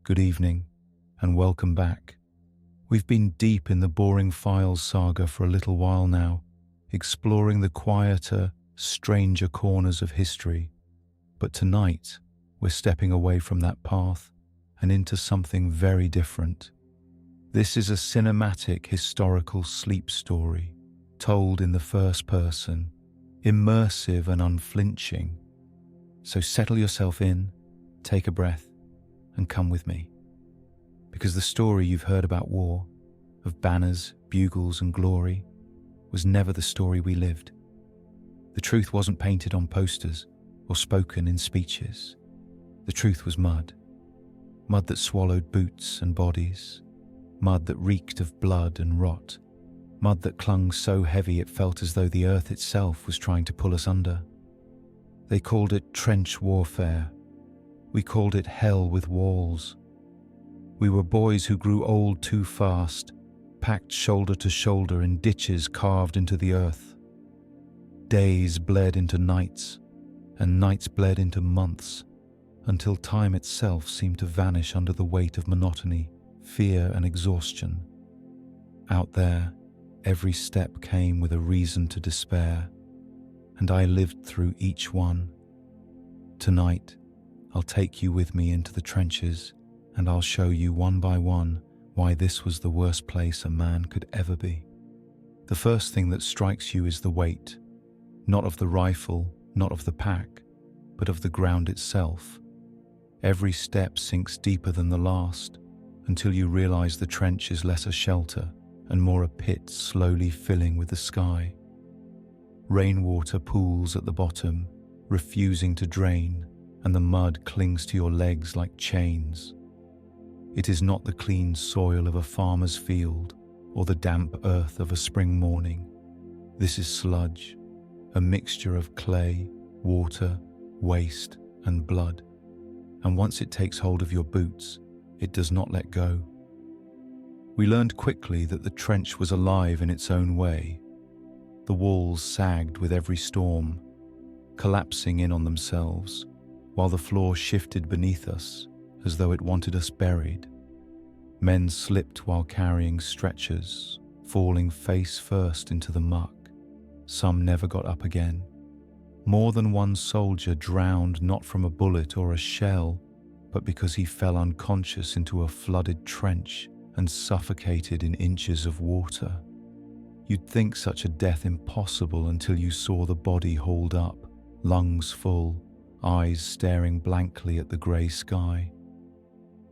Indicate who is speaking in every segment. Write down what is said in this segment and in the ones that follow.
Speaker 1: good evening, and welcome back. We've been deep in the boring files saga for a little while now, exploring the quieter, stranger corners of history. But tonight, we're stepping away from that path and into something very different. This is a cinematic historical sleep story, told in the first person, immersive and unflinching. So settle yourself in, take a breath, and come with me. Because the story you've heard about war, of banners, bugles, and glory, was never the story we lived. The truth wasn't painted on posters or spoken in speeches. The truth was mud. Mud that swallowed boots and bodies. Mud that reeked of blood and rot. Mud that clung so heavy it felt as though the earth itself was trying to pull us under. They called it trench warfare. We called it hell with walls. We were boys who grew old too fast, packed shoulder to shoulder in ditches carved into the earth. Days bled into nights, and nights bled into months, until time itself seemed to vanish under the weight of monotony, fear, and exhaustion. Out there, every step came with a reason to despair, and I lived through each one. Tonight, I'll take you with me into the trenches, and I'll show you one by one why this was the worst place a man could ever be. The first thing that strikes you is the weight, not of the rifle, not of the pack, but of the ground itself. Every step sinks deeper than the last, until you realize the trench is less a shelter and more a pit slowly filling with the sky. Rainwater pools at the bottom, refusing to drain, and the mud clings to your legs like chains. It is not the clean soil of a farmer's field or the damp earth of a spring morning. This is sludge, a mixture of clay, water, waste, and blood. And once it takes hold of your boots, it does not let go. We learned quickly that the trench was alive in its own way. The walls sagged with every storm, collapsing in on themselves, while the floor shifted beneath us as though it wanted us buried. Men slipped while carrying stretchers, falling face first into the muck. Some never got up again. More than one soldier drowned not from a bullet or a shell, but because he fell unconscious into a flooded trench and suffocated in inches of water. You'd think such a death impossible until you saw the body hauled up, lungs full, eyes staring blankly at the grey sky.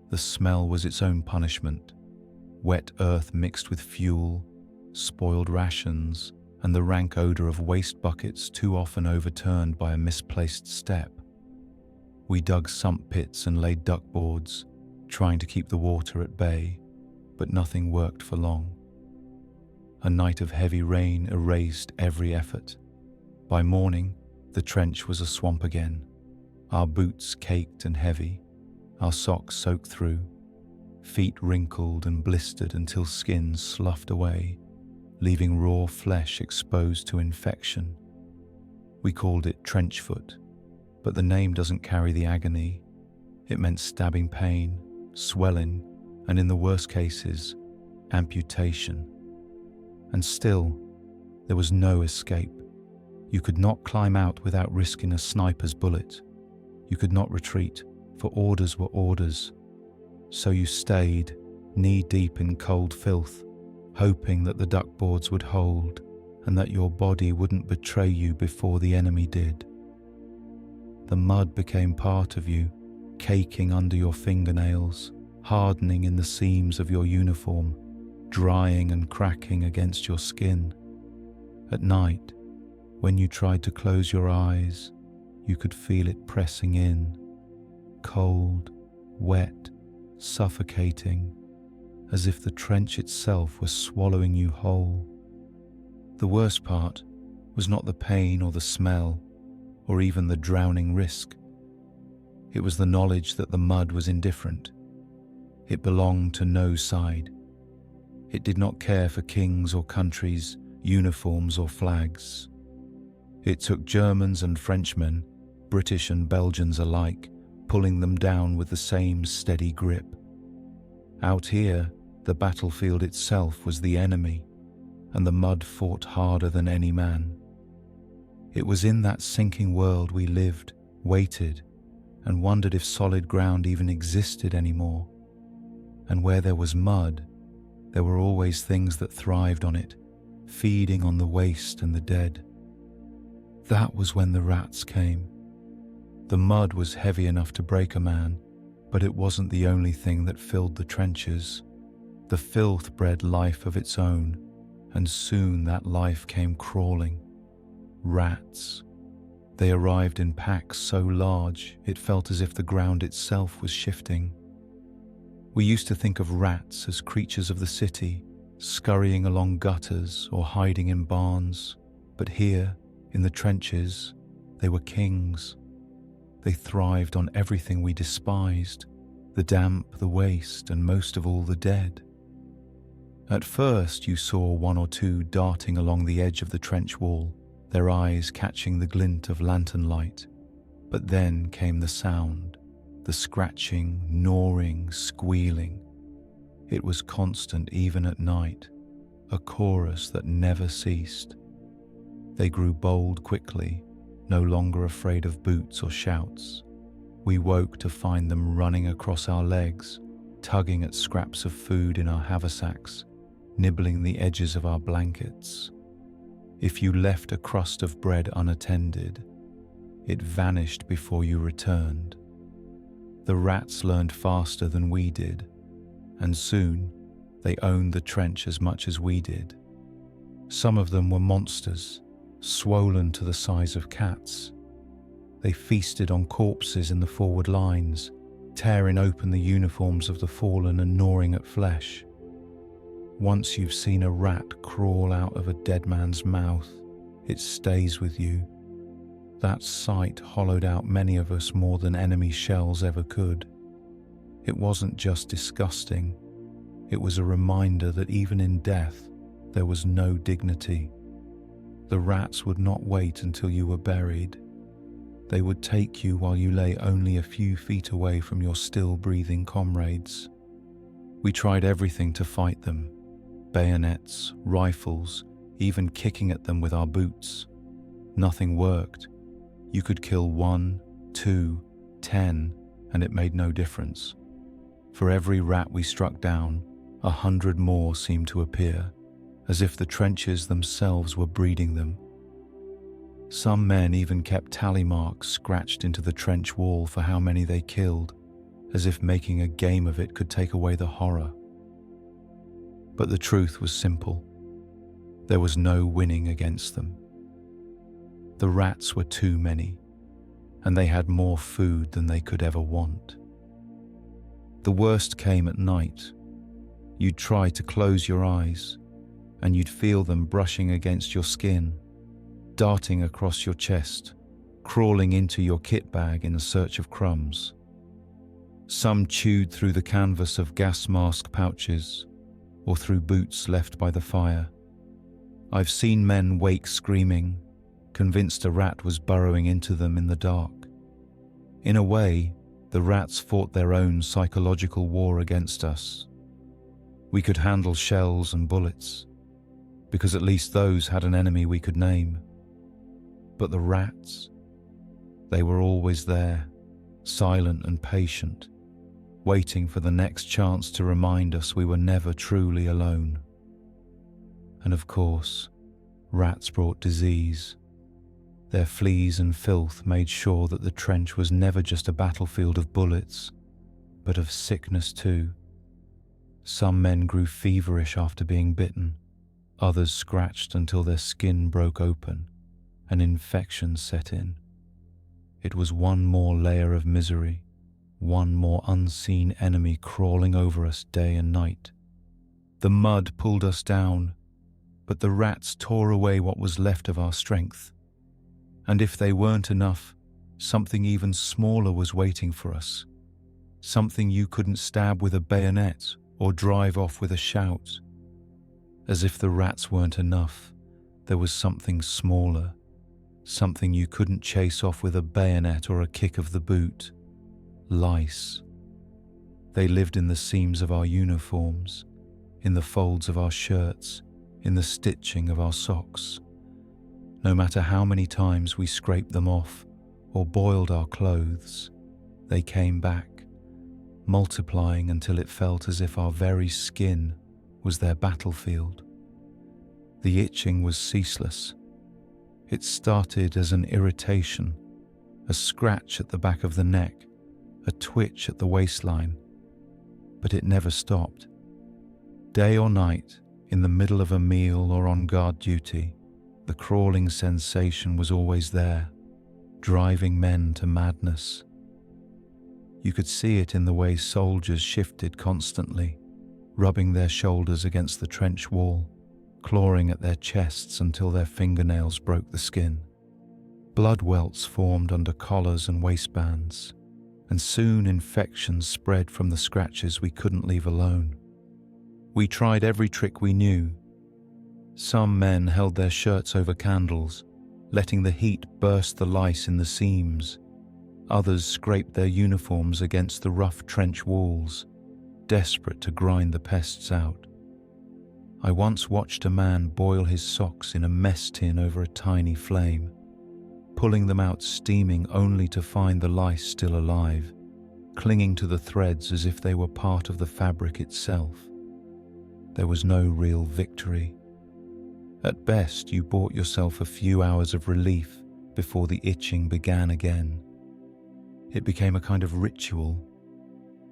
Speaker 1: The smell was its own punishment. Wet earth mixed with fuel, spoiled rations, and the rank odour of waste buckets too often overturned by a misplaced step. We dug sump pits and laid duckboards, trying to keep the water at bay, but nothing worked for long. A night of heavy rain erased every effort. By morning, the trench was a swamp again. Our boots caked and heavy, our socks soaked through, feet wrinkled and blistered until skin sloughed away, leaving raw flesh exposed to infection. We called it trench foot, but the name doesn't carry the agony. It meant stabbing pain, swelling, and in the worst cases, amputation. And still, there was no escape. You could not climb out without risking a sniper's bullet. You could not retreat, for orders were orders. So you stayed, knee-deep in cold filth, hoping that the duckboards would hold and that your body wouldn't betray you before the enemy did. The mud became part of you, caking under your fingernails, hardening in the seams of your uniform, drying and cracking against your skin. At night, when you tried to close your eyes, you could feel it pressing in, cold, wet, suffocating, as if the trench itself were swallowing you whole. The worst part was not the pain or the smell, or even the drowning risk. It was the knowledge that the mud was indifferent. It belonged to no side. It did not care for kings or countries, uniforms or flags. It took Germans and Frenchmen, British and Belgians alike, pulling them down with the same steady grip, Out here, the battlefield itself was the enemy, and the mud fought harder than any man. It was in that sinking world we lived, waited, and wondered if solid ground even existed anymore. And where there was mud, there were always things that thrived on it, feeding on the waste and the dead. That was when the rats came. The mud was heavy enough to break a man, but it wasn't the only thing that filled the trenches. The filth bred life of its own, and soon that life came crawling. Rats. They arrived in packs so large it felt as if the ground itself was shifting. We used to think of rats as creatures of the city, scurrying along gutters or hiding in barns, but here, in the trenches, they were kings. They thrived on everything we despised, the damp, the waste, and most of all the dead. At first you saw one or two darting along the edge of the trench wall, their eyes catching the glint of lantern light. But then came the sound, the scratching, gnawing, squealing. It was constant even at night, a chorus that never ceased. They grew bold quickly, no longer afraid of boots or shouts. We woke to find them running across our legs, tugging at scraps of food in our haversacks, nibbling the edges of our blankets. If you left a crust of bread unattended, it vanished before you returned. The rats learned faster than we did, and soon they owned the trench as much as we did. Some of them were monsters, swollen to the size of cats. They feasted on corpses in the forward lines, tearing open the uniforms of the fallen and gnawing at flesh. Once you've seen a rat crawl out of a dead man's mouth, it stays with you. That sight hollowed out many of us more than enemy shells ever could. It wasn't just disgusting, it was a reminder that even in death, there was no dignity. The rats would not wait until you were buried. They would take you while you lay only a few feet away from your still breathing comrades. We tried everything to fight them. Bayonets, rifles, even kicking at them with our boots. Nothing worked. You could kill 1, 2, 10, and it made no difference. For every rat we struck down, 100 more seemed to appear, as if the trenches themselves were breeding them. Some men even kept tally marks scratched into the trench wall for how many they killed, as if making a game of it could take away the horror. But the truth was simple. There was no winning against them. The rats were too many, and they had more food than they could ever want. The worst came at night. You'd try to close your eyes, and you'd feel them brushing against your skin, darting across your chest, crawling into your kit bag in search of crumbs. Some chewed through the canvas of gas mask pouches, or through boots left by the fire. I've seen men wake screaming, convinced a rat was burrowing into them in the dark. In a way, the rats fought their own psychological war against us. We could handle shells and bullets, because at least those had an enemy we could name. But the rats, they were always there, silent and patient, waiting for the next chance to remind us we were never truly alone. And of course, rats brought disease. Their fleas and filth made sure that the trench was never just a battlefield of bullets, but of sickness too. Some men grew feverish after being bitten, others scratched until their skin broke open, and infections set in. It was one more layer of misery, one more unseen enemy crawling over us day and night. The mud pulled us down, but the rats tore away what was left of our strength. And if they weren't enough, something even smaller was waiting for us. Something you couldn't stab with a bayonet or drive off with a shout. As if the rats weren't enough, there was something smaller, something you couldn't chase off with a bayonet or a kick of the boot. Lice. They lived in the seams of our uniforms, in the folds of our shirts, in the stitching of our socks. No matter how many times we scraped them off or boiled our clothes, they came back, multiplying until it felt as if our very skin was their battlefield. The itching was ceaseless. It started as an irritation, a scratch at the back of the neck, a twitch at the waistline, but it never stopped. Day or night, in the middle of a meal or on guard duty, the crawling sensation was always there, driving men to madness. You could see it in the way soldiers shifted constantly, rubbing their shoulders against the trench wall, clawing at their chests until their fingernails broke the skin. Blood welts formed under collars and waistbands, and soon infections spread from the scratches we couldn't leave alone. We tried every trick we knew. Some men held their shirts over candles, letting the heat burst the lice in the seams. Others scraped their uniforms against the rough trench walls, desperate to grind the pests out. I once watched a man boil his socks in a mess tin over a tiny flame, pulling them out steaming only to find the lice still alive, clinging to the threads as if they were part of the fabric itself. There was no real victory. At best, you bought yourself a few hours of relief before the itching began again. It became a kind of ritual.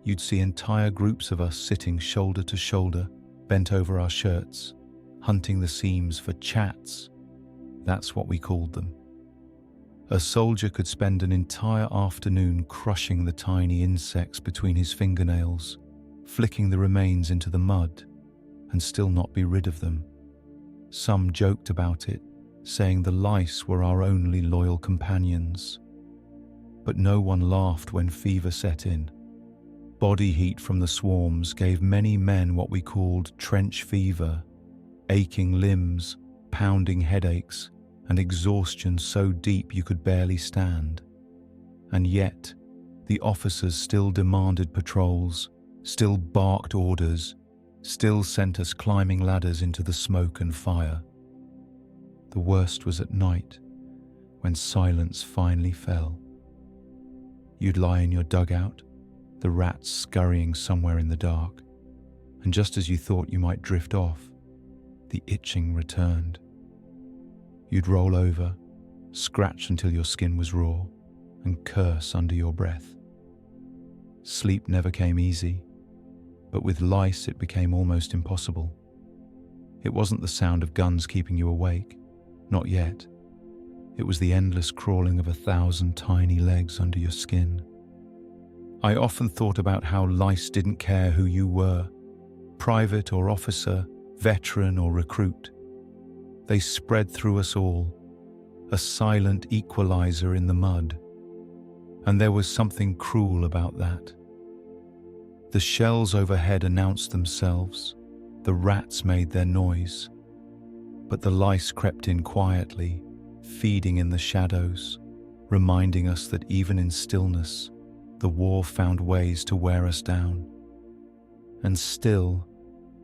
Speaker 1: You'd see entire groups of us sitting shoulder to shoulder, bent over our shirts, hunting the seams for chats. That's what we called them. A soldier could spend an entire afternoon crushing the tiny insects between his fingernails, flicking the remains into the mud, and still not be rid of them. Some joked about it, saying the lice were our only loyal companions. But no one laughed when fever set in. Body heat from the swarms gave many men what we called trench fever, aching limbs, pounding headaches, and exhaustion so deep you could barely stand. And yet, the officers still demanded patrols, still barked orders, still sent us climbing ladders into the smoke and fire. The worst was at night, when silence finally fell. You'd lie in your dugout, the rats scurrying somewhere in the dark, and just as you thought you might drift off, the itching returned. You'd roll over, scratch until your skin was raw, and curse under your breath. Sleep never came easy, but with lice it became almost impossible. It wasn't the sound of guns keeping you awake, not yet. It was the endless crawling of 1,000 tiny legs under your skin. I often thought about how lice didn't care who you were, private or officer, veteran or recruit. They spread through us all, a silent equalizer in the mud. And there was something cruel about that. The shells overhead announced themselves, the rats made their noise, but the lice crept in quietly, feeding in the shadows, reminding us that even in stillness, the war found ways to wear us down. And still,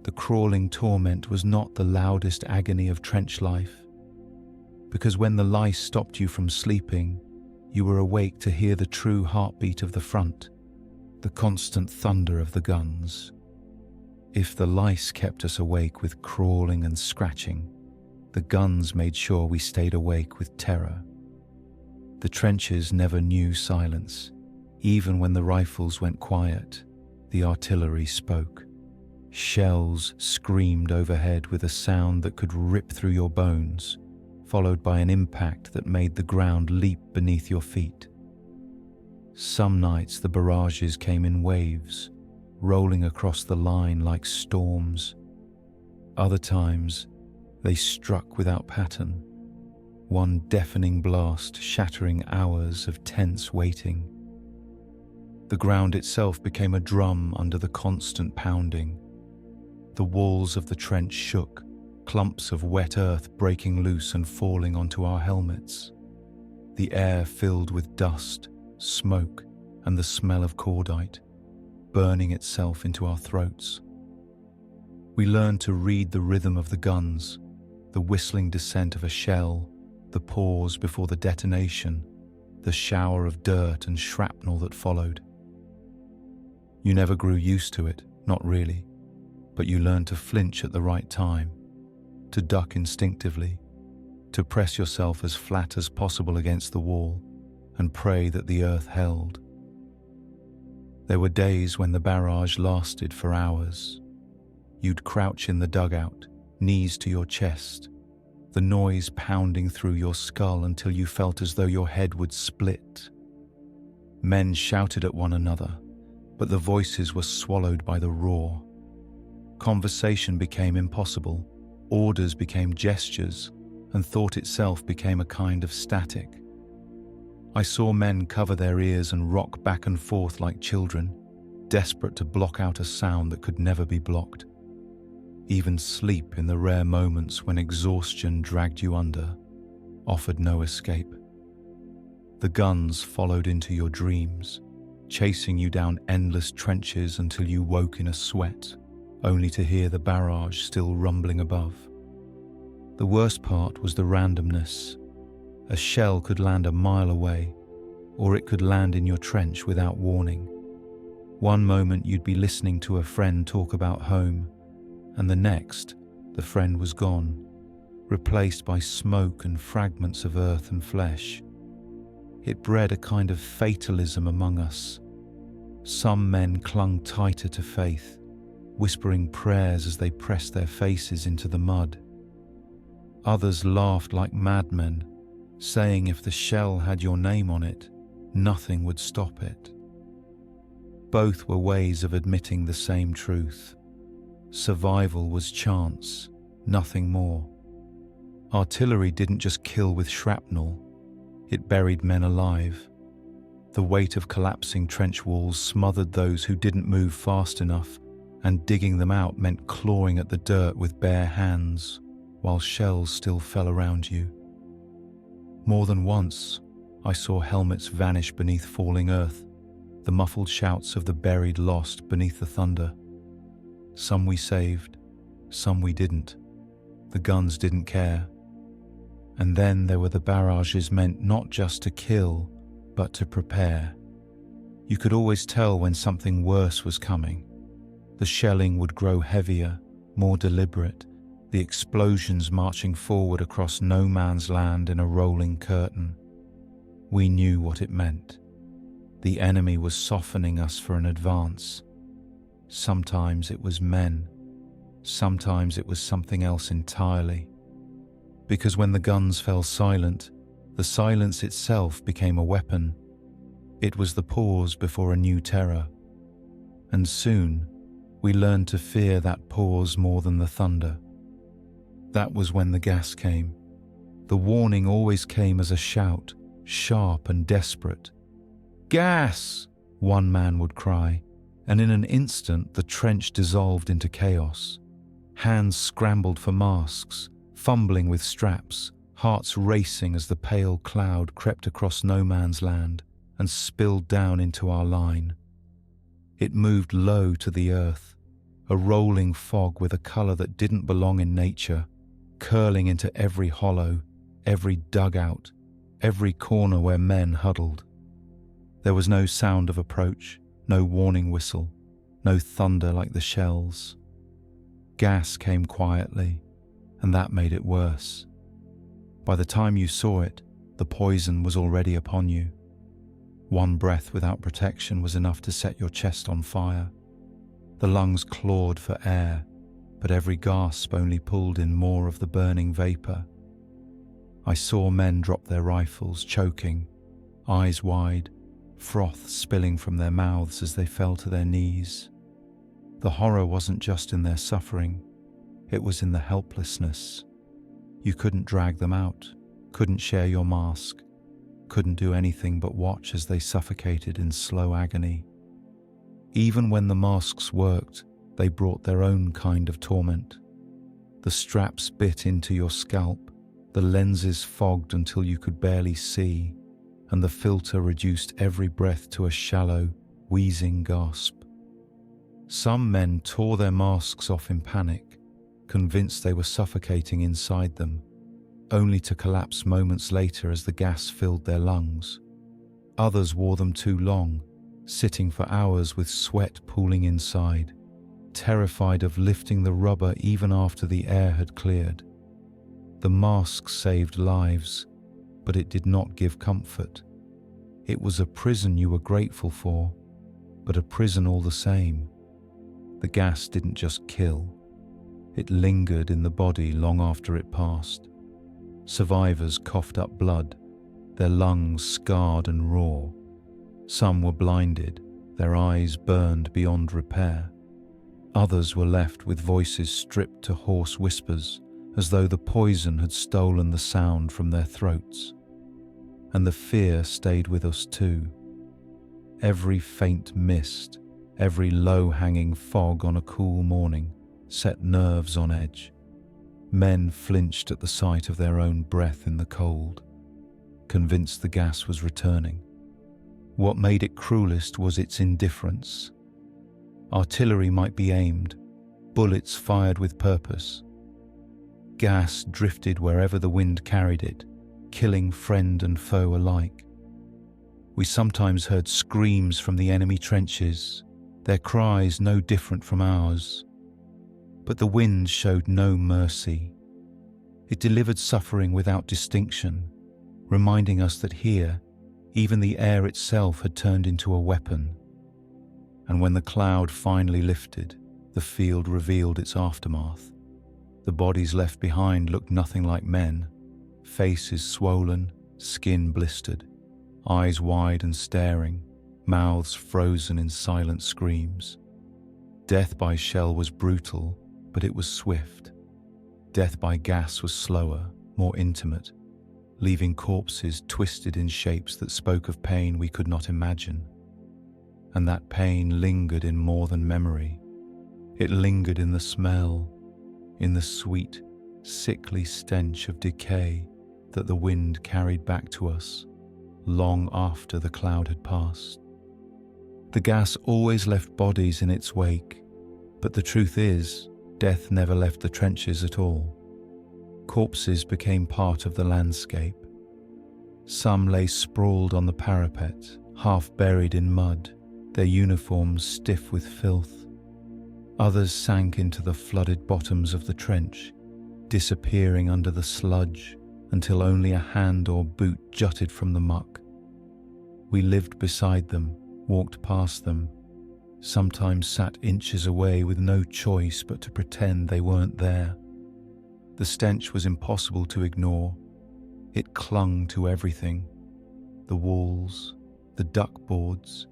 Speaker 1: the crawling torment was not the loudest agony of trench life, because when the lice stopped you from sleeping, you were awake to hear the true heartbeat of the front, the constant thunder of the guns. If the lice kept us awake with crawling and scratching, the guns made sure we stayed awake with terror. The trenches never knew silence. Even when the rifles went quiet, the artillery spoke. Shells screamed overhead with a sound that could rip through your bones, followed by an impact that made the ground leap beneath your feet. Some nights the barrages came in waves, rolling across the line like storms. Other times, they struck without pattern, one deafening blast shattering hours of tense waiting. The ground itself became a drum under the constant pounding. The walls of the trench shook, clumps of wet earth breaking loose and falling onto our helmets. The air filled with dust, smoke, and the smell of cordite. burning itself into our throats. We learned to read the rhythm of the guns, the whistling descent of a shell, the pause before the detonation, the shower of dirt and shrapnel that followed. You never grew used to it, not really, but you learned to flinch at the right time, to duck instinctively, to press yourself as flat as possible against the wall and pray that the earth held. There were days when the barrage lasted for hours. You'd crouch in the dugout, knees to your chest, the noise pounding through your skull until you felt as though your head would split. Men shouted at one another, but the voices were swallowed by the roar. Conversation became impossible, orders became gestures, and thought itself became a kind of static. I saw men cover their ears and rock back and forth like children, desperate to block out a sound that could never be blocked. Even sleep, in the rare moments when exhaustion dragged you under, offered no escape. The guns followed into your dreams, chasing you down endless trenches until you woke in a sweat, only to hear the barrage still rumbling above. The worst part was the randomness. A shell could land a mile away, or it could land in your trench without warning. One moment you'd be listening to a friend talk about home, and the next, the friend was gone, replaced by smoke and fragments of earth and flesh. It bred a kind of fatalism among us. Some men clung tighter to faith, whispering prayers as they pressed their faces into the mud. Others laughed like madmen, saying if the shell had your name on it, nothing would stop it. Both were ways of admitting the same truth. Survival was chance, nothing more. Artillery didn't just kill with shrapnel, it buried men alive. The weight of collapsing trench walls smothered those who didn't move fast enough, and digging them out meant clawing at the dirt with bare hands, while shells still fell around you. More than once, I saw helmets vanish beneath falling earth, the muffled shouts of the buried lost beneath the thunder. Some we saved, some we didn't. The guns didn't care. And then there were the barrages meant not just to kill, but to prepare. You could always tell when something worse was coming. The shelling would grow heavier, more deliberate, the explosions marching forward across no man's land in a rolling curtain. We knew what it meant. The enemy was softening us for an advance. Sometimes it was men. Sometimes it was something else entirely. Because when the guns fell silent, the silence itself became a weapon. It was the pause before a new terror. And soon, we learned to fear that pause more than the thunder. That was when the gas came. The warning always came as a shout, sharp and desperate. "Gas!" one man would cry, and in an instant the trench dissolved into chaos. Hands scrambled for masks, fumbling with straps, hearts racing as the pale cloud crept across no man's land and spilled down into our line. It moved low to the earth, a rolling fog with a colour that didn't belong in nature, curling into every hollow, every dugout, every corner where men huddled. There was no sound of approach, no warning whistle, no thunder like the shells. Gas came quietly, and that made it worse. By the time you saw it, the poison was already upon you. One breath without protection was enough to set your chest on fire. The lungs clawed for air, but every gasp only pulled in more of the burning vapour. I saw men drop their rifles, choking, eyes wide, froth spilling from their mouths as they fell to their knees. The horror wasn't just in their suffering, it was in the helplessness. You couldn't drag them out, couldn't share your mask, couldn't do anything but watch as they suffocated in slow agony. Even when the masks worked, they brought their own kind of torment. The straps bit into your scalp, the lenses fogged until you could barely see, and the filter reduced every breath to a shallow, wheezing gasp. Some men tore their masks off in panic, convinced they were suffocating inside them, only to collapse moments later as the gas filled their lungs. Others wore them too long, sitting for hours with sweat pooling inside, terrified of lifting the rubber even after the air had cleared. The mask saved lives, but it did not give comfort. It was a prison you were grateful for, but a prison all the same. The gas didn't just kill. It lingered in the body long after it passed. Survivors coughed up blood, their lungs scarred and raw. Some were blinded, their eyes burned beyond repair. Others were left with voices stripped to hoarse whispers, as though the poison had stolen the sound from their throats. And the fear stayed with us too. Every faint mist, every low-hanging fog on a cool morning set nerves on edge. Men flinched at the sight of their own breath in the cold, convinced the gas was returning. What made it cruelest was its indifference. Artillery might be aimed, bullets fired with purpose. Gas drifted wherever the wind carried it, killing friend and foe alike. We sometimes heard screams from the enemy trenches, their cries no different from ours. But the wind showed no mercy. It delivered suffering without distinction, reminding us that here, even the air itself had turned into a weapon. And when the cloud finally lifted, the field revealed its aftermath. The bodies left behind looked nothing like men, faces swollen, skin blistered, eyes wide and staring, mouths frozen in silent screams. Death by shell was brutal, but it was swift. Death by gas was slower, more intimate, leaving corpses twisted in shapes that spoke of pain we could not imagine. And that pain lingered in more than memory. It lingered in the smell, in the sweet, sickly stench of decay that the wind carried back to us long after the cloud had passed. The gas always left bodies in its wake, but the truth is, death never left the trenches at all. Corpses became part of the landscape. Some lay sprawled on the parapet, half buried in mud, their uniforms stiff with filth. Others sank into the flooded bottoms of the trench, disappearing under the sludge until only a hand or boot jutted from the muck. We lived beside them, walked past them, sometimes sat inches away with no choice but to pretend they weren't there. The stench was impossible to ignore. It clung to everything: the walls, the duckboards,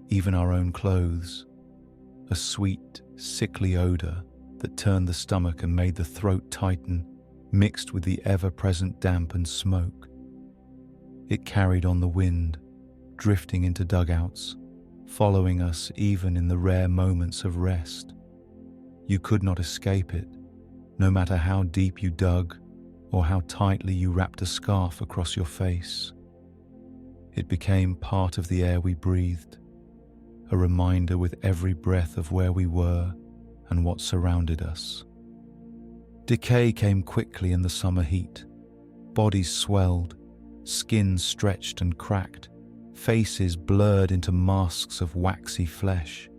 Speaker 1: even our own clothes. A sweet, sickly odor that turned the stomach and made the throat tighten, mixed with the ever-present damp and smoke. It carried on the wind, drifting into dugouts, following us even in the rare moments of rest. You could not escape it, no matter how deep you dug or how tightly you wrapped a scarf across your face. It became part of the air we breathed, a reminder with every breath of where we were and what surrounded us. Decay came quickly in the summer heat. Bodies swelled, skin stretched and cracked, faces blurred into masks of waxy flesh.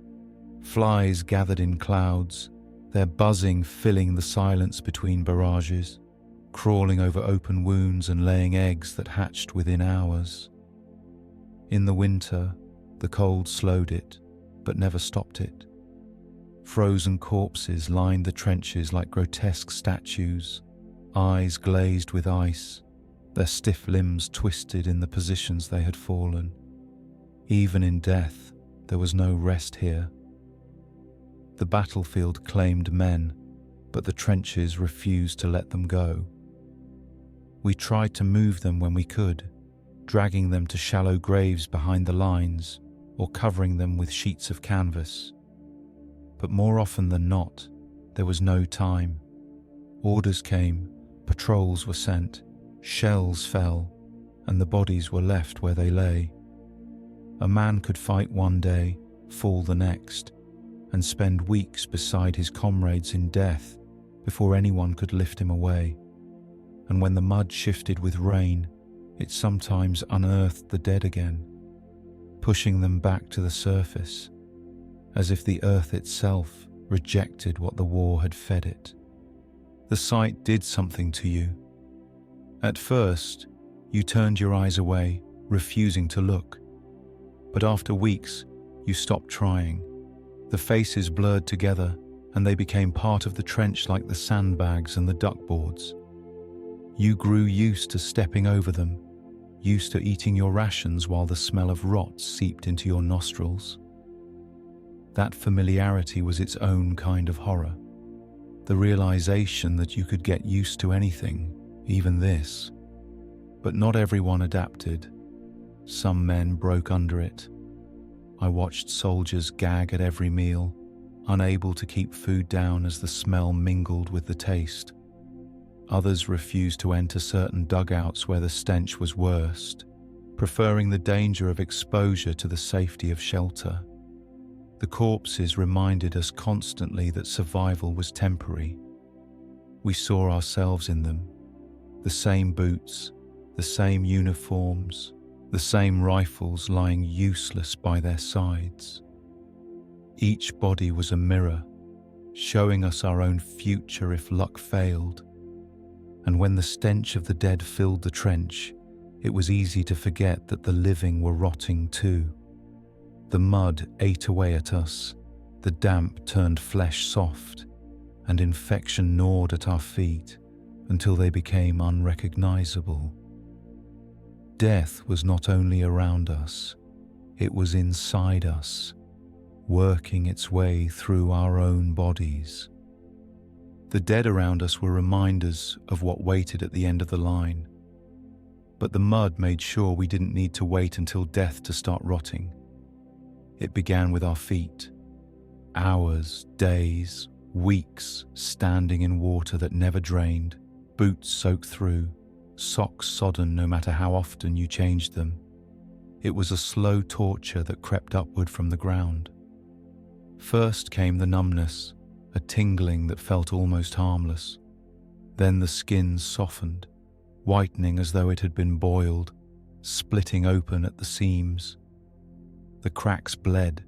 Speaker 1: Flies gathered in clouds, their buzzing filling the silence between barrages, crawling over open wounds and laying eggs that hatched within hours. In the winter, the cold slowed it, but never stopped it. Frozen corpses lined the trenches like grotesque statues, eyes glazed with ice, their stiff limbs twisted in the positions they had fallen. Even in death, there was no rest here. The battlefield claimed men, but the trenches refused to let them go. We tried to move them when we could, dragging them to shallow graves behind the lines or covering them with sheets of canvas. But more often than not, there was no time. Orders came, patrols were sent, shells fell, and the bodies were left where they lay. A man could fight one day, fall the next, and spend weeks beside his comrades in death before anyone could lift him away. And when the mud shifted with rain, it sometimes unearthed the dead again, pushing them back to the surface, as if the earth itself rejected what the war had fed it. The sight did something to you. At first, you turned your eyes away, refusing to look. But after weeks, you stopped trying. The faces blurred together, and they became part of the trench like the sandbags and the duckboards. You grew used to stepping over them, used to eating your rations while the smell of rot seeped into your nostrils. That familiarity was its own kind of horror. The realization that you could get used to anything, even this. But not everyone adapted. Some men broke under it. I watched soldiers gag at every meal, unable to keep food down as the smell mingled with the taste. Others refused to enter certain dugouts where the stench was worst, preferring the danger of exposure to the safety of shelter. The corpses reminded us constantly that survival was temporary. We saw ourselves in them, the same boots, the same uniforms, the same rifles lying useless by their sides. Each body was a mirror, showing us our own future if luck failed. And when the stench of the dead filled the trench, it was easy to forget that the living were rotting too. The mud ate away at us, the damp turned flesh soft, and infection gnawed at our feet until they became unrecognizable. Death was not only around us, it was inside us, working its way through our own bodies. The dead around us were reminders of what waited at the end of the line. But the mud made sure we didn't need to wait until death to start rotting. It began with our feet. Hours, days, weeks standing in water that never drained, boots soaked through, socks sodden no matter how often you changed them. It was a slow torture that crept upward from the ground. First came the numbness, a tingling that felt almost harmless. Then the skin softened, whitening as though it had been boiled, splitting open at the seams. The cracks bled,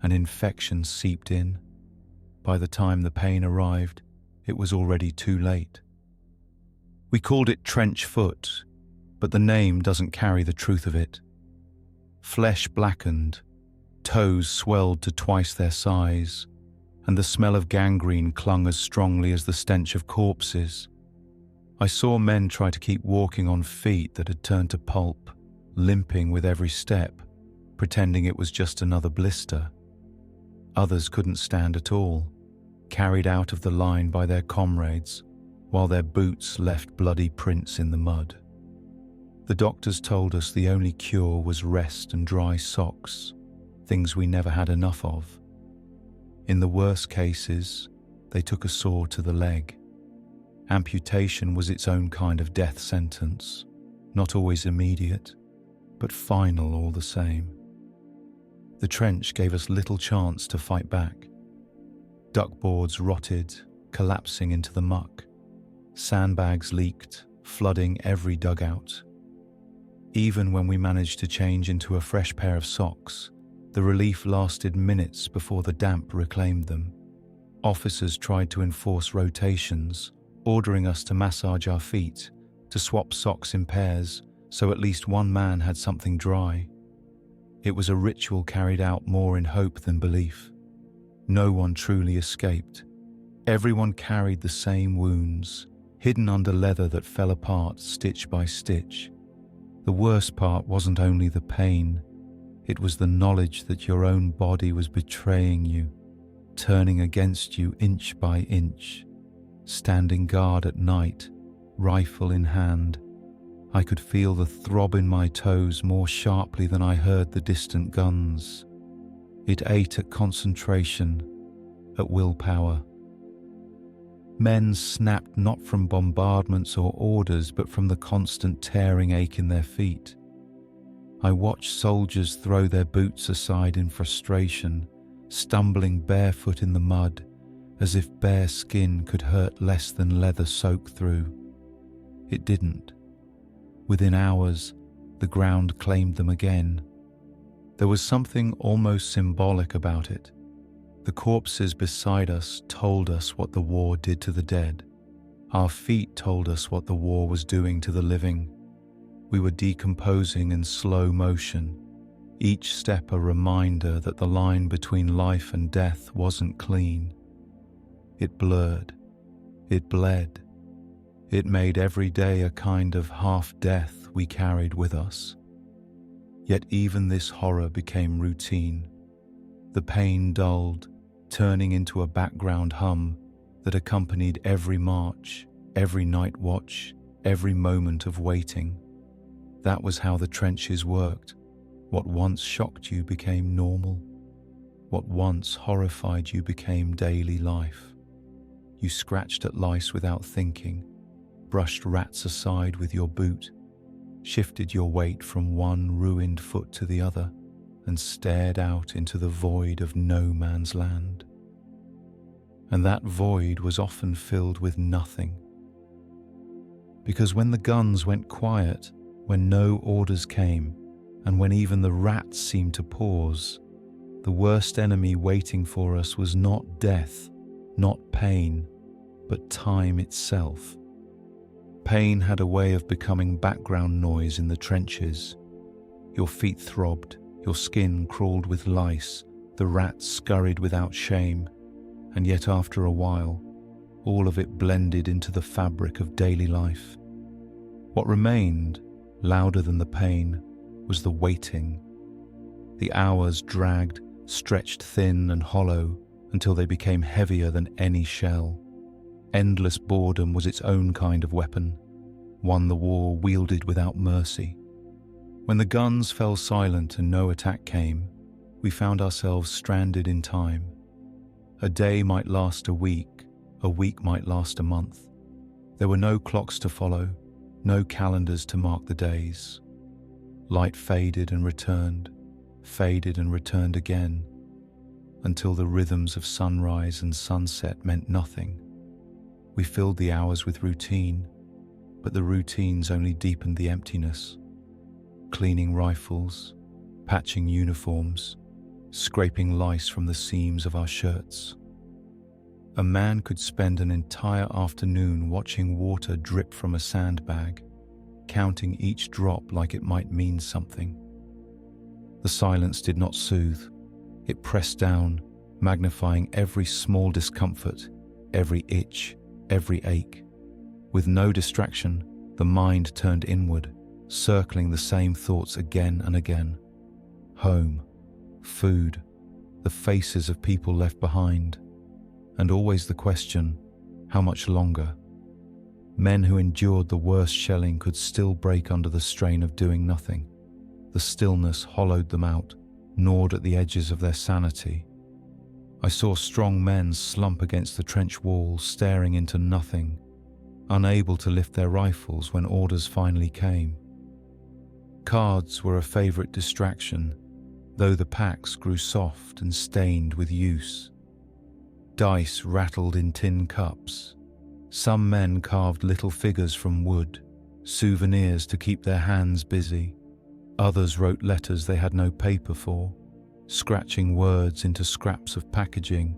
Speaker 1: and infection seeped in. By the time the pain arrived, it was already too late. We called it trench foot, but the name doesn't carry the truth of it. Flesh blackened, toes swelled to twice their size, and the smell of gangrene clung as strongly as the stench of corpses. I saw men try to keep walking on feet that had turned to pulp, limping with every step, pretending it was just another blister. Others couldn't stand at all, carried out of the line by their comrades, while their boots left bloody prints in the mud. The doctors told us the only cure was rest and dry socks, things we never had enough of. In the worst cases, they took a saw to the leg. Amputation was its own kind of death sentence, not always immediate, but final all the same. The trench gave us little chance to fight back. Duckboards rotted, collapsing into the muck. Sandbags leaked, flooding every dugout. Even when we managed to change into a fresh pair of socks, the relief lasted minutes before the damp reclaimed them. Officers tried to enforce rotations, ordering us to massage our feet, to swap socks in pairs, so at least one man had something dry. It was a ritual carried out more in hope than belief. No one truly escaped. Everyone carried the same wounds, hidden under leather that fell apart stitch by stitch. The worst part wasn't only the pain, it was the knowledge that your own body was betraying you, turning against you inch by inch. Standing guard at night, rifle in hand, I could feel the throb in my toes more sharply than I heard the distant guns. It ate at concentration, at willpower. Men snapped not from bombardments or orders, but from the constant tearing ache in their feet. I watched soldiers throw their boots aside in frustration, stumbling barefoot in the mud, as if bare skin could hurt less than leather soaked through. It didn't. Within hours, the ground claimed them again. There was something almost symbolic about it. The corpses beside us told us what the war did to the dead. Our feet told us what the war was doing to the living. We were decomposing in slow motion, each step a reminder that the line between life and death wasn't clean. It blurred. It bled. It made every day a kind of half-death we carried with us. Yet even this horror became routine. The pain dulled, turning into a background hum that accompanied every march, every night watch, every moment of waiting. That was how the trenches worked. What once shocked you became normal. What once horrified you became daily life. You scratched at lice without thinking, brushed rats aside with your boot, shifted your weight from one ruined foot to the other, and stared out into the void of no man's land. And that void was often filled with nothing. Because when the guns went quiet, when no orders came, and when even the rats seemed to pause, the worst enemy waiting for us was not death, not pain, but time itself. Pain had a way of becoming background noise in the trenches. Your feet throbbed, your skin crawled with lice, the rats scurried without shame, and yet after a while, all of it blended into the fabric of daily life. What remained, louder than the pain, was the waiting. The hours dragged, stretched thin and hollow until they became heavier than any shell. Endless boredom was its own kind of weapon, one the war wielded without mercy. When the guns fell silent and no attack came, we found ourselves stranded in time. A day might last a week might last a month. There were no clocks to follow, no calendars to mark the days. Light faded and returned again, until the rhythms of sunrise and sunset meant nothing. We filled the hours with routine, but the routines only deepened the emptiness. Cleaning rifles, patching uniforms, scraping lice from the seams of our shirts. A man could spend an entire afternoon watching water drip from a sandbag, counting each drop like it might mean something. The silence did not soothe. It pressed down, magnifying every small discomfort, every itch, every ache. With no distraction, the mind turned inward, circling the same thoughts again and again. Home, food, the faces of people left behind, and always the question, how much longer? Men who endured the worst shelling could still break under the strain of doing nothing. The stillness hollowed them out, gnawed at the edges of their sanity. I saw strong men slump against the trench wall, staring into nothing, unable to lift their rifles when orders finally came. Cards were a favorite distraction, though the packs grew soft and stained with use. Dice rattled in tin cups. Some men carved little figures from wood, souvenirs to keep their hands busy. Others wrote letters they had no paper for, scratching words into scraps of packaging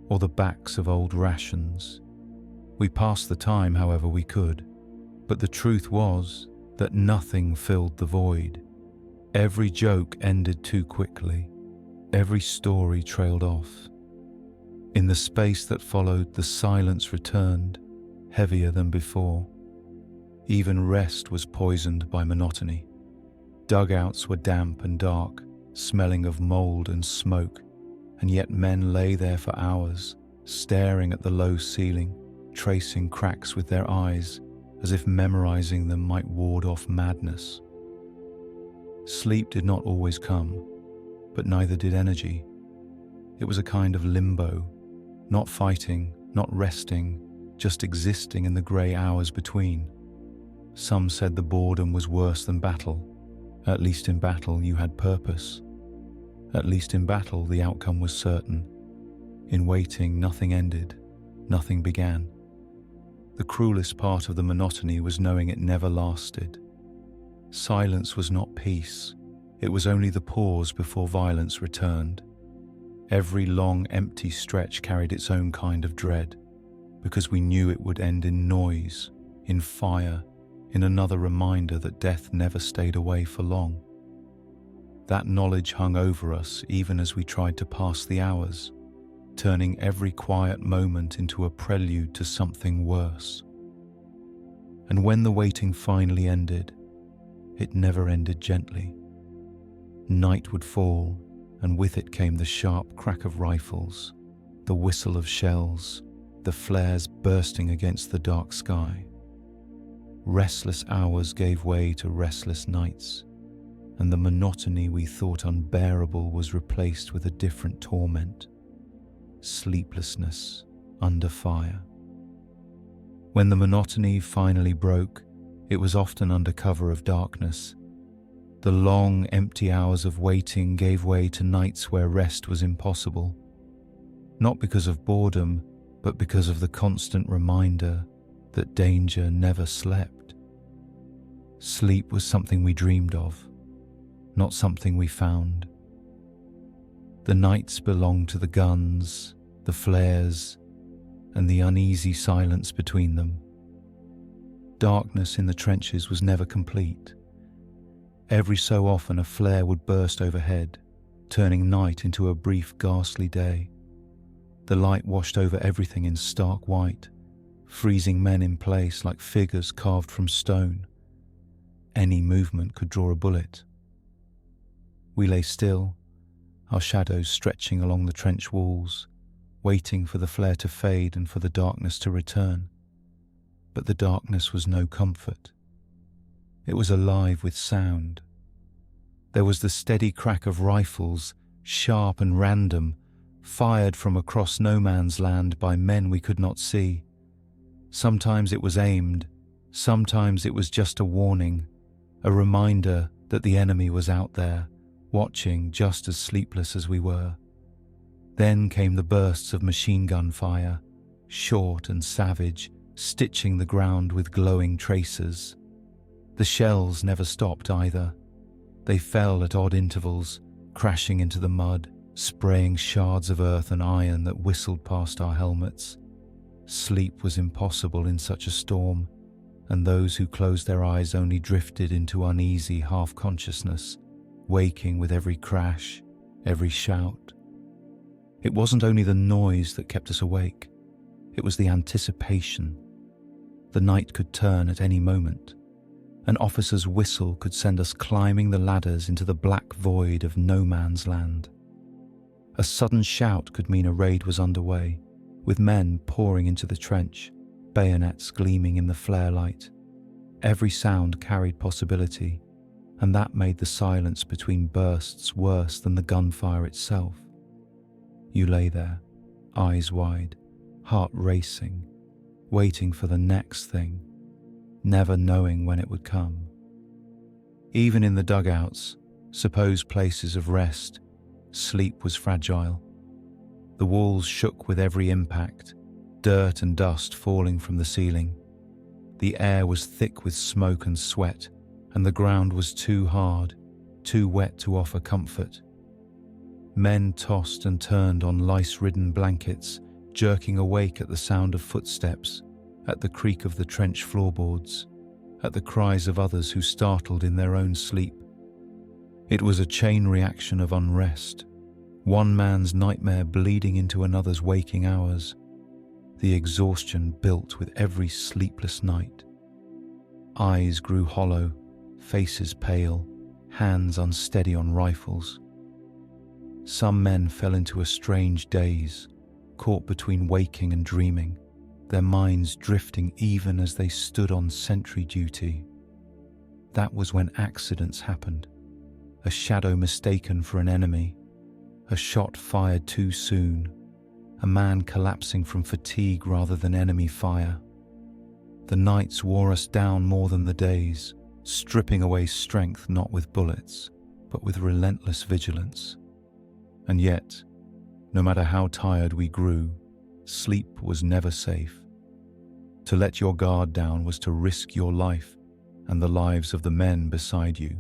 Speaker 1: or the backs of old rations. We passed the time however we could, but the truth was that nothing filled the void. Every joke ended too quickly. Every story trailed off. In the space that followed, the silence returned, heavier than before. Even rest was poisoned by monotony. Dugouts were damp and dark, smelling of mold and smoke, and yet men lay there for hours, staring at the low ceiling, tracing cracks with their eyes, as if memorizing them might ward off madness. Sleep did not always come, but neither did energy. It was a kind of limbo, not fighting, not resting, just existing in the grey hours between. Some said the boredom was worse than battle. At least in battle you had purpose. At least in battle, the outcome was certain. In waiting, nothing ended, nothing began. The cruelest part of the monotony was knowing it never lasted. Silence was not peace, it was only the pause before violence returned. Every long, empty stretch carried its own kind of dread, because we knew it would end in noise, in fire, in another reminder that death never stayed away for long. That knowledge hung over us even as we tried to pass the hours, turning every quiet moment into a prelude to something worse. And when the waiting finally ended, it never ended gently. Night would fall, and with it came the sharp crack of rifles, the whistle of shells, the flares bursting against the dark sky. Restless hours gave way to restless nights, and the monotony we thought unbearable was replaced with a different torment: sleeplessness under fire. When the monotony finally broke, it was often under cover of darkness. The long, empty hours of waiting gave way to nights where rest was impossible, not because of boredom, but because of the constant reminder that danger never slept. Sleep was something we dreamed of, not something we found. The nights belonged to the guns, the flares, and the uneasy silence between them. Darkness in the trenches was never complete. Every so often a flare would burst overhead, turning night into a brief, ghastly day. The light washed over everything in stark white, freezing men in place like figures carved from stone. Any movement could draw a bullet. We lay still, our shadows stretching along the trench walls, waiting for the flare to fade and for the darkness to return. But the darkness was no comfort. It was alive with sound. There was the steady crack of rifles, sharp and random, fired from across no man's land by men we could not see. Sometimes it was aimed, sometimes it was just a warning, a reminder that the enemy was out there, watching just as sleepless as we were. Then came the bursts of machine gun fire, short and savage, stitching the ground with glowing tracers. The shells never stopped either. They fell at odd intervals, crashing into the mud, spraying shards of earth and iron that whistled past our helmets. Sleep was impossible in such a storm, and those who closed their eyes only drifted into uneasy half-consciousness, waking with every crash, every shout. It wasn't only the noise that kept us awake, it was the anticipation. The night could turn at any moment. An officer's whistle could send us climbing the ladders into the black void of no man's land. A sudden shout could mean a raid was underway, with men pouring into the trench, bayonets gleaming in the flare light. Every sound carried possibility, and that made the silence between bursts worse than the gunfire itself. You lay there, eyes wide, heart racing, waiting for the next thing, never knowing when it would come. Even in the dugouts, supposed places of rest, sleep was fragile. The walls shook with every impact, dirt and dust falling from the ceiling. The air was thick with smoke and sweat, and the ground was too hard, too wet to offer comfort. Men tossed and turned on lice-ridden blankets, jerking awake at the sound of footsteps, at the creak of the trench floorboards, at the cries of others who startled in their own sleep. It was a chain reaction of unrest, one man's nightmare bleeding into another's waking hours. The exhaustion built with every sleepless night. Eyes grew hollow, faces pale, hands unsteady on rifles. Some men fell into a strange daze, caught between waking and dreaming, their minds drifting even as they stood on sentry duty. That was when accidents happened. A shadow mistaken for an enemy, a shot fired too soon, a man collapsing from fatigue rather than enemy fire. The nights wore us down more than the days, stripping away strength not with bullets, but with relentless vigilance. And yet, no matter how tired we grew, sleep was never safe. To let your guard down was to risk your life and the lives of the men beside you.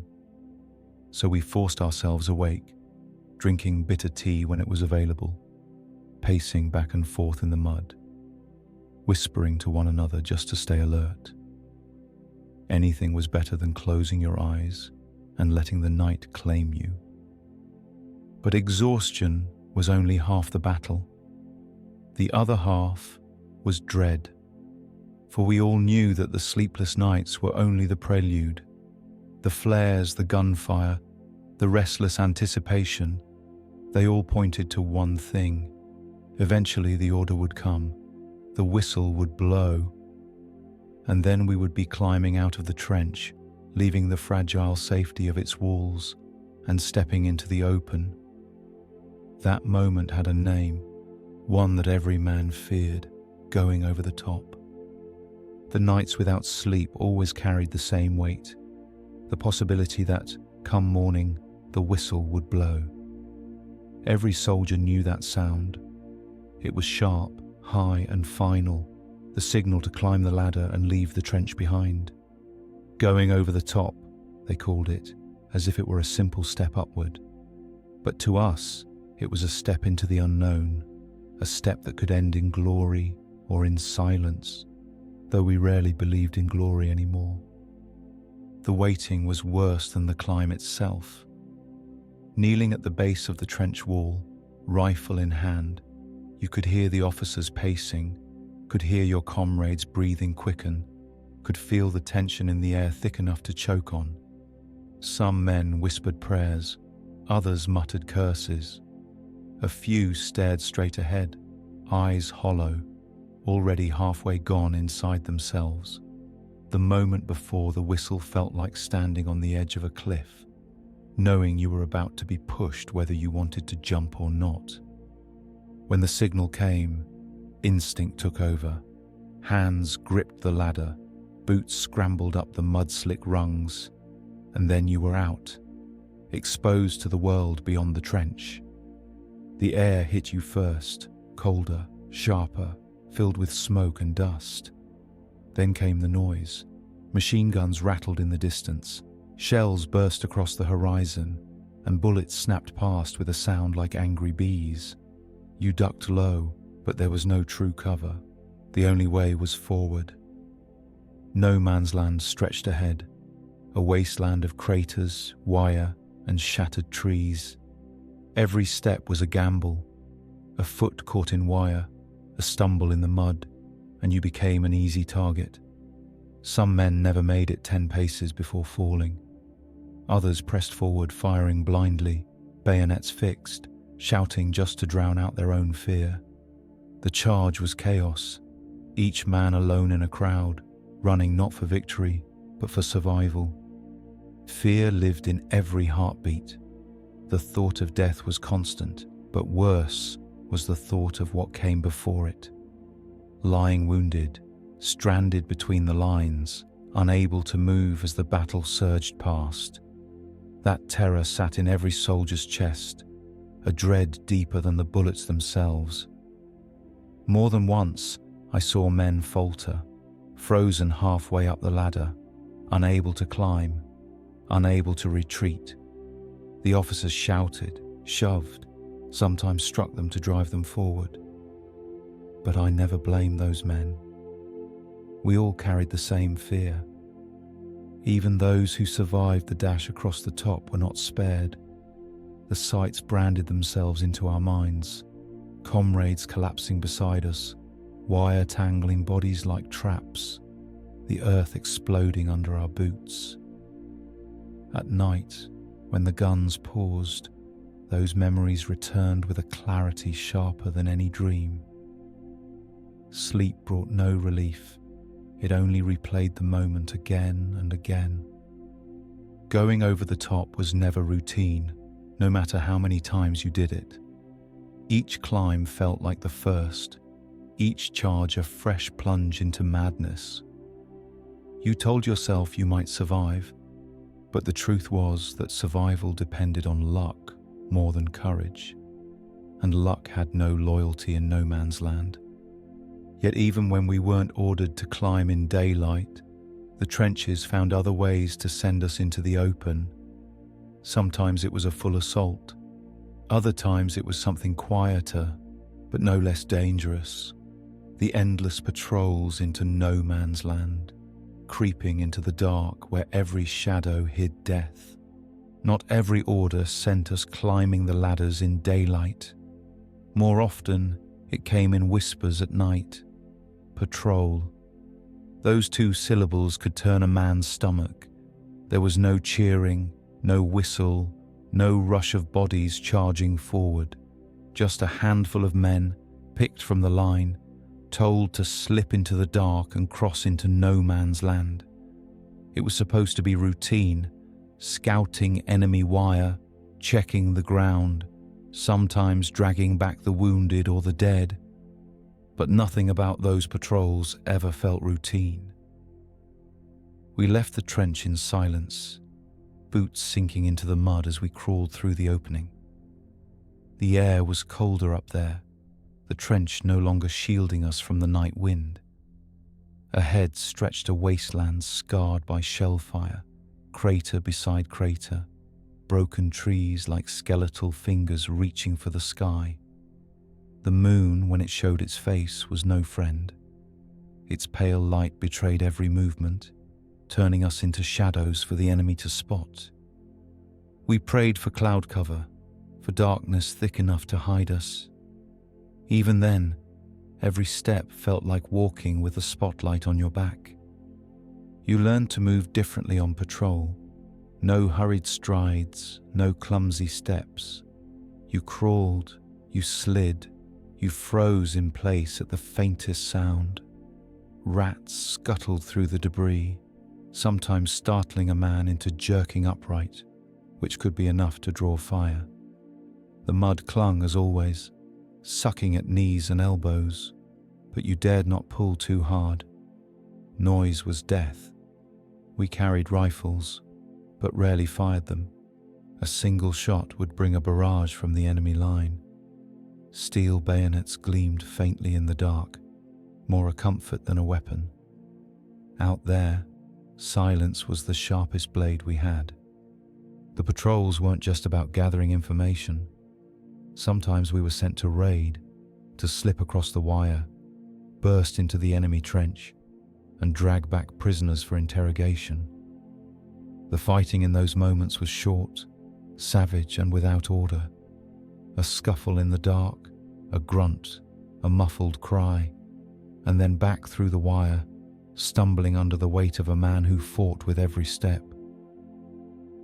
Speaker 1: So we forced ourselves awake, drinking bitter tea when it was available, pacing back and forth in the mud, whispering to one another just to stay alert. Anything was better than closing your eyes and letting the night claim you. But exhaustion was only half the battle. The other half was dread, for we all knew that the sleepless nights were only the prelude. The flares, the gunfire, the restless anticipation, they all pointed to one thing. Eventually the order would come, the whistle would blow, and then we would be climbing out of the trench, leaving the fragile safety of its walls and stepping into the open. That moment had a name, one that every man feared, going over the top. The nights without sleep always carried the same weight, the possibility that, come morning, the whistle would blow. Every soldier knew that sound. It was sharp, high and final, the signal to climb the ladder and leave the trench behind. Going over the top, they called it, as if it were a simple step upward. But to us, it was a step into the unknown, a step that could end in glory or in silence, though we rarely believed in glory anymore. The waiting was worse than the climb itself. Kneeling at the base of the trench wall, rifle in hand, you could hear the officers pacing, could hear your comrades breathing quicken, could feel the tension in the air thick enough to choke on. Some men whispered prayers, others muttered curses. A few stared straight ahead, eyes hollow, already halfway gone inside themselves. The moment before the whistle felt like standing on the edge of a cliff, knowing you were about to be pushed whether you wanted to jump or not. When the signal came, instinct took over. Hands gripped the ladder, boots scrambled up the mud-slick rungs, and then you were out, exposed to the world beyond the trench. The air hit you first, colder, sharper, filled with smoke and dust. Then came the noise. Machine guns rattled in the distance, shells burst across the horizon, and bullets snapped past with a sound like angry bees. You ducked low, but there was no true cover. The only way was forward. No man's land stretched ahead, a wasteland of craters, wire, and shattered trees. Every step was a gamble. A foot caught in wire, a stumble in the mud, and you became an easy target. Some men never made it 10 paces before falling. Others pressed forward, firing blindly, bayonets fixed, shouting just to drown out their own fear. The charge was chaos, each man alone in a crowd, running not for victory, but for survival. Fear lived in every heartbeat. The thought of death was constant, but worse was the thought of what came before it. Lying wounded, stranded between the lines, unable to move as the battle surged past. That terror sat in every soldier's chest, a dread deeper than the bullets themselves. More than once, I saw men falter, frozen halfway up the ladder, unable to climb, unable to retreat. The officers shouted, shoved, sometimes struck them to drive them forward. But I never blamed those men. We all carried the same fear. Even those who survived the dash across the top were not spared. The sights branded themselves into our minds, comrades collapsing beside us, wire tangling bodies like traps, the earth exploding under our boots. At night, when the guns paused, those memories returned with a clarity sharper than any dream. Sleep brought no relief. It only replayed the moment again and again. Going over the top was never routine, no matter how many times you did it. Each climb felt like the first, each charge a fresh plunge into madness. You told yourself you might survive, but the truth was that survival depended on luck more than courage. and luck had no loyalty in no man's land. Yet even when we weren't ordered to climb in daylight, the trenches found other ways to send us into the open. Sometimes it was a full assault. Other times it was something quieter, but no less dangerous. The endless patrols into no man's land, creeping into the dark where every shadow hid death. Not every order sent us climbing the ladders in daylight. More often, it came in whispers at night. Patrol. Those two syllables could turn a man's stomach. There was no cheering, no whistle, no rush of bodies charging forward. Just a handful of men, picked from the line, told to slip into the dark and cross into no man's land. It was supposed to be routine, scouting enemy wire, checking the ground, sometimes dragging back the wounded or the dead. But nothing about those patrols ever felt routine. We left the trench in silence, boots sinking into the mud as we crawled through the opening. The air was colder up there, the trench no longer shielding us from the night wind. Ahead stretched a wasteland scarred by shell fire, crater beside crater, broken trees like skeletal fingers reaching for the sky. The moon, when it showed its face, was no friend. Its pale light betrayed every movement, turning us into shadows for the enemy to spot. We prayed for cloud cover, for darkness thick enough to hide us. Even then, every step felt like walking with a spotlight on your back. You learned to move differently on patrol. No hurried strides, no clumsy steps. You crawled, you slid, you froze in place at the faintest sound. Rats scuttled through the debris, sometimes startling a man into jerking upright, which could be enough to draw fire. The mud clung as always, sucking at knees and elbows, but you dared not pull too hard. Noise was death. We carried rifles, but rarely fired them. A single shot would bring a barrage from the enemy line. Steel bayonets gleamed faintly in the dark, more a comfort than a weapon. Out there, silence was the sharpest blade we had. The patrols weren't just about gathering information. Sometimes we were sent to raid, to slip across the wire, burst into the enemy trench, and drag back prisoners for interrogation. The fighting in those moments was short, savage and without order. A scuffle in the dark, a grunt, a muffled cry, and then back through the wire, stumbling under the weight of a man who fought with every step.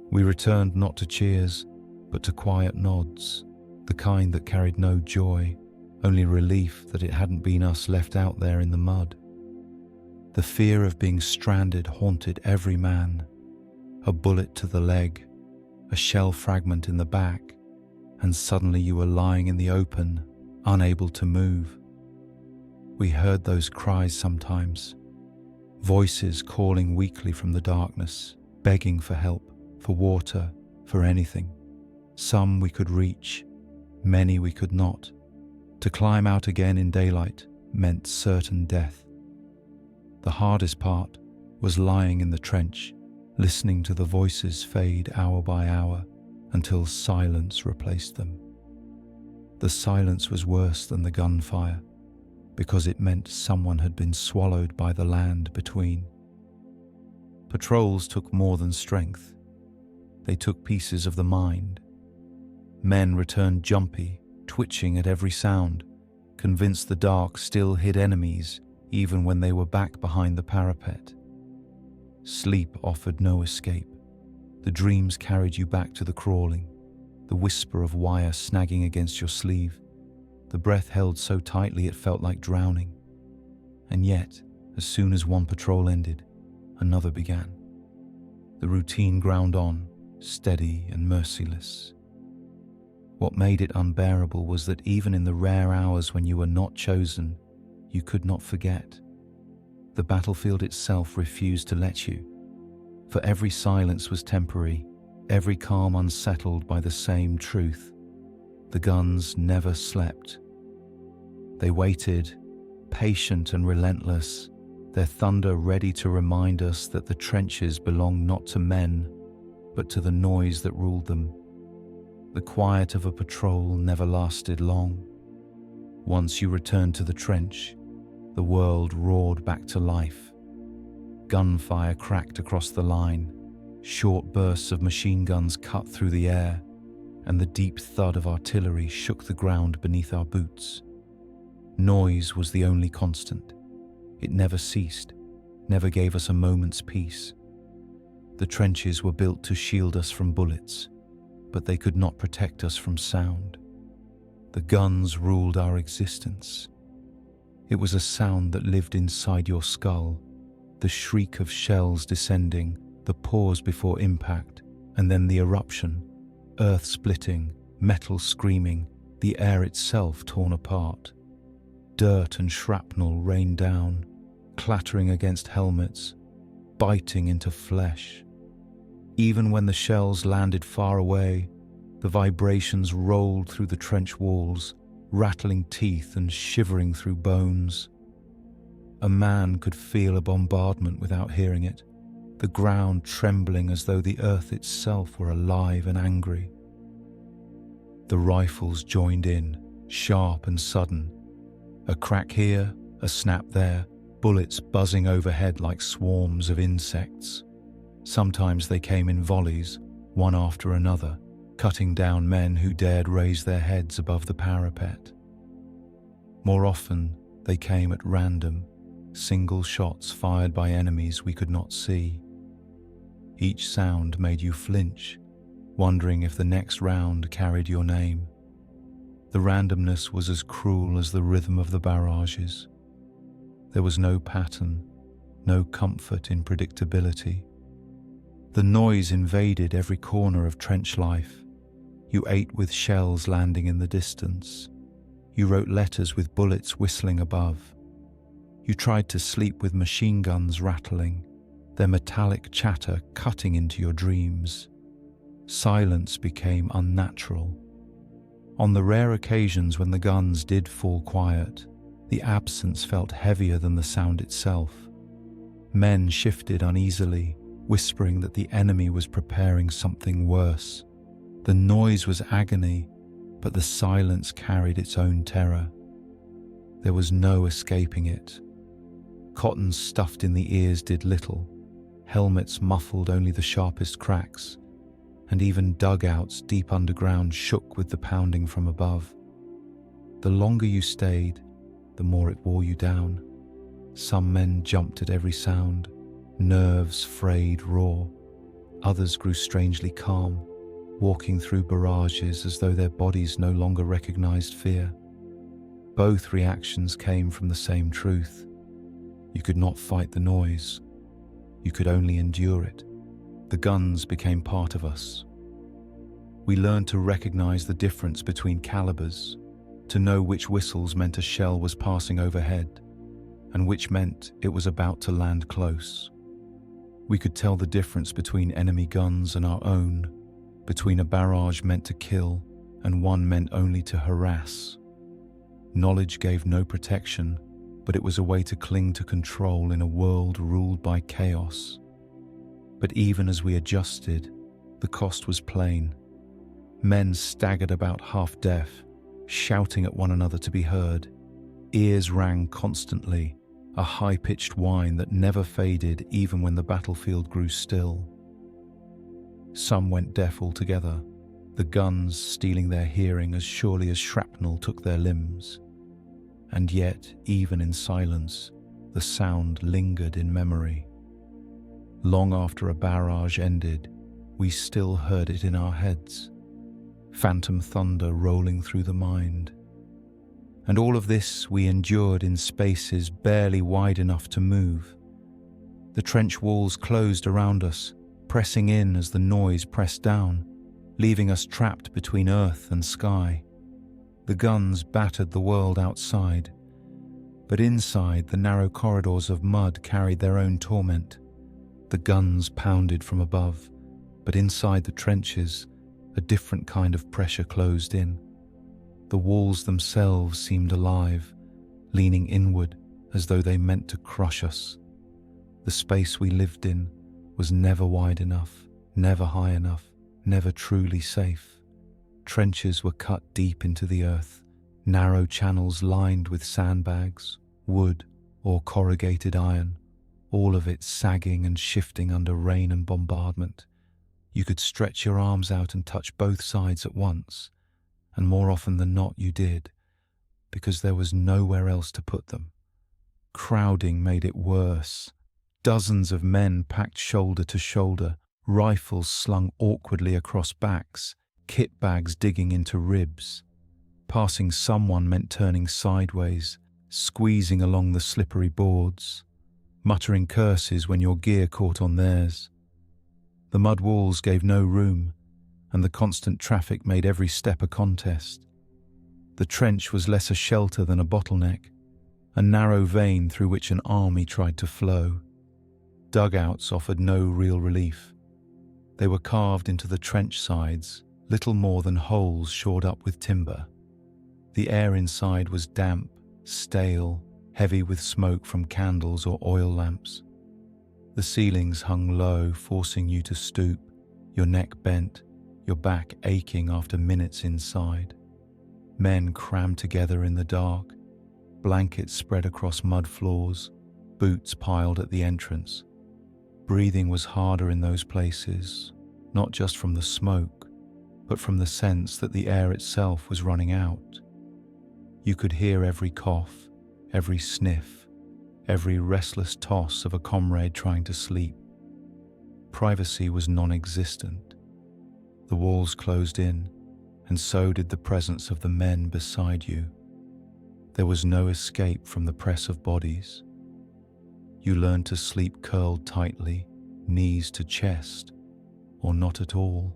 Speaker 1: We returned not to cheers, but to quiet nods, the kind that carried no joy, only relief that it hadn't been us left out there in the mud. The fear of being stranded haunted every man. A bullet to the leg, a shell fragment in the back, and suddenly you were lying in the open, unable to move. We heard those cries sometimes, voices calling weakly from the darkness, begging for help, for water, for anything. Some we could reach, many we could not. To climb out again in daylight meant certain death. The hardest part was lying in the trench, listening to the voices fade hour by hour until silence replaced them. The silence was worse than the gunfire because it meant someone had been swallowed by the land between. Patrols took more than strength. They took pieces of the mind. Men returned jumpy, twitching at every sound, convinced the dark still hid enemies even when they were back behind the parapet. Sleep offered no escape. The dreams carried you back to the crawling, the whisper of wire snagging against your sleeve, the breath held so tightly it felt like drowning. And yet, as soon as one patrol ended, another began. The routine ground on, steady and merciless. What made it unbearable was that even in the rare hours when you were not chosen, you could not forget. The battlefield itself refused to let you. For every silence was temporary, every calm unsettled by the same truth. The guns never slept. They waited, patient and relentless, their thunder ready to remind us that the trenches belonged not to men, but to the noise that ruled them. The quiet of a patrol never lasted long. Once you returned to the trench, the world roared back to life. Gunfire cracked across the line, short bursts of machine guns cut through the air, and the deep thud of artillery shook the ground beneath our boots. Noise was the only constant. It never ceased, never gave us a moment's peace. The trenches were built to shield us from bullets, but they could not protect us from sound. The guns ruled our existence. It was a sound that lived inside your skull, the shriek of shells descending, the pause before impact, and then the eruption, earth splitting, metal screaming, the air itself torn apart. Dirt and shrapnel rained down, clattering against helmets, biting into flesh. Even when the shells landed far away, the vibrations rolled through the trench walls, rattling teeth and shivering through bones. A man could feel a bombardment without hearing it, the ground trembling as though the earth itself were alive and angry. The rifles joined in, sharp and sudden. A crack here, a snap there, bullets buzzing overhead like swarms of insects. Sometimes they came in volleys, one after another, cutting down men who dared raise their heads above the parapet. More often, they came at random, single shots fired by enemies we could not see. Each sound made you flinch, wondering if the next round carried your name. The randomness was as cruel as the rhythm of the barrages. There was no pattern, no comfort in predictability. The noise invaded every corner of trench life. You ate with shells landing in the distance. You wrote letters with bullets whistling above. You tried to sleep with machine guns rattling, their metallic chatter cutting into your dreams. Silence became unnatural. On the rare occasions when the guns did fall quiet, the absence felt heavier than the sound itself. Men shifted uneasily, whispering that the enemy was preparing something worse. The noise was agony, but the silence carried its own terror. There was no escaping it. Cotton stuffed in the ears did little. Helmets muffled only the sharpest cracks, and even dugouts deep underground shook with the pounding from above. The longer you stayed, the more it wore you down. Some men jumped at every sound, nerves frayed raw. Others grew strangely calm, walking through barrages as though their bodies no longer recognized fear. Both reactions came from the same truth. You could not fight the noise. You could only endure it. The guns became part of us. We learned to recognize the difference between calibers, to know which whistles meant a shell was passing overhead, and which meant it was about to land close. We could tell the difference between enemy guns and our own, between a barrage meant to kill and one meant only to harass. Knowledge gave no protection, but it was a way to cling to control in a world ruled by chaos. But even as we adjusted, the cost was plain. Men staggered about half deaf, shouting at one another to be heard. Ears rang constantly, a high-pitched whine that never faded even when the battlefield grew still. Some went deaf altogether, the guns stealing their hearing as surely as shrapnel took their limbs. And yet, even in silence, the sound lingered in memory. Long after a barrage ended, we still heard it in our heads. Phantom thunder rolling through the mind. And all of this we endured in spaces barely wide enough to move. The trench walls closed around us, pressing in as the noise pressed down, leaving us trapped between earth and sky. The guns battered the world outside, but inside the narrow corridors of mud carried their own torment. The guns pounded from above, but inside the trenches, a different kind of pressure closed in. The walls themselves seemed alive, leaning inward as though they meant to crush us. The space we lived in was never wide enough, never high enough, never truly safe. Trenches were cut deep into the earth, narrow channels lined with sandbags, wood, or corrugated iron, all of it sagging and shifting under rain and bombardment. You could stretch your arms out and touch both sides at once, and more often than not you did, because there was nowhere else to put them. Crowding made it worse. Dozens of men packed shoulder to shoulder, rifles slung awkwardly across backs, kit bags digging into ribs. Passing someone meant turning sideways, squeezing along the slippery boards, muttering curses when your gear caught on theirs. The mud walls gave no room, and the constant traffic made every step a contest. The trench was less a shelter than a bottleneck, a narrow vein through which an army tried to flow. Dugouts offered no real relief. They were carved into the trench sides, little more than holes shored up with timber. The air inside was damp, stale, heavy with smoke from candles or oil lamps. The ceilings hung low, forcing you to stoop, your neck bent, your back aching after minutes inside. Men crammed together in the dark, blankets spread across mud floors, boots piled at the entrance. Breathing was harder in those places, not just from the smoke, but from the sense that the air itself was running out. You could hear every cough, every sniff, every restless toss of a comrade trying to sleep. Privacy was non-existent. The walls closed in, and so did the presence of the men beside you. There was no escape from the press of bodies. You learned to sleep curled tightly, knees to chest, or not at all.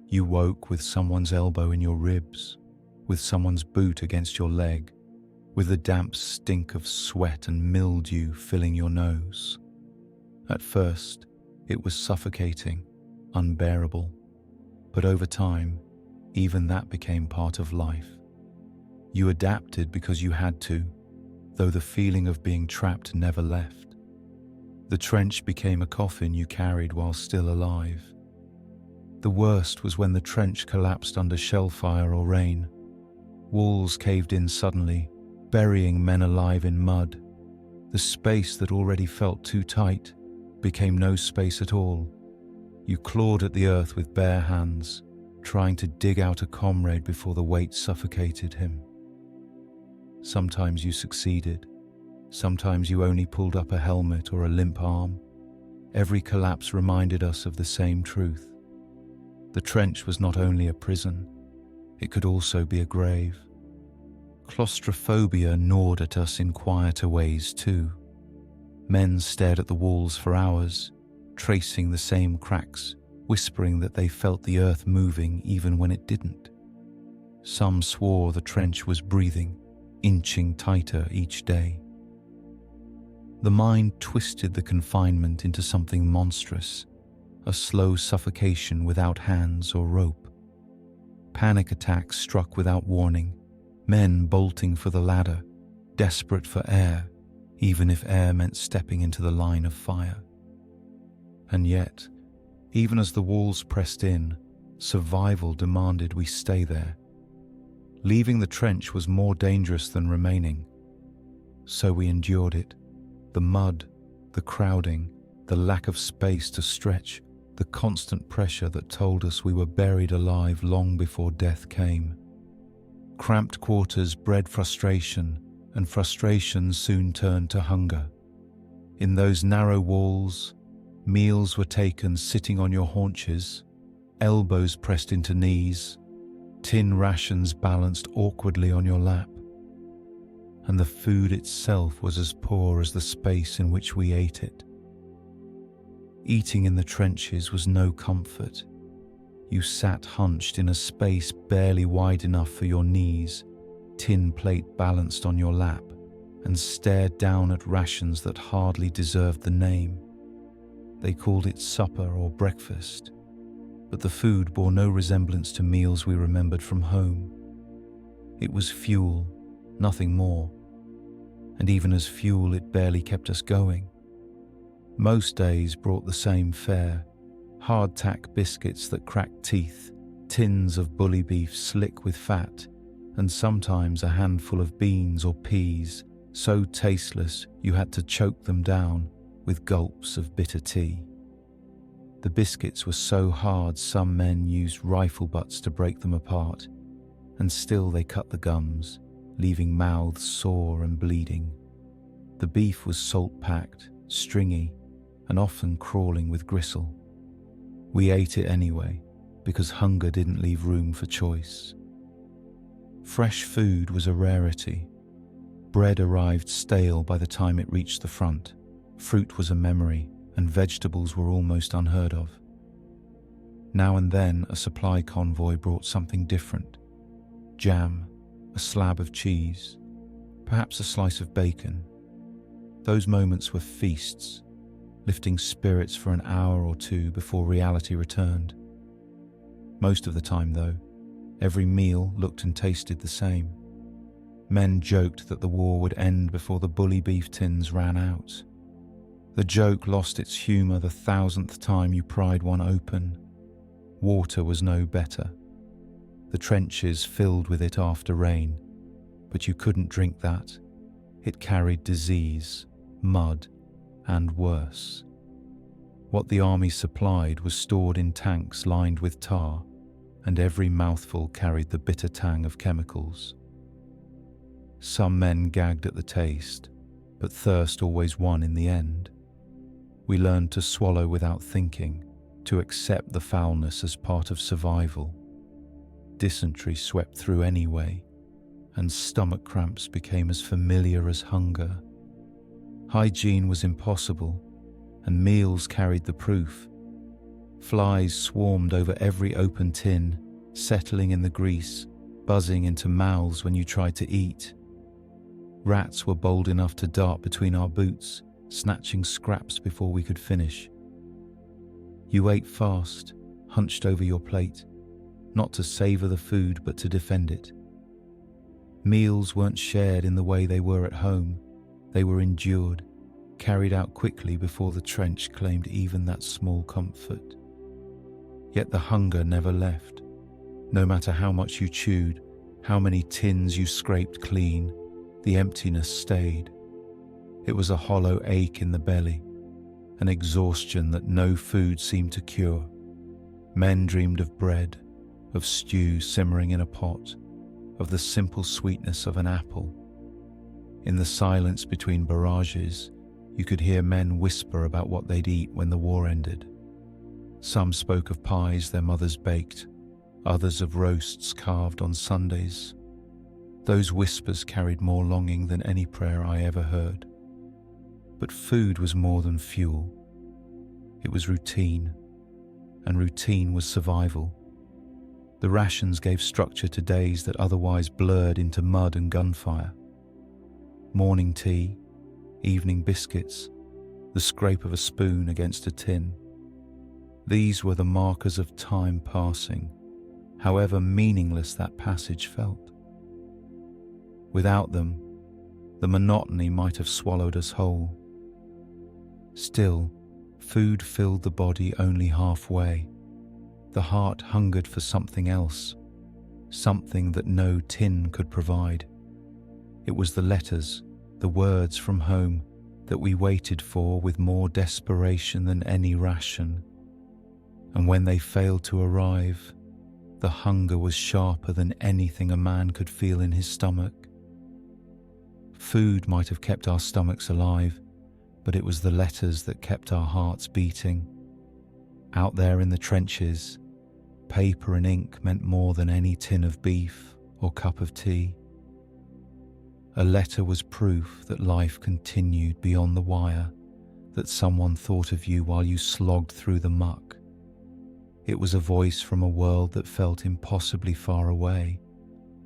Speaker 1: You woke with someone's elbow in your ribs, with someone's boot against your leg, with the damp stink of sweat and mildew filling your nose. At first, it was suffocating, unbearable, but over time, even that became part of life. You adapted because you had to, though the feeling of being trapped never left. The trench became a coffin you carried while still alive. The worst was when the trench collapsed under shell fire or rain. Walls caved in suddenly, burying men alive in mud. The space that already felt too tight became no space at all. You clawed at the earth with bare hands, trying to dig out a comrade before the weight suffocated him. Sometimes you succeeded. Sometimes you only pulled up a helmet or a limp arm. Every collapse reminded us of the same truth. The trench was not only a prison, it could also be a grave. Claustrophobia gnawed at us in quieter ways too. Men stared at the walls for hours, tracing the same cracks, whispering that they felt the earth moving even when it didn't. Some swore the trench was breathing, inching tighter each day. The mind twisted the confinement into something monstrous, a slow suffocation without hands or rope. Panic attacks struck without warning, men bolting for the ladder, desperate for air, even if air meant stepping into the line of fire. And yet, even as the walls pressed in, survival demanded we stay there. Leaving the trench was more dangerous than remaining. So we endured it. The mud, the crowding, the lack of space to stretch, the constant pressure that told us we were buried alive long before death came. Cramped quarters bred frustration, and frustration soon turned to hunger. In those narrow walls, meals were taken sitting on your haunches, elbows pressed into knees, tin rations balanced awkwardly on your lap. And the food itself was as poor as the space in which we ate it. Eating in the trenches was no comfort. You sat hunched in a space barely wide enough for your knees, tin plate balanced on your lap, and stared down at rations that hardly deserved the name. They called it supper or breakfast, but the food bore no resemblance to meals we remembered from home. It was fuel, nothing more. And even as fuel, it barely kept us going. Most days brought the same fare: hardtack biscuits that cracked teeth, tins of bully beef slick with fat, and sometimes a handful of beans or peas, so tasteless you had to choke them down with gulps of bitter tea. The biscuits were so hard some men used rifle butts to break them apart, and still they cut the gums, leaving mouths sore and bleeding. The beef was salt-packed, stringy, and often crawling with gristle. We ate it anyway, because hunger didn't leave room for choice. Fresh food was a rarity. Bread arrived stale by the time it reached the front. Fruit was a memory, and vegetables were almost unheard of. Now and then a supply convoy brought something different: jam, a slab of cheese, perhaps a slice of bacon. Those moments were feasts, lifting spirits for an hour or two before reality returned. Most of the time, though, every meal looked and tasted the same. Men joked that the war would end before the bully beef tins ran out. The joke lost its humour the 1,000th time you pried one open. Water was no better. The trenches filled with it after rain, but you couldn't drink that. It carried disease, mud, and worse. What the army supplied was stored in tanks lined with tar, and every mouthful carried the bitter tang of chemicals. Some men gagged at the taste, but thirst always won in the end. We learned to swallow without thinking, to accept the foulness as part of survival. Dysentery swept through anyway, and stomach cramps became as familiar as hunger. Hygiene was impossible, and meals carried the proof. Flies swarmed over every open tin, settling in the grease, buzzing into mouths when you tried to eat. Rats were bold enough to dart between our boots, snatching scraps before we could finish. You ate fast, hunched over your plate, not to savour the food but to defend it. Meals weren't shared in the way they were at home. They were endured, carried out quickly before the trench claimed even that small comfort. Yet the hunger never left. No matter how much you chewed, how many tins you scraped clean, the emptiness stayed. It was a hollow ache in the belly, an exhaustion that no food seemed to cure. Men dreamed of bread, of stew simmering in a pot, of the simple sweetness of an apple. In the silence between barrages, you could hear men whisper about what they'd eat when the war ended. Some spoke of pies their mothers baked, others of roasts carved on Sundays. Those whispers carried more longing than any prayer I ever heard. But food was more than fuel. It was routine, and routine was survival. The rations gave structure to days that otherwise blurred into mud and gunfire. Morning tea, evening biscuits, the scrape of a spoon against a tin. These were the markers of time passing, however meaningless that passage felt. Without them, the monotony might have swallowed us whole. Still, food filled the body only halfway. The heart hungered for something else, something that no tin could provide. It was the letters, the words from home, that we waited for with more desperation than any ration. And when they failed to arrive, the hunger was sharper than anything a man could feel in his stomach. Food might have kept our stomachs alive, but it was the letters that kept our hearts beating. Out there in the trenches, paper and ink meant more than any tin of beef or cup of tea. A letter was proof that life continued beyond the wire, that someone thought of you while you slogged through the muck. It was a voice from a world that felt impossibly far away,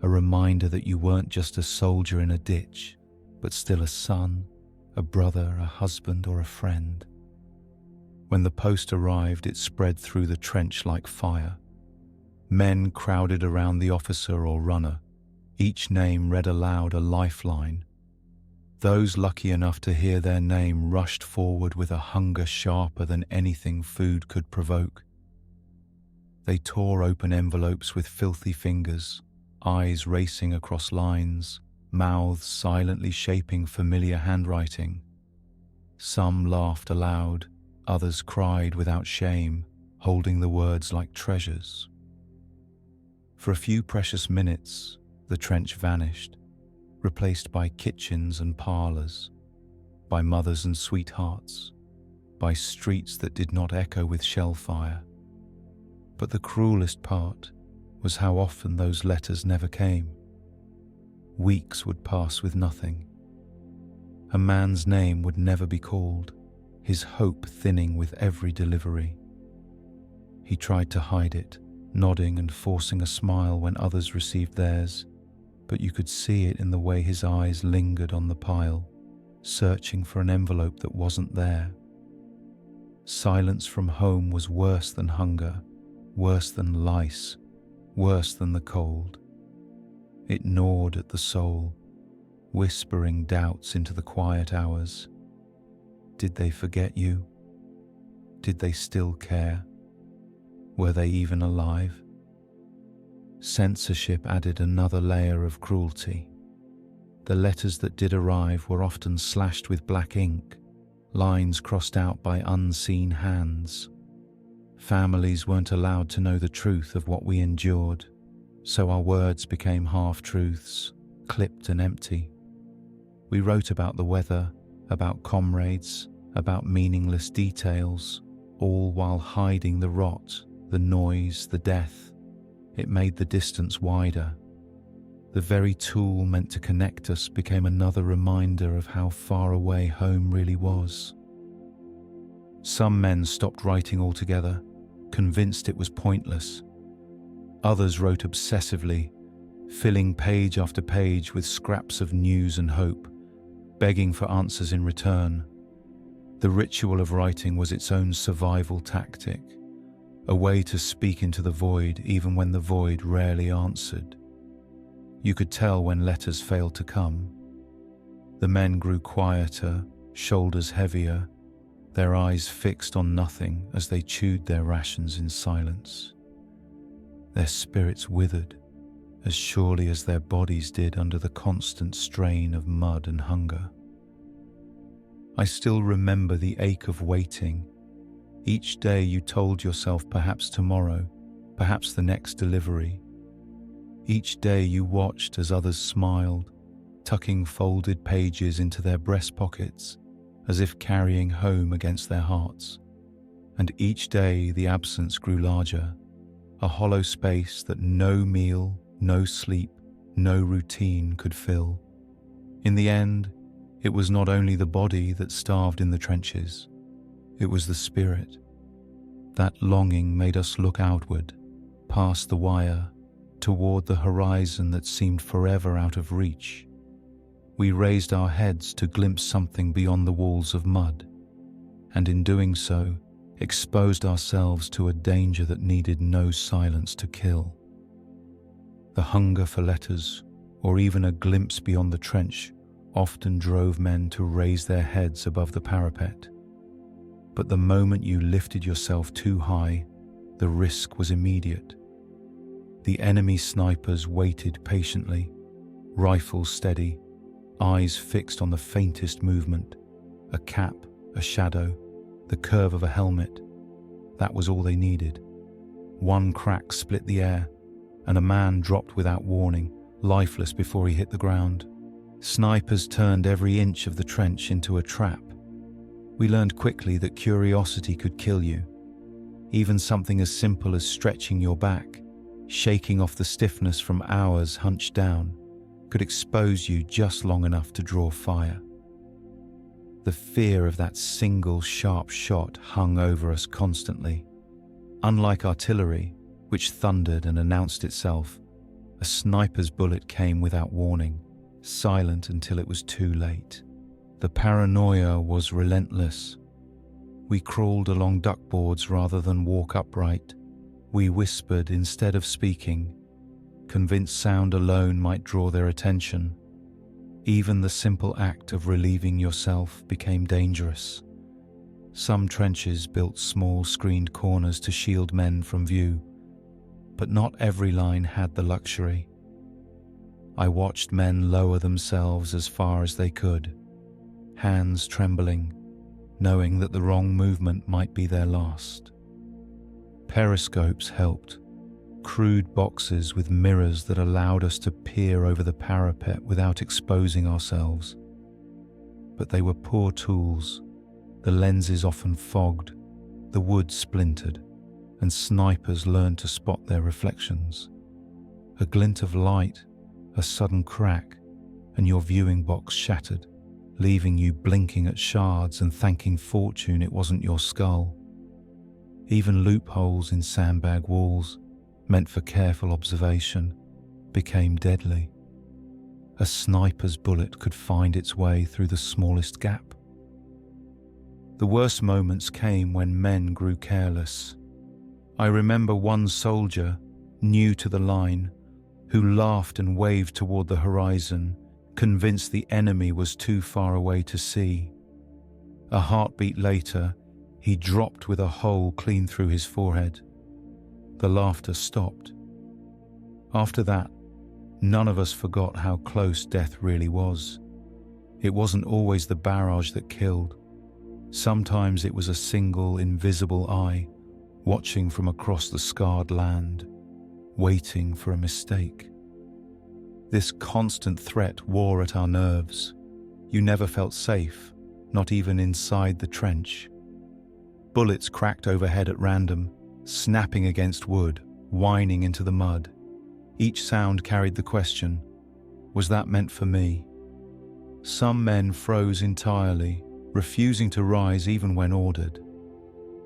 Speaker 1: a reminder that you weren't just a soldier in a ditch, but still a son, a brother, a husband, or a friend. When the post arrived, it spread through the trench like fire. Men crowded around the officer or runner, Each name read aloud a lifeline. Those lucky enough to hear their name rushed forward with a hunger sharper than anything food could provoke. They tore open envelopes with filthy fingers, eyes racing across lines, mouths silently shaping familiar handwriting. Some laughed aloud, others cried without shame, holding the words like treasures. For a few precious minutes, the trench vanished, replaced by kitchens and parlours, by mothers and sweethearts, by streets that did not echo with shell fire. But the cruelest part was how often those letters never came. Weeks would pass with nothing. A man's name would never be called, his hope thinning with every delivery. He tried to hide it, nodding and forcing a smile when others received theirs, but you could see it in the way his eyes lingered on the pile, searching for an envelope that wasn't there. Silence from home was worse than hunger, worse than lice, worse than the cold. It gnawed at the soul, whispering doubts into the quiet hours. Did they forget you? Did they still care? Were they even alive? Censorship added another layer of cruelty. The letters that did arrive were often slashed with black ink, lines crossed out by unseen hands. Families weren't allowed to know the truth of what we endured, so our words became half-truths, clipped and empty. We wrote about the weather, about comrades, about meaningless details, all while hiding the rot, the noise, the death. It made the distance wider. The very tool meant to connect us became another reminder of how far away home really was. Some men stopped writing altogether, convinced it was pointless. Others wrote obsessively, filling page after page with scraps of news and hope, begging for answers in return. The ritual of writing was its own survival tactic, a way to speak into the void even when the void rarely answered. You could tell when letters failed to come. The men grew quieter, shoulders heavier, their eyes fixed on nothing as they chewed their rations in silence. Their spirits withered as surely as their bodies did under the constant strain of mud and hunger. I still remember the ache of waiting. Each day you told yourself perhaps tomorrow, perhaps the next delivery. Each day you watched as others smiled, tucking folded pages into their breast pockets, as if carrying home against their hearts. And each day the absence grew larger, a hollow space that no meal, no sleep, no routine could fill. In the end, it was not only the body that starved in the trenches, it was the spirit. That longing made us look outward, past the wire, toward the horizon that seemed forever out of reach. We raised our heads to glimpse something beyond the walls of mud, and in doing so, exposed ourselves to a danger that needed no silence to kill. The hunger for letters, or even a glimpse beyond the trench, often drove men to raise their heads above the parapet. But the moment you lifted yourself too high, the risk was immediate. The enemy snipers waited patiently, rifles steady, eyes fixed on the faintest movement, a cap, a shadow, the curve of a helmet. That was all they needed. One crack split the air, and a man dropped without warning, lifeless before he hit the ground. Snipers turned every inch of the trench into a trap. We learned quickly that curiosity could kill you. Even something as simple as stretching your back, shaking off the stiffness from hours hunched down, could expose you just long enough to draw fire. The fear of that single sharp shot hung over us constantly. Unlike artillery, which thundered and announced itself, a sniper's bullet came without warning, silent until it was too late. The paranoia was relentless. We crawled along duckboards rather than walk upright. We whispered instead of speaking, convinced sound alone might draw their attention. Even the simple act of relieving yourself became dangerous. Some trenches built small screened corners to shield men from view, but not every line had the luxury. I watched men lower themselves as far as they could, hands trembling, knowing that the wrong movement might be their last. Periscopes helped, crude boxes with mirrors that allowed us to peer over the parapet without exposing ourselves. But they were poor tools. The lenses often fogged, the wood splintered, and snipers learned to spot their reflections. A glint of light, a sudden crack, and your viewing box shattered, leaving you blinking at shards and thanking fortune it wasn't your skull. Even loopholes in sandbag walls, meant for careful observation, became deadly. A sniper's bullet could find its way through the smallest gap. The worst moments came when men grew careless. I remember one soldier, new to the line, who laughed and waved toward the horizon, convinced the enemy was too far away to see. A heartbeat later, he dropped with a hole clean through his forehead. The laughter stopped. After that, none of us forgot how close death really was. It wasn't always the barrage that killed. Sometimes it was a single invisible eye, watching from across the scarred land, waiting for a mistake. This constant threat wore at our nerves. You never felt safe, not even inside the trench. Bullets cracked overhead at random, snapping against wood, whining into the mud. Each sound carried the question, was that meant for me? Some men froze entirely, refusing to rise even when ordered.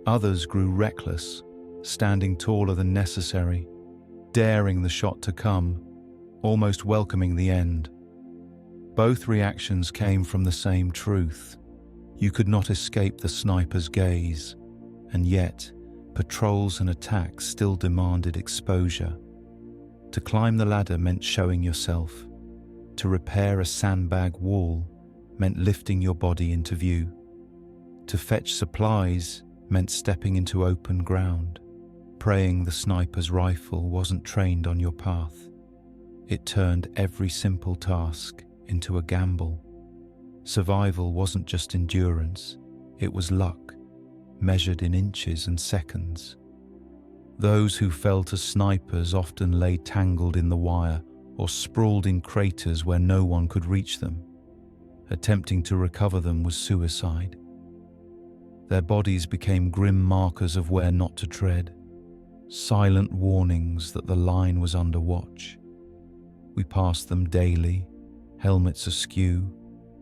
Speaker 1: Others grew reckless, standing taller than necessary, daring the shot to come, almost welcoming the end. Both reactions came from the same truth. You could not escape the sniper's gaze, and yet patrols and attacks still demanded exposure. To climb the ladder meant showing yourself. To repair a sandbag wall meant lifting your body into view. To fetch supplies meant stepping into open ground, praying the sniper's rifle wasn't trained on your path. It turned every simple task into a gamble. Survival wasn't just endurance, it was luck, measured in inches and seconds. Those who fell to snipers often lay tangled in the wire or sprawled in craters where no one could reach them. Attempting to recover them was suicide. Their bodies became grim markers of where not to tread, silent warnings that the line was under watch. We passed them daily, helmets askew,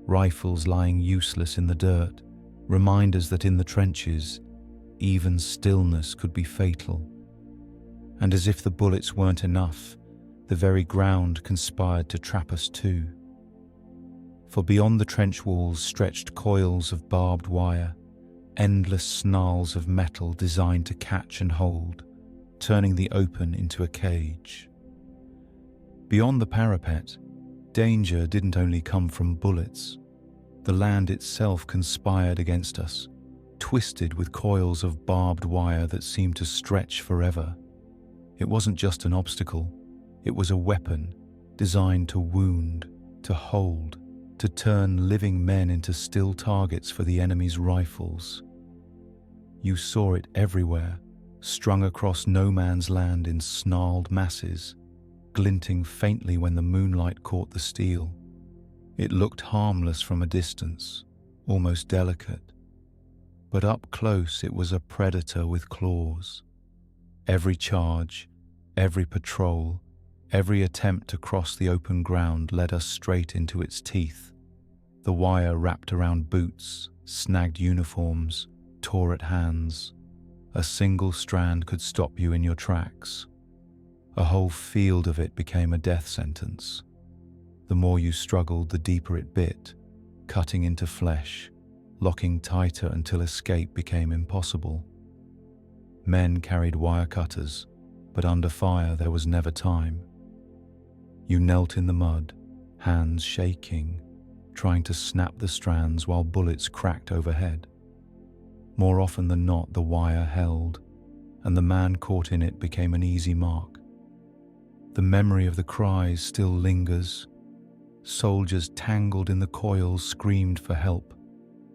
Speaker 1: rifles lying useless in the dirt, reminders that in the trenches, even stillness could be fatal. And as if the bullets weren't enough, the very ground conspired to trap us too. For beyond the trench walls stretched coils of barbed wire, endless snarls of metal designed to catch and hold, turning the open into a cage. Beyond the parapet, danger didn't only come from bullets. The land itself conspired against us, twisted with coils of barbed wire that seemed to stretch forever. It wasn't just an obstacle, it was a weapon designed to wound, to hold, to turn living men into still targets for the enemy's rifles. You saw it everywhere, strung across no man's land in snarled masses, glinting faintly when the moonlight caught the steel. It looked harmless from a distance, almost delicate. But up close it was a predator with claws. Every charge, every patrol, every attempt to cross the open ground led us straight into its teeth. The wire wrapped around boots, snagged uniforms, tore at hands. A single strand could stop you in your tracks. A whole field of it became a death sentence. The more you struggled, the deeper it bit, cutting into flesh, locking tighter until escape became impossible. Men carried wire cutters, but under fire there was never time. You knelt in the mud, hands shaking, trying to snap the strands while bullets cracked overhead. More often than not, the wire held, and the man caught in it became an easy mark. The memory of the cries still lingers. Soldiers tangled in the coils screamed for help,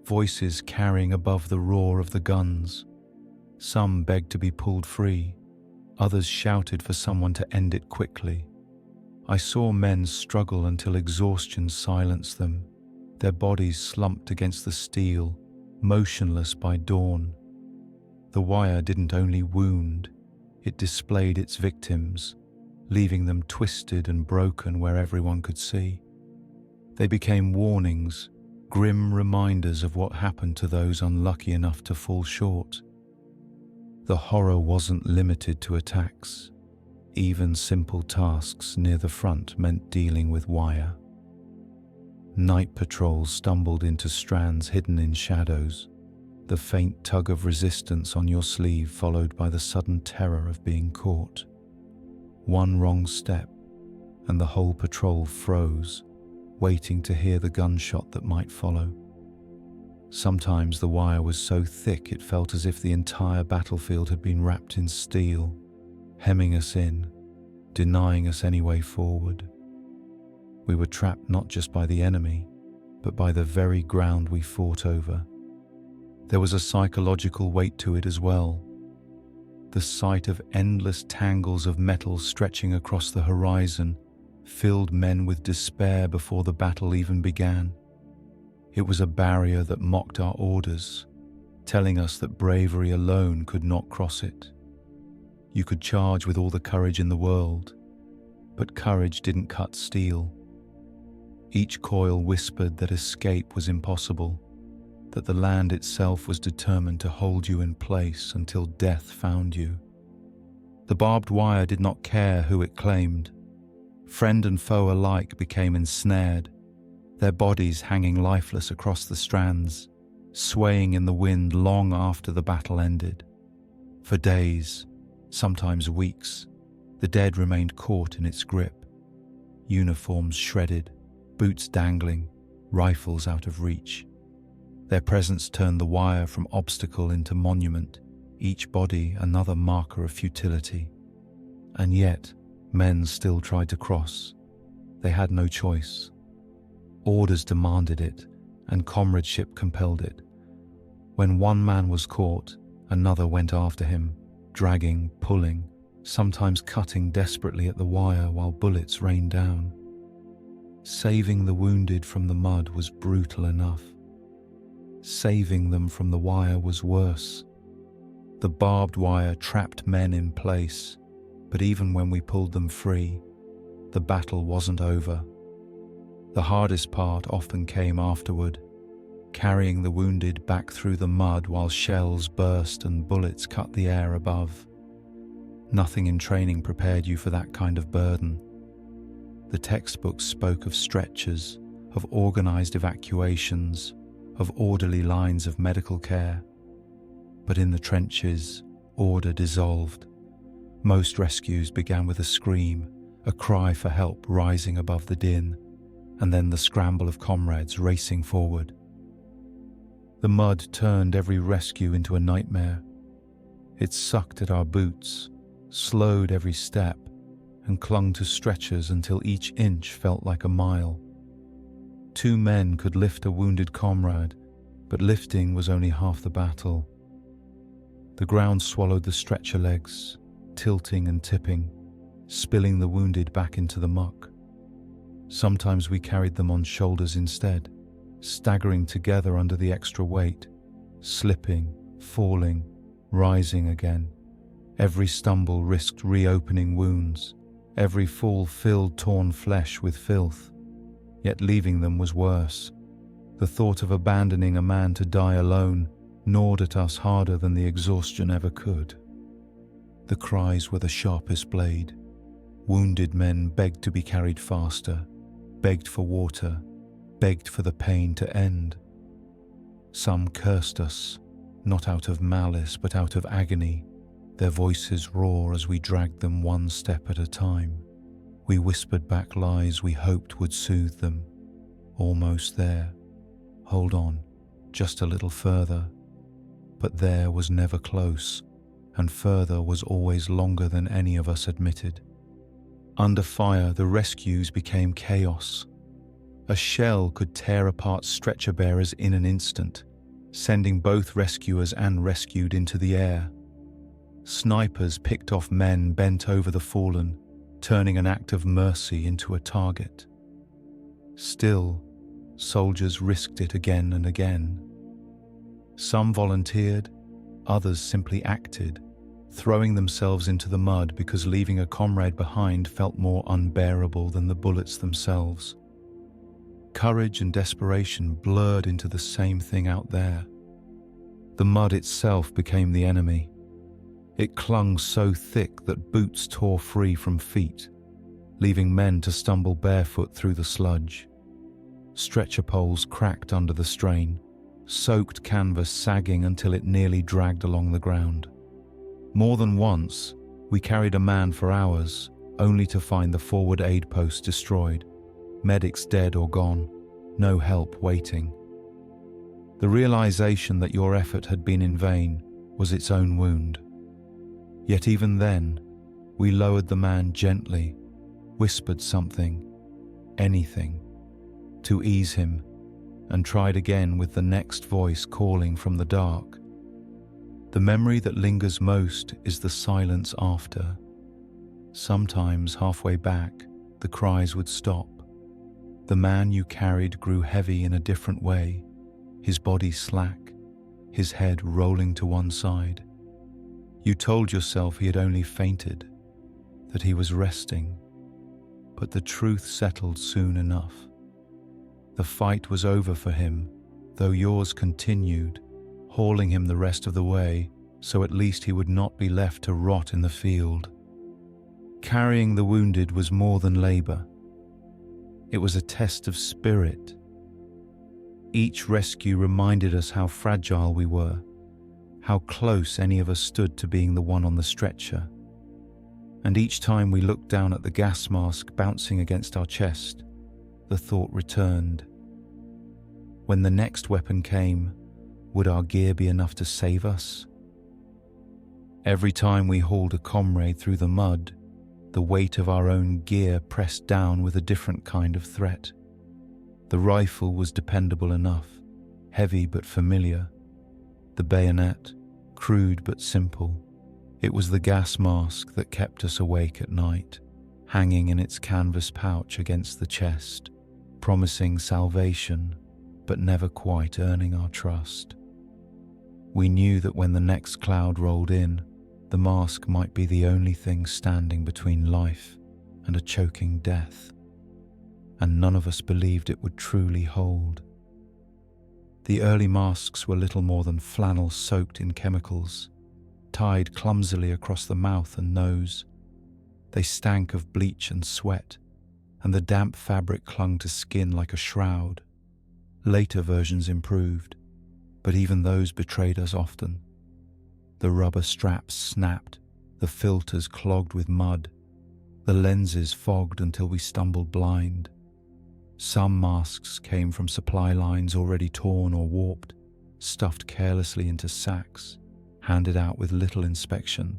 Speaker 1: voices carrying above the roar of the guns. Some begged to be pulled free, others shouted for someone to end it quickly. I saw men struggle until exhaustion silenced them, their bodies slumped against the steel, motionless by dawn. The wire didn't only wound, it displayed its victims, leaving them twisted and broken where everyone could see. They became warnings, grim reminders of what happened to those unlucky enough to fall short. The horror wasn't limited to attacks. Even simple tasks near the front meant dealing with wire. Night patrols stumbled into strands hidden in shadows, the faint tug of resistance on your sleeve followed by the sudden terror of being caught. One wrong step, and the whole patrol froze, waiting to hear the gunshot that might follow. Sometimes the wire was so thick it felt as if the entire battlefield had been wrapped in steel, hemming us in, denying us any way forward. We were trapped not just by the enemy, but by the very ground we fought over. There was a psychological weight to it as well. The sight of endless tangles of metal stretching across the horizon filled men with despair before the battle even began. It was a barrier that mocked our orders, telling us that bravery alone could not cross it. You could charge with all the courage in the world, but courage didn't cut steel. Each coil whispered that escape was impossible, that the land itself was determined to hold you in place until death found you. The barbed wire did not care who it claimed. Friend and foe alike became ensnared, their bodies hanging lifeless across the strands, swaying in the wind long after the battle ended. For days, sometimes weeks, the dead remained caught in its grip, uniforms shredded, boots dangling, rifles out of reach. Their presence turned the wire from obstacle into monument, each body another marker of futility. And yet, men still tried to cross. They had no choice. Orders demanded it, and comradeship compelled it. When one man was caught, another went after him, dragging, pulling, sometimes cutting desperately at the wire while bullets rained down. Saving the wounded from the mud was brutal enough. Saving them from the wire was worse. The barbed wire trapped men in place, but even when we pulled them free, the battle wasn't over. The hardest part often came afterward, carrying the wounded back through the mud while shells burst and bullets cut the air above. Nothing in training prepared you for that kind of burden. The textbooks spoke of stretchers, of organized evacuations, of orderly lines of medical care. But in the trenches, order dissolved. Most rescues began with a scream, a cry for help rising above the din, and then the scramble of comrades racing forward. The mud turned every rescue into a nightmare. It sucked at our boots, slowed every step, and clung to stretchers until each inch felt like a mile. 2 men could lift a wounded comrade, but lifting was only half the battle. The ground swallowed the stretcher legs, tilting and tipping, spilling the wounded back into the muck. Sometimes we carried them on shoulders instead, staggering together under the extra weight, slipping, falling, rising again. Every stumble risked reopening wounds, every fall filled torn flesh with filth. Yet leaving them was worse. The thought of abandoning a man to die alone gnawed at us harder than the exhaustion ever could. The cries were the sharpest blade. Wounded men begged to be carried faster, begged for water, begged for the pain to end. Some cursed us, not out of malice but out of agony, their voices raw as we dragged them one step at a time. We whispered back lies we hoped would soothe them. Almost there. Hold on, just a little further. But there was never close, and further was always longer than any of us admitted. Under fire, the rescues became chaos. A shell could tear apart stretcher bearers in an instant, sending both rescuers and rescued into the air. Snipers picked off men bent over the fallen, turning an act of mercy into a target. Still, soldiers risked it again and again. Some volunteered, others simply acted, throwing themselves into the mud because leaving a comrade behind felt more unbearable than the bullets themselves. Courage and desperation blurred into the same thing out there. The mud itself became the enemy. It clung so thick that boots tore free from feet, leaving men to stumble barefoot through the sludge. Stretcher poles cracked under the strain, soaked canvas sagging until it nearly dragged along the ground. More than once, we carried a man for hours, only to find the forward aid post destroyed, medics dead or gone, no help waiting. The realization that your effort had been in vain was its own wound. Yet even then, we lowered the man gently, whispered something, anything, to ease him, and tried again with the next voice calling from the dark. The memory that lingers most is the silence after. Sometimes halfway back, the cries would stop. The man you carried grew heavy in a different way, his body slack, his head rolling to one side. You told yourself he had only fainted, that he was resting, but the truth settled soon enough. The fight was over for him, though yours continued, hauling him the rest of the way, so at least he would not be left to rot in the field. Carrying the wounded was more than labor. It was a test of spirit. Each rescue reminded us how fragile we were, how close any of us stood to being the one on the stretcher. And each time we looked down at the gas mask bouncing against our chest, the thought returned. When the next weapon came, would our gear be enough to save us? Every time we hauled a comrade through the mud, the weight of our own gear pressed down with a different kind of threat. The rifle was dependable enough, heavy but familiar. The bayonet, crude but simple. It was the gas mask that kept us awake at night, hanging in its canvas pouch against the chest, promising salvation, but never quite earning our trust. We knew that when the next cloud rolled in, the mask might be the only thing standing between life and a choking death, and none of us believed it would truly hold. The early masks were little more than flannel soaked in chemicals, tied clumsily across the mouth and nose. They stank of bleach and sweat, and the damp fabric clung to skin like a shroud. Later versions improved, but even those betrayed us often. The rubber straps snapped, the filters clogged with mud, the lenses fogged until we stumbled blind. Some masks came from supply lines already torn or warped, stuffed carelessly into sacks, handed out with little inspection.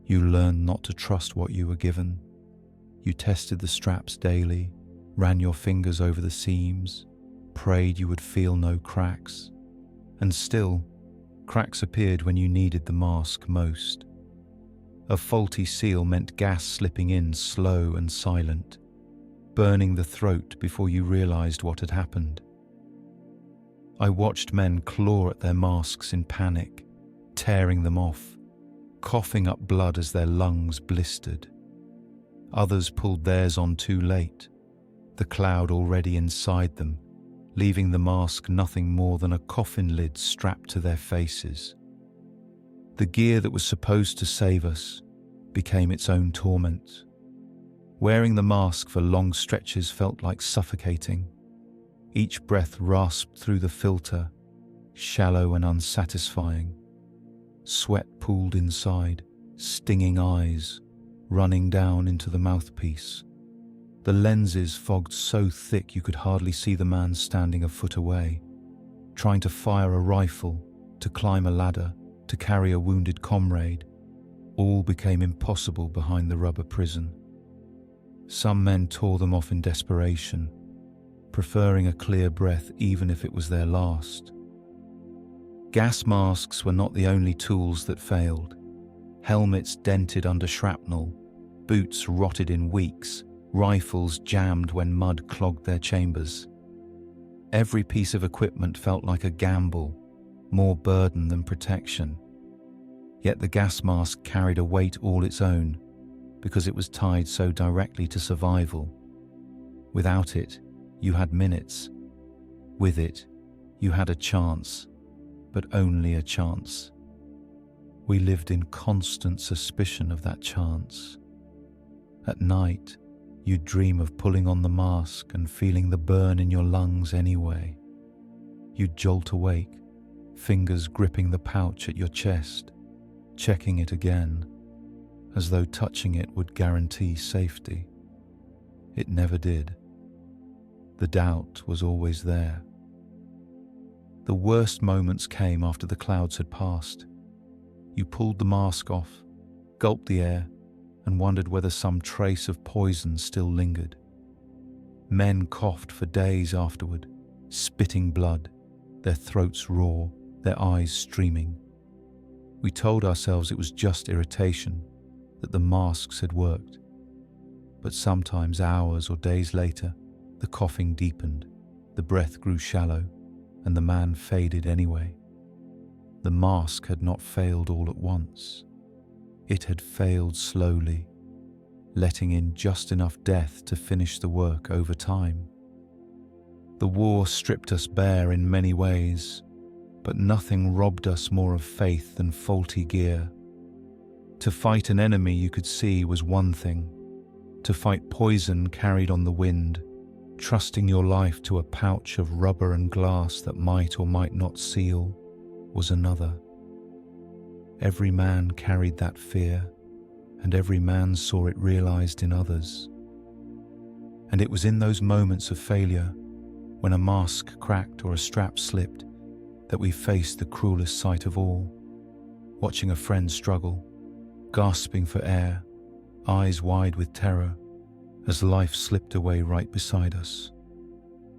Speaker 1: You learned not to trust what you were given. You tested the straps daily, ran your fingers over the seams, prayed you would feel no cracks. And still, cracks appeared when you needed the mask most. A faulty seal meant gas slipping in slow and silent, burning the throat before you realized what had happened. I watched men claw at their masks in panic, tearing them off, coughing up blood as their lungs blistered. Others pulled theirs on too late, the cloud already inside them, leaving the mask nothing more than a coffin lid strapped to their faces. The gear that was supposed to save us became its own torment. Wearing the mask for long stretches felt like suffocating. Each breath rasped through the filter, shallow and unsatisfying. Sweat pooled inside, stinging eyes, running down into the mouthpiece, the lenses fogged so thick you could hardly see the man standing a foot away, trying to fire a rifle, to climb a ladder, to carry a wounded comrade. All became impossible behind the rubber prison. Some men tore them off in desperation, preferring a clear breath even if it was their last. Gas masks were not the only tools that failed. Helmets dented under shrapnel, boots rotted in weeks, rifles jammed when mud clogged their chambers. Every piece of equipment felt like a gamble, more burden than protection. Yet the gas mask carried a weight all its own, because it was tied so directly to survival. Without it, you had minutes. With it, you had a chance, but only a chance. We lived in constant suspicion of that chance. At night, you'd dream of pulling on the mask and feeling the burn in your lungs anyway. You'd jolt awake, fingers gripping the pouch at your chest, checking it again, as though touching it would guarantee safety. It never did. The doubt was always there. The worst moments came after the clouds had passed. You pulled the mask off, gulped the air, and wondered whether some trace of poison still lingered. Men coughed for days afterward, spitting blood, their throats raw, their eyes streaming. We told ourselves it was just irritation, that the masks had worked. But sometimes hours or days later, the coughing deepened, the breath grew shallow, and the man faded anyway. The mask had not failed all at once. It had failed slowly, letting in just enough death to finish the work over time. The war stripped us bare in many ways, but nothing robbed us more of faith than faulty gear. To fight an enemy you could see was one thing. To fight poison carried on the wind, trusting your life to a pouch of rubber and glass that might or might not seal, was another. Every man carried that fear, and every man saw it realized in others. And it was in those moments of failure, when a mask cracked or a strap slipped, that we faced the cruelest sight of all, watching a friend struggle, gasping for air, eyes wide with terror, as life slipped away right beside us.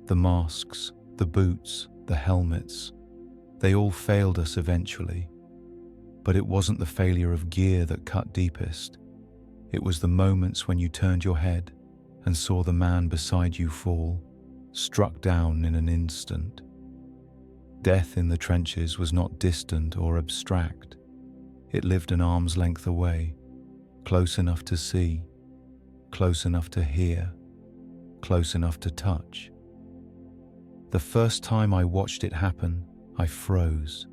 Speaker 1: The masks, the boots, the helmets, they all failed us eventually. But it wasn't the failure of gear that cut deepest. It was the moments when you turned your head and saw the man beside you fall, struck down in an instant. Death in the trenches was not distant or abstract. It lived an arm's length away, close enough to see, close enough to hear, close enough to touch. The first time I watched it happen, I froze.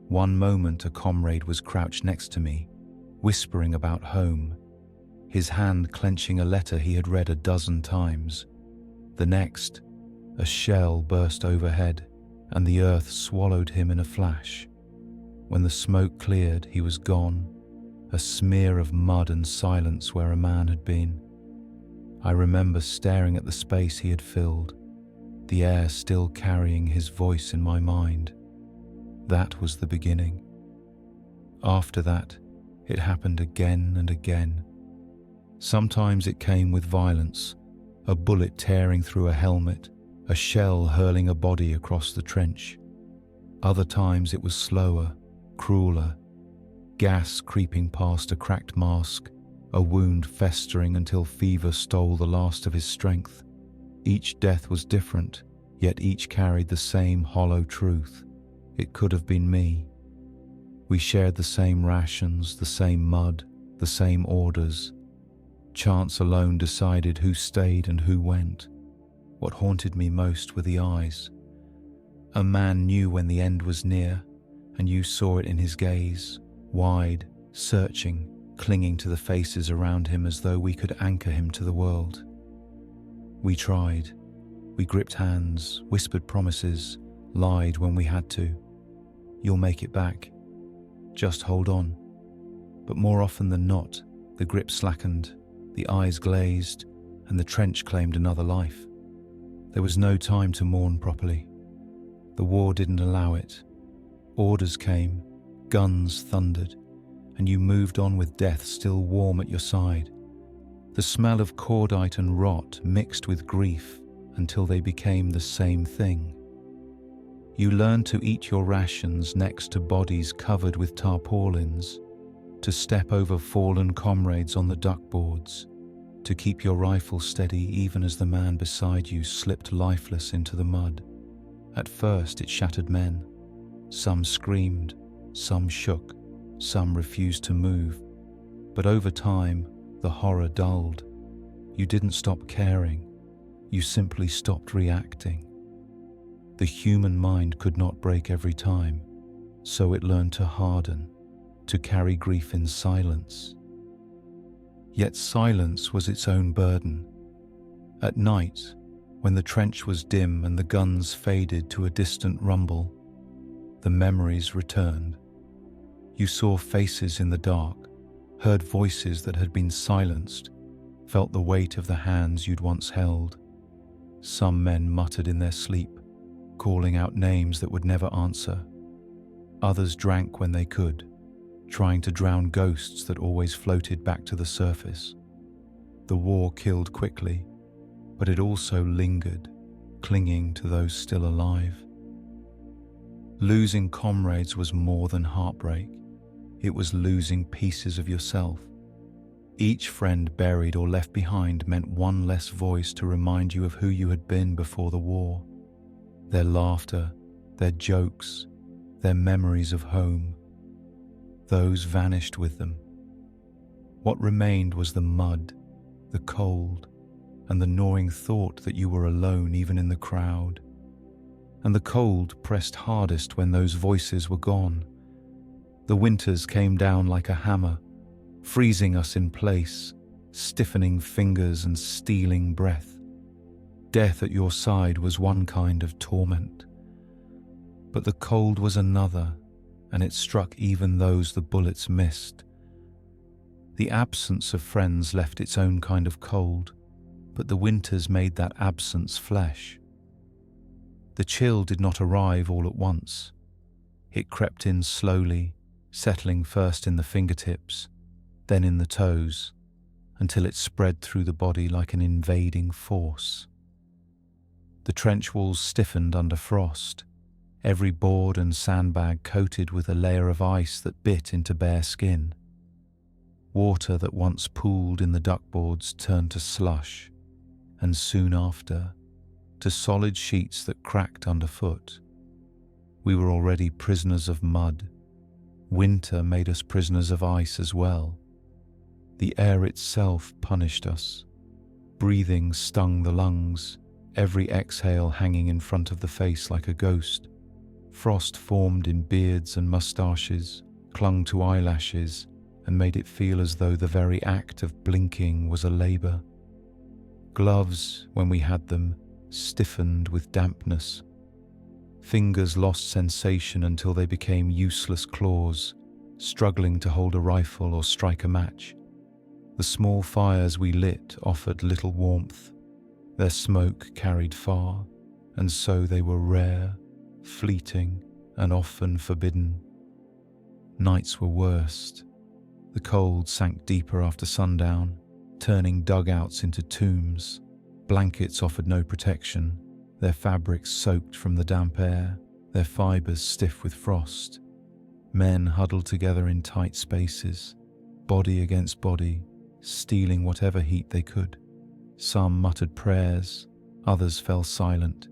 Speaker 1: One moment a comrade was crouched next to me, whispering about home, his hand clenching a letter he had read a dozen times. The next, a shell burst overhead, and the earth swallowed him in a flash. When the smoke cleared, he was gone, a smear of mud and silence where a man had been. I remember staring at the space he had filled, the air still carrying his voice in my mind. That was the beginning. After that, it happened again and again. Sometimes it came with violence, a bullet tearing through a helmet, a shell hurling a body across the trench. Other times it was slower, crueler, gas creeping past a cracked mask, a wound festering until fever stole the last of his strength. Each death was different, yet each carried the same hollow truth. It could have been me. We shared the same rations, the same mud, the same orders. Chance alone decided who stayed and who went. What haunted me most were the eyes. A man knew when the end was near, and you saw it in his gaze, wide, searching, clinging to the faces around him as though we could anchor him to the world. We tried. We gripped hands, whispered promises, lied when we had to. You'll make it back. Just hold on. But more often than not, the grip slackened, the eyes glazed, and the trench claimed another life. There was no time to mourn properly. The war didn't allow it. Orders came, guns thundered, and you moved on with death still warm at your side. The smell of cordite and rot mixed with grief until they became the same thing. You learned to eat your rations next to bodies covered with tarpaulins, to step over fallen comrades on the duckboards, to keep your rifle steady even as the man beside you slipped lifeless into the mud. At first it shattered men. Some screamed, some shook, some refused to move. But over time, the horror dulled. You didn't stop caring. You simply stopped reacting. The human mind could not break every time, so it learned to harden, to carry grief in silence. Yet silence was its own burden. At night, when the trench was dim and the guns faded to a distant rumble, the memories returned. You saw faces in the dark, heard voices that had been silenced, felt the weight of the hands you'd once held. Some men muttered in their sleep, calling out names that would never answer. Others drank when they could, trying to drown ghosts that always floated back to the surface. The war killed quickly, but it also lingered, clinging to those still alive. Losing comrades was more than heartbreak. It was losing pieces of yourself. Each friend buried or left behind meant one less voice to remind you of who you had been before the war. Their laughter, their jokes, their memories of home. Those vanished with them. What remained was the mud, the cold, and the gnawing thought that you were alone even in the crowd. And the cold pressed hardest when those voices were gone. The winters came down like a hammer, freezing us in place, stiffening fingers and stealing breath. Death at your side was one kind of torment, but the cold was another, and it struck even those the bullets missed. The absence of friends left its own kind of cold, but the winters made that absence flesh. The chill did not arrive all at once. It crept in slowly, settling first in the fingertips, then in the toes, until it spread through the body like an invading force. The trench walls stiffened under frost, every board and sandbag coated with a layer of ice that bit into bare skin. Water that once pooled in the duckboards turned to slush, and soon after, to solid sheets that cracked underfoot. We were already prisoners of mud. Winter made us prisoners of ice as well. The air itself punished us. Breathing stung the lungs, every exhale hanging in front of the face like a ghost. Frost formed in beards and mustaches, clung to eyelashes, and made it feel as though the very act of blinking was a labor. Gloves, when we had them, stiffened with dampness. Fingers lost sensation until they became useless claws, struggling to hold a rifle or strike a match. The small fires we lit offered little warmth. Their smoke carried far, and so they were rare, fleeting, and often forbidden. Nights were worst. The cold sank deeper after sundown, turning dugouts into tombs. Blankets offered no protection, their fabrics soaked from the damp air, their fibers stiff with frost. Men huddled together in tight spaces, body against body, stealing whatever heat they could. Some muttered prayers, others fell silent,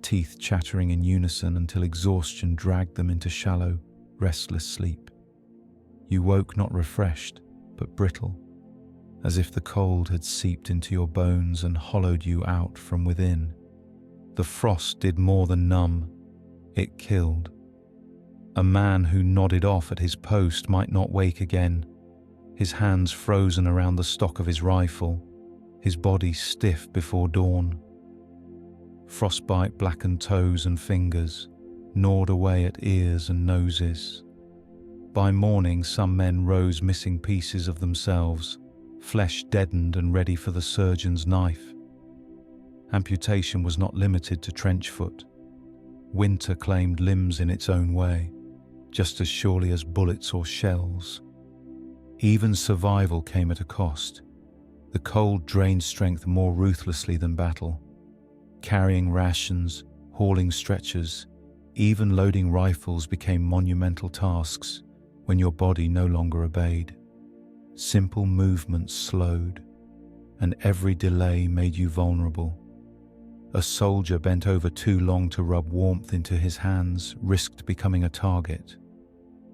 Speaker 1: teeth chattering in unison until exhaustion dragged them into shallow, restless sleep. You woke not refreshed, but brittle, as if the cold had seeped into your bones and hollowed you out from within. The frost did more than numb, it killed. A man who nodded off at his post might not wake again, his hands frozen around the stock of his rifle, his body stiff before dawn. Frostbite blackened toes and fingers, gnawed away at ears and noses. By morning, some men rose missing pieces of themselves, flesh deadened and ready for the surgeon's knife. Amputation was not limited to trench foot. Winter claimed limbs in its own way, just as surely as bullets or shells. Even survival came at a cost. The cold drained strength more ruthlessly than battle. Carrying rations, hauling stretchers, even loading rifles became monumental tasks when your body no longer obeyed. Simple movements slowed, and every delay made you vulnerable. A soldier bent over too long to rub warmth into his hands risked becoming a target.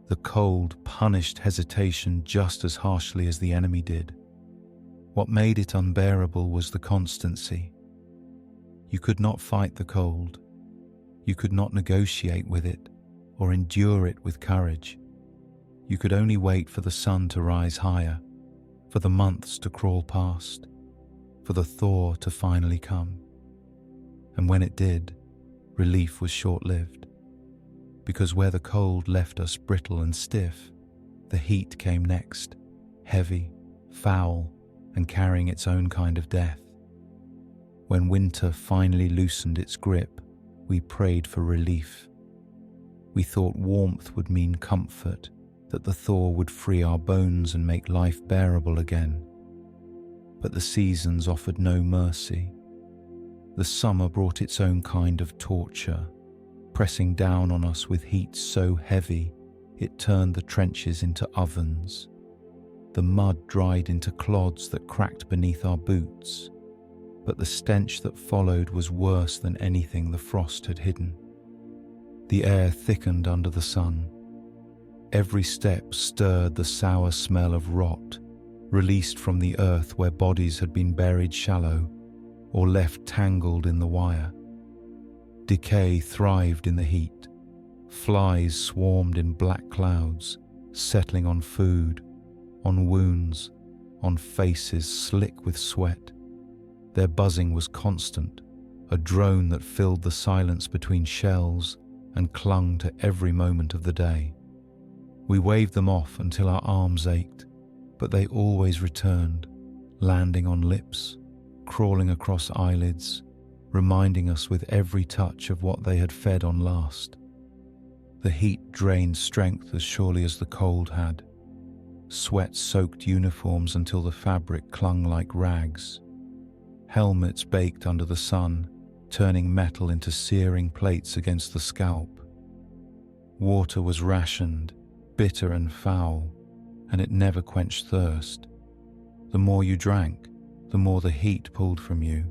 Speaker 1: The cold punished hesitation just as harshly as the enemy did. What made it unbearable was the constancy. You could not fight the cold. You could not negotiate with it or endure it with courage. You could only wait for the sun to rise higher, for the months to crawl past, for the thaw to finally come. And when it did, relief was short-lived. Because where the cold left us brittle and stiff, the heat came next, heavy, foul, and carrying its own kind of death. When winter finally loosened its grip, we prayed for relief. We thought warmth would mean comfort, that the thaw would free our bones and make life bearable again. But the seasons offered no mercy. The summer brought its own kind of torture, pressing down on us with heat so heavy it turned the trenches into ovens. The mud dried into clods that cracked beneath our boots, but the stench that followed was worse than anything the frost had hidden. The air thickened under the sun. Every step stirred the sour smell of rot, released from the earth where bodies had been buried shallow or left tangled in the wire. Decay thrived in the heat. Flies swarmed in black clouds, settling on food, on wounds, on faces slick with sweat. Their buzzing was constant, a drone that filled the silence between shells and clung to every moment of the day. We waved them off until our arms ached, but they always returned, landing on lips, crawling across eyelids, reminding us with every touch of what they had fed on last. The heat drained strength as surely as the cold had. Sweat soaked uniforms until the fabric clung like rags. Helmets baked under the sun, turning metal into searing plates against the scalp. Water was rationed, bitter and foul, and it never quenched thirst. The more you drank, the more the heat pulled from you,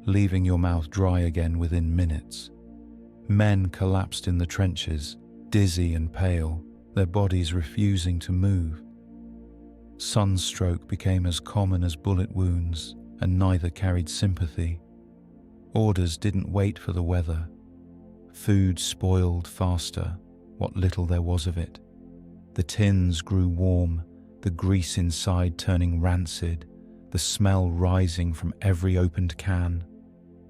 Speaker 1: leaving your mouth dry again within minutes. Men collapsed in the trenches, dizzy and pale, their bodies refusing to move. Sunstroke became as common as bullet wounds, and neither carried sympathy. Orders didn't wait for the weather. Food spoiled faster, what little there was of it. The tins grew warm, the grease inside turning rancid, the smell rising from every opened can.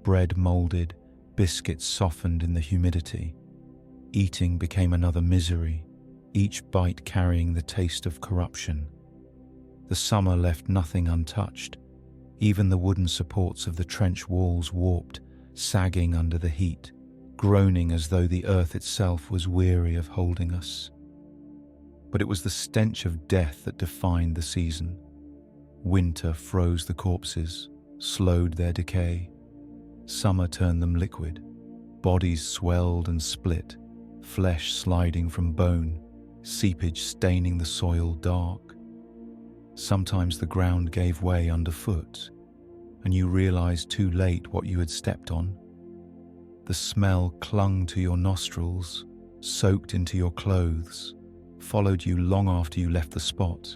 Speaker 1: Bread molded, biscuits softened in the humidity. Eating became another misery, each bite carrying the taste of corruption. The summer left nothing untouched. Even the wooden supports of the trench walls warped, sagging under the heat, groaning as though the earth itself was weary of holding us. But it was the stench of death that defined the season. Winter froze the corpses, slowed their decay. Summer turned them liquid. Bodies swelled and split, flesh sliding from bone, seepage staining the soil dark. Sometimes the ground gave way underfoot, and you realized too late what you had stepped on. The smell clung to your nostrils, soaked into your clothes, followed you long after you left the spot.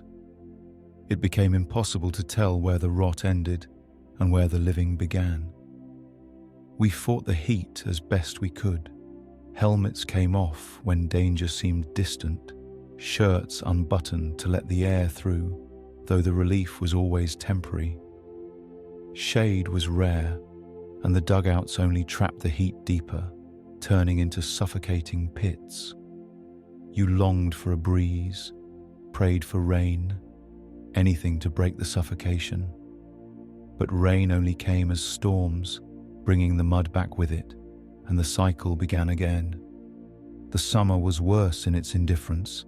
Speaker 1: It became impossible to tell where the rot ended and where the living began. We fought the heat as best we could. Helmets came off when danger seemed distant, shirts unbuttoned to let the air through, though the relief was always temporary. Shade was rare, and the dugouts only trapped the heat deeper, turning into suffocating pits. You longed for a breeze, prayed for rain, anything to break the suffocation. But rain only came as storms, bringing the mud back with it, and the cycle began again. The summer was worse in its indifference.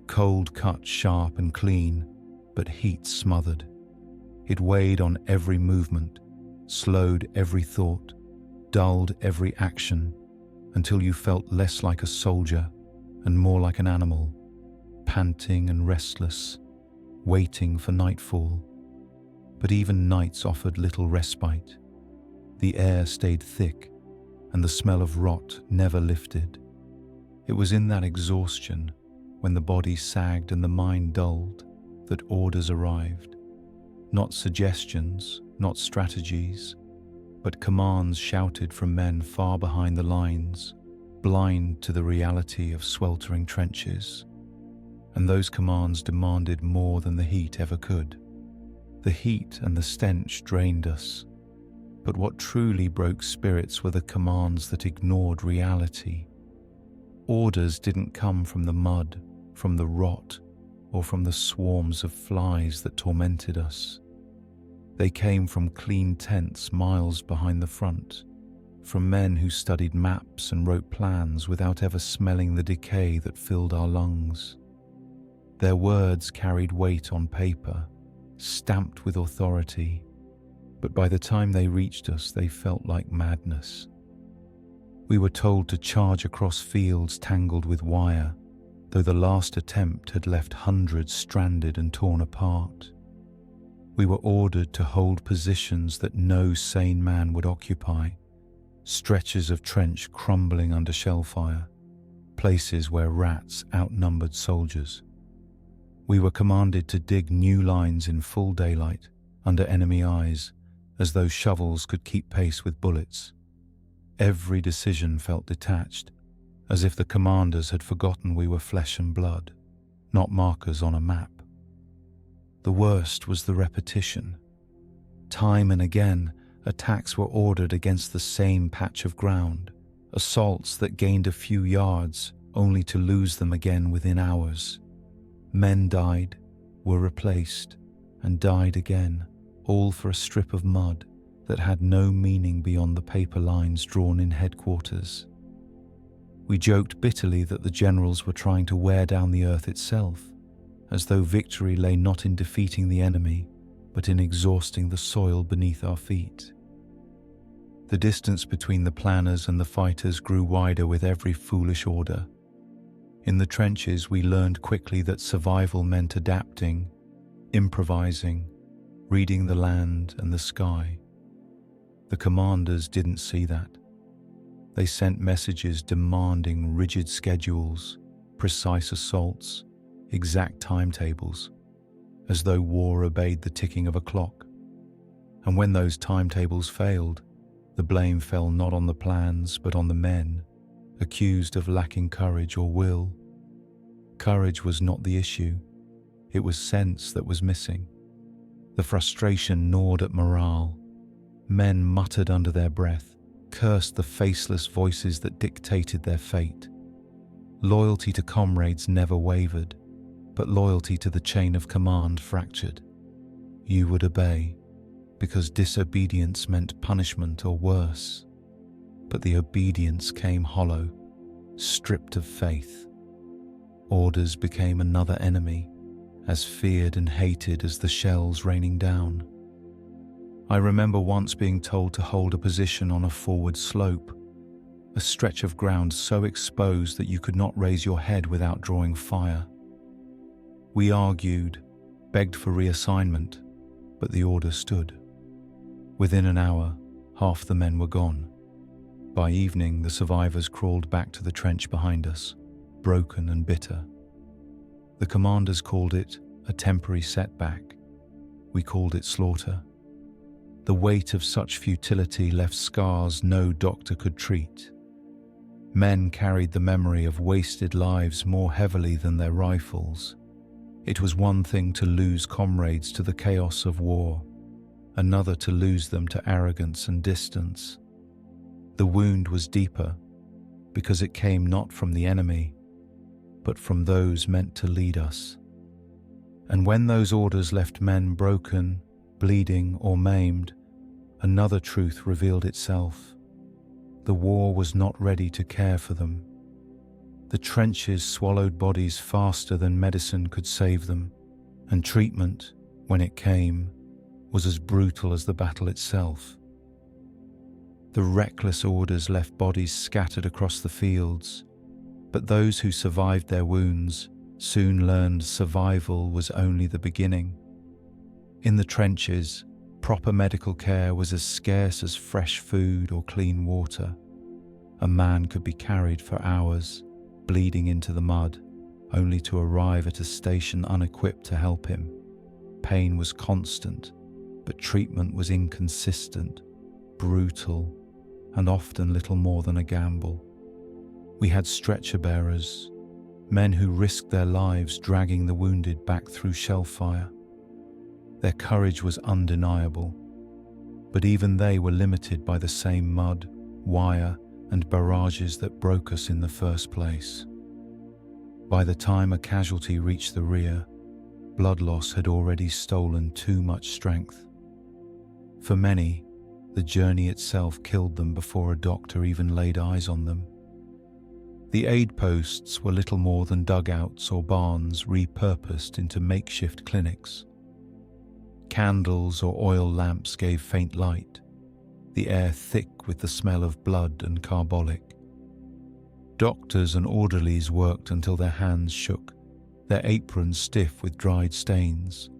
Speaker 1: Cold cut sharp and clean, but heat smothered. It weighed on every movement, slowed every thought, dulled every action, until you felt less like a soldier and more like an animal, panting and restless, waiting for nightfall. But even nights offered little respite. The air stayed thick, and the smell of rot never lifted. It was in that exhaustion, when the body sagged and the mind dulled, that orders arrived. Not suggestions, not strategies, but commands shouted from men far behind the lines, blind to the reality of sweltering trenches. And those commands demanded more than the heat ever could. The heat and the stench drained us, but what truly broke spirits were the commands that ignored reality. Orders didn't come from the mud, from the rot, or from the swarms of flies that tormented us. They came from clean tents miles behind the front, from men who studied maps and wrote plans without ever smelling the decay that filled our lungs. Their words carried weight on paper, stamped with authority, but by the time they reached us, they felt like madness. We were told to charge across fields tangled with wire, though the last attempt had left hundreds stranded and torn apart. We were ordered to hold positions that no sane man would occupy, stretches of trench crumbling under shell fire, places where rats outnumbered soldiers. We were commanded to dig new lines in full daylight, under enemy eyes, as though shovels could keep pace with bullets. Every decision felt detached, as if the commanders had forgotten we were flesh and blood, not markers on a map. The worst was the repetition. Time and again, attacks were ordered against the same patch of ground, assaults that gained a few yards only to lose them again within hours. Men died, were replaced, and died again, all for a strip of mud that had no meaning beyond the paper lines drawn in headquarters. We joked bitterly that the generals were trying to wear down the earth itself, as though victory lay not in defeating the enemy, but in exhausting the soil beneath our feet. The distance between the planners and the fighters grew wider with every foolish order. In the trenches, we learned quickly that survival meant adapting, improvising, reading the land and the sky. The commanders didn't see that. They sent messages demanding rigid schedules, precise assaults, exact timetables, as though war obeyed the ticking of a clock. And when those timetables failed, the blame fell not on the plans but on the men, accused of lacking courage or will. Courage was not the issue. It was sense that was missing. The frustration gnawed at morale. Men muttered under their breath, cursed the faceless voices that dictated their fate. Loyalty to comrades never wavered, but loyalty to the chain of command fractured. You would obey, because disobedience meant punishment or worse. But the obedience came hollow, stripped of faith. Orders became another enemy, as feared and hated as the shells raining down. I remember once being told to hold a position on a forward slope, a stretch of ground so exposed that you could not raise your head without drawing fire. We argued, begged for reassignment, but the order stood. Within an hour, half the men were gone. By evening, the survivors crawled back to the trench behind us, broken and bitter. The commanders called it a temporary setback. We called it slaughter. The weight of such futility left scars no doctor could treat. Men carried the memory of wasted lives more heavily than their rifles. It was one thing to lose comrades to the chaos of war, another to lose them to arrogance and distance. The wound was deeper because it came not from the enemy, but from those meant to lead us. And when those orders left men broken, bleeding, or maimed, another truth revealed itself. The war was not ready to care for them. The trenches swallowed bodies faster than medicine could save them, and treatment, when it came, was as brutal as the battle itself. The reckless orders left bodies scattered across the fields, but those who survived their wounds soon learned survival was only the beginning. In the trenches, proper medical care was as scarce as fresh food or clean water. A man could be carried for hours, bleeding into the mud, only to arrive at a station unequipped to help him. Pain was constant, but treatment was inconsistent, brutal, and often little more than a gamble. We had stretcher bearers, men who risked their lives dragging the wounded back through shell fire. Their courage was undeniable, but even they were limited by the same mud, wire, and barrages that broke us in the first place. By the time a casualty reached the rear, blood loss had already stolen too much strength. For many, the journey itself killed them before a doctor even laid eyes on them. The aid posts were little more than dugouts or barns repurposed into makeshift clinics. Candles or oil lamps gave faint light, the air thick with the smell of blood and carbolic. Doctors and orderlies worked until their hands shook, their aprons stiff with dried stains,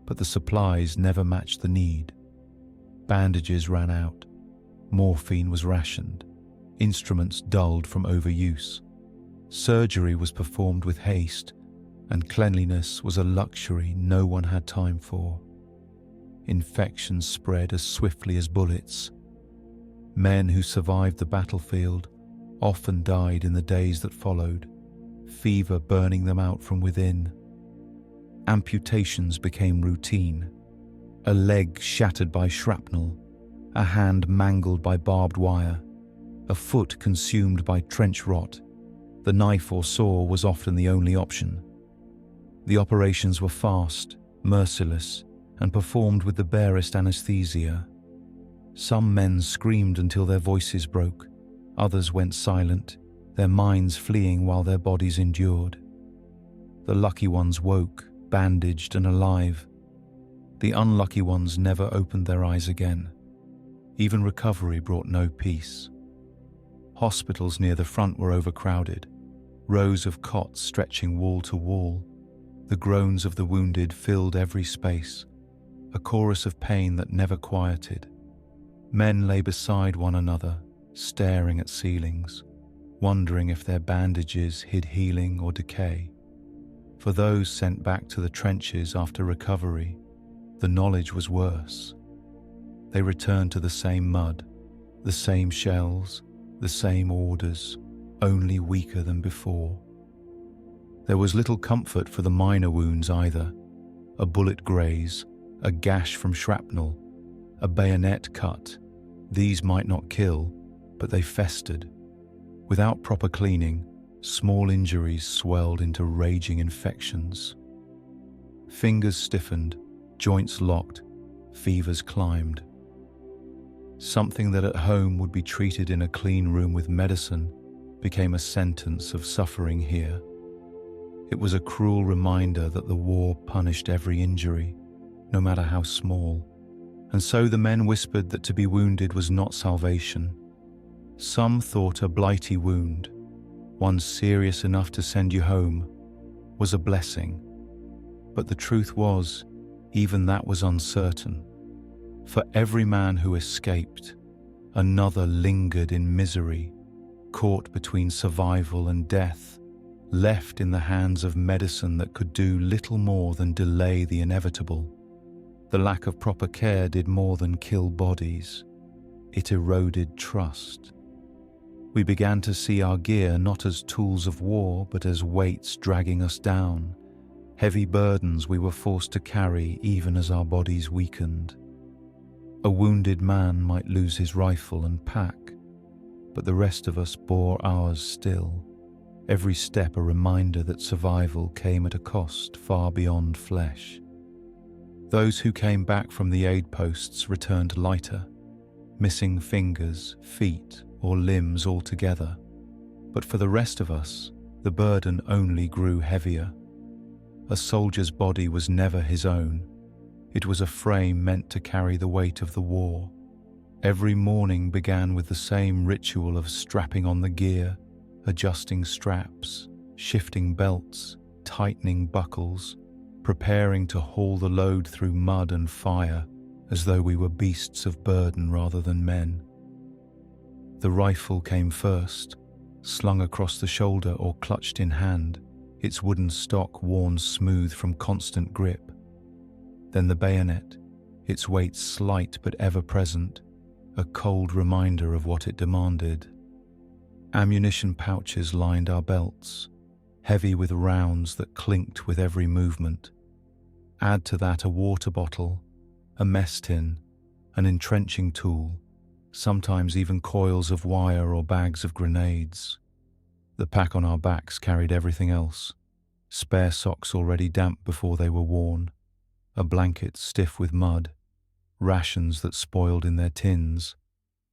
Speaker 1: but the supplies never matched the need. Bandages ran out, morphine was rationed, instruments dulled from overuse. Surgery was performed with haste, and cleanliness was a luxury no one had time for. Infections spread as swiftly as bullets. Men who survived the battlefield often died in the days that followed, fever burning them out from within. Amputations became routine. A leg shattered by shrapnel, a hand mangled by barbed wire, a foot consumed by trench rot. The knife or saw was often the only option. The operations were fast, merciless, and performed with the barest anesthesia. Some men screamed until their voices broke, others went silent, their minds fleeing while their bodies endured. The lucky ones woke, bandaged and alive. The unlucky ones never opened their eyes again. Even recovery brought no peace. Hospitals near the front were overcrowded, rows of cots stretching wall to wall. The groans of the wounded filled every space, a chorus of pain that never quieted. Men lay beside one another, staring at ceilings, wondering if their bandages hid healing or decay. For those sent back to the trenches after recovery, the knowledge was worse. They returned to the same mud, the same shells, the same orders, only weaker than before. There was little comfort for the minor wounds either. A bullet graze, a gash from shrapnel, a bayonet cut. These might not kill, but they festered. Without proper cleaning, small injuries swelled into raging infections. Fingers stiffened, joints locked, fevers climbed. Something that at home would be treated in a clean room with medicine became a sentence of suffering here. It was a cruel reminder that the war punished every injury, no matter how small. And so the men whispered that to be wounded was not salvation. Some thought a blighty wound, one serious enough to send you home, was a blessing. But the truth was, even that was uncertain. For every man who escaped, another lingered in misery, caught between survival and death, left in the hands of medicine that could do little more than delay the inevitable. The lack of proper care did more than kill bodies. It eroded trust. We began to see our gear not as tools of war, but as weights dragging us down, heavy burdens we were forced to carry even as our bodies weakened. A wounded man might lose his rifle and pack, but the rest of us bore ours still. every step a reminder that survival came at a cost far beyond flesh. Those who came back from the aid posts returned lighter, missing fingers, feet, or limbs altogether. But for the rest of us, the burden only grew heavier. A soldier's body was never his own. It was a frame meant to carry the weight of the war. Every morning began with the same ritual of strapping on the gear, adjusting straps, shifting belts, tightening buckles, preparing to haul the load through mud and fire as though we were beasts of burden rather than men. The rifle came first, slung across the shoulder or clutched in hand, its wooden stock worn smooth from constant grip. Then the bayonet, its weight slight but ever present, a cold reminder of what it demanded. Ammunition pouches lined our belts, heavy with rounds that clinked with every movement. Add to that a water bottle, a mess tin, an entrenching tool, sometimes even coils of wire or bags of grenades. The pack on our backs carried everything else: spare socks already damp before they were worn, a blanket stiff with mud, rations that spoiled in their tins,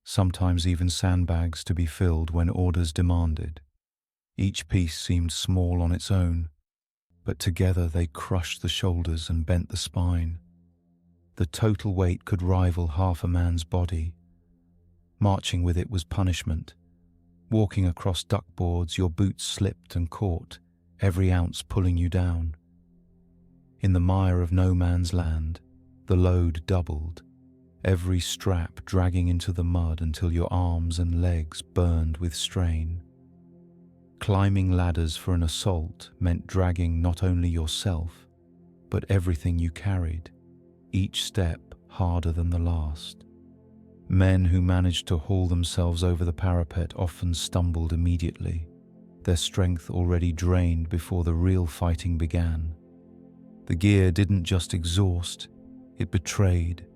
Speaker 1: sometimes even sandbags to be filled when orders demanded. Each piece seemed small on its own, but together they crushed the shoulders and bent the spine. The total weight could rival half a man's body. Marching with it was punishment. Walking across duckboards, your boots slipped and caught, every ounce pulling you down. In the mire of no man's land, the load doubled, every strap dragging into the mud until your arms and legs burned with strain. Climbing ladders for an assault meant dragging not only yourself, but everything you carried, each step harder than the last. Men who managed to haul themselves over the parapet often stumbled immediately, their strength already drained before the real fighting began. The gear didn't just exhaust, it betrayed.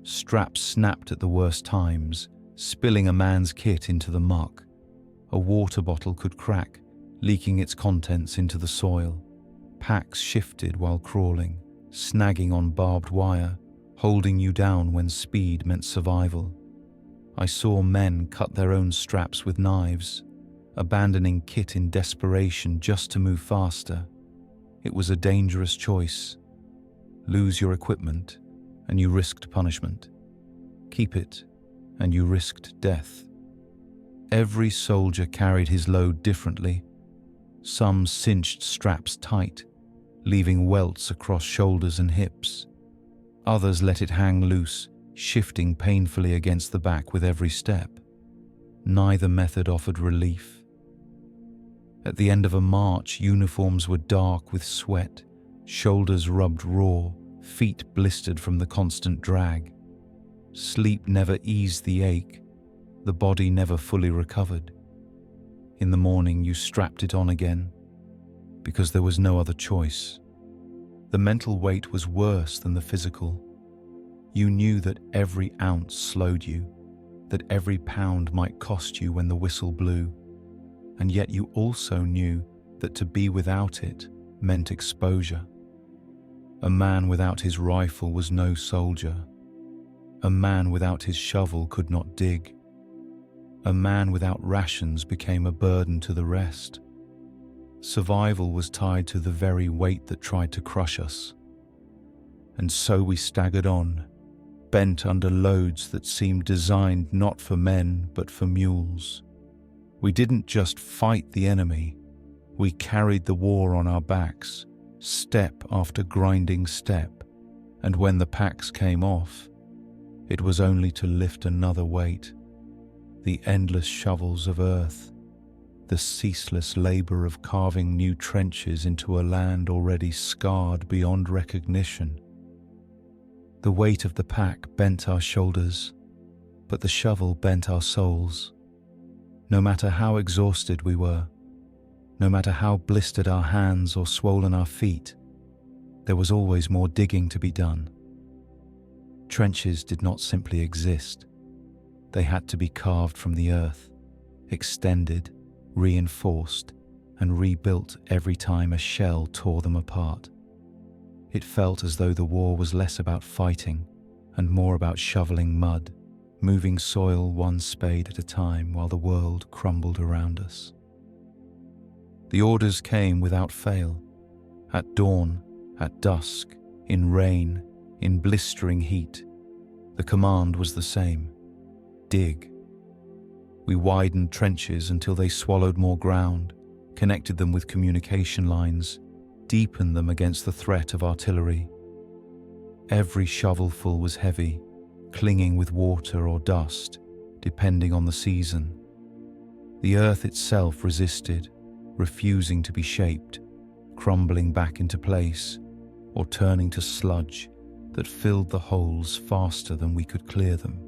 Speaker 1: Straps snapped at the worst times, spilling a man's kit into the muck. A water bottle could crack, leaking its contents into the soil. Packs shifted while crawling, snagging on barbed wire, holding you down when speed meant survival. I saw men cut their own straps with knives, abandoning kit in desperation just to move faster. It was a dangerous choice. Lose your equipment, and you risked punishment. Keep it, and you risked death. Every soldier carried his load differently. Some cinched straps tight, leaving welts across shoulders and hips. Others let it hang loose, shifting painfully against the back with every step. Neither method offered relief. At the end of a march, uniforms were dark with sweat, shoulders rubbed raw, feet blistered from the constant drag. Sleep never eased the ache, the body never fully recovered. In the morning, you strapped it on again, because there was no other choice. The mental weight was worse than the physical. You knew that every ounce slowed you, that every pound might cost you when the whistle blew, and yet you also knew that to be without it meant exposure. A man without his rifle was no soldier. A man without his shovel could not dig. A man without rations became a burden to the rest. Survival was tied to the very weight that tried to crush us. And so we staggered on, bent under loads that seemed designed not for men but for mules. We didn't just fight the enemy, we carried the war on our backs, step after grinding step, and when the packs came off, it was only to lift another weight. The endless shovels of earth, the ceaseless labor of carving new trenches into a land already scarred beyond recognition. The weight of the pack bent our shoulders, but the shovel bent our souls. No matter how exhausted we were, no matter how blistered our hands or swollen our feet, there was always more digging to be done. Trenches did not simply exist. They had to be carved from the earth, extended, reinforced, and rebuilt every time a shell tore them apart. It felt as though the war was less about fighting and more about shoveling mud, moving soil one spade at a time while the world crumbled around us. The orders came without fail. At dawn, at dusk, in rain, in blistering heat, the command was the same: dig. We widened trenches until they swallowed more ground, connected them with communication lines, deepened them against the threat of artillery. Every shovelful was heavy, clinging with water or dust, depending on the season. The earth itself resisted, refusing to be shaped, crumbling back into place, or turning to sludge that filled the holes faster than we could clear them.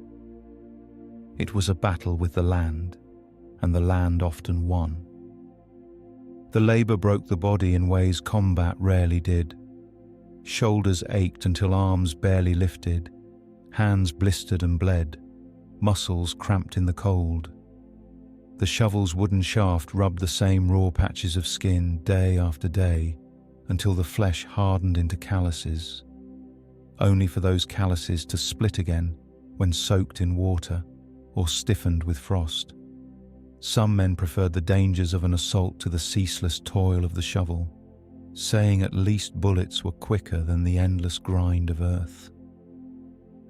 Speaker 1: It was a battle with the land, and the land often won. The labor broke the body in ways combat rarely did. Shoulders ached until arms barely lifted, hands blistered and bled, muscles cramped in the cold. The shovel's wooden shaft rubbed the same raw patches of skin day after day until the flesh hardened into calluses, only for those calluses to split again when soaked in water or stiffened with frost. Some men preferred the dangers of an assault to the ceaseless toil of the shovel, saying at least bullets were quicker than the endless grind of earth.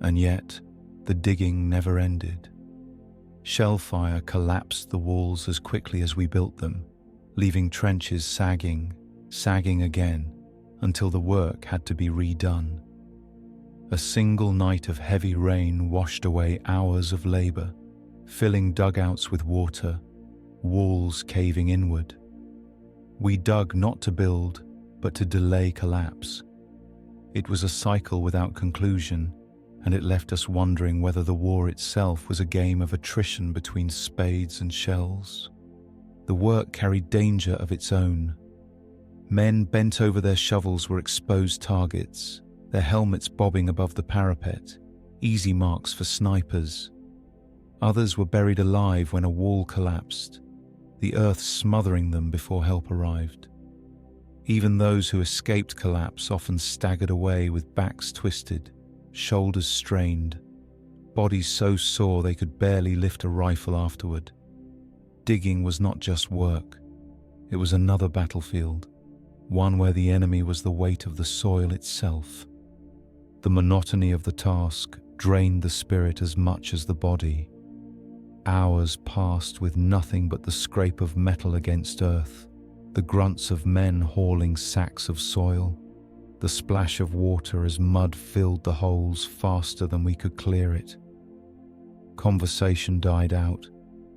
Speaker 1: And yet, the digging never ended. Shellfire collapsed the walls as quickly as we built them, leaving trenches sagging again, until the work had to be redone. A single night of heavy rain washed away hours of labor, filling dugouts with water, walls caving inward. We dug not to build, but to delay collapse. It was a cycle without conclusion, and it left us wondering whether the war itself was a game of attrition between spades and shells. The work carried danger of its own. Men bent over their shovels were exposed targets, their helmets bobbing above the parapet, easy marks for snipers. Others were buried alive when a wall collapsed, the earth smothering them before help arrived. Even those who escaped collapse often staggered away with backs twisted, shoulders strained, bodies so sore they could barely lift a rifle afterward. Digging was not just work, it was another battlefield, one where the enemy was the weight of the soil itself. The monotony of the task drained the spirit as much as the body. Hours passed with nothing but the scrape of metal against earth, the grunts of men hauling sacks of soil, the splash of water as mud filled the holes faster than we could clear it. Conversation died out,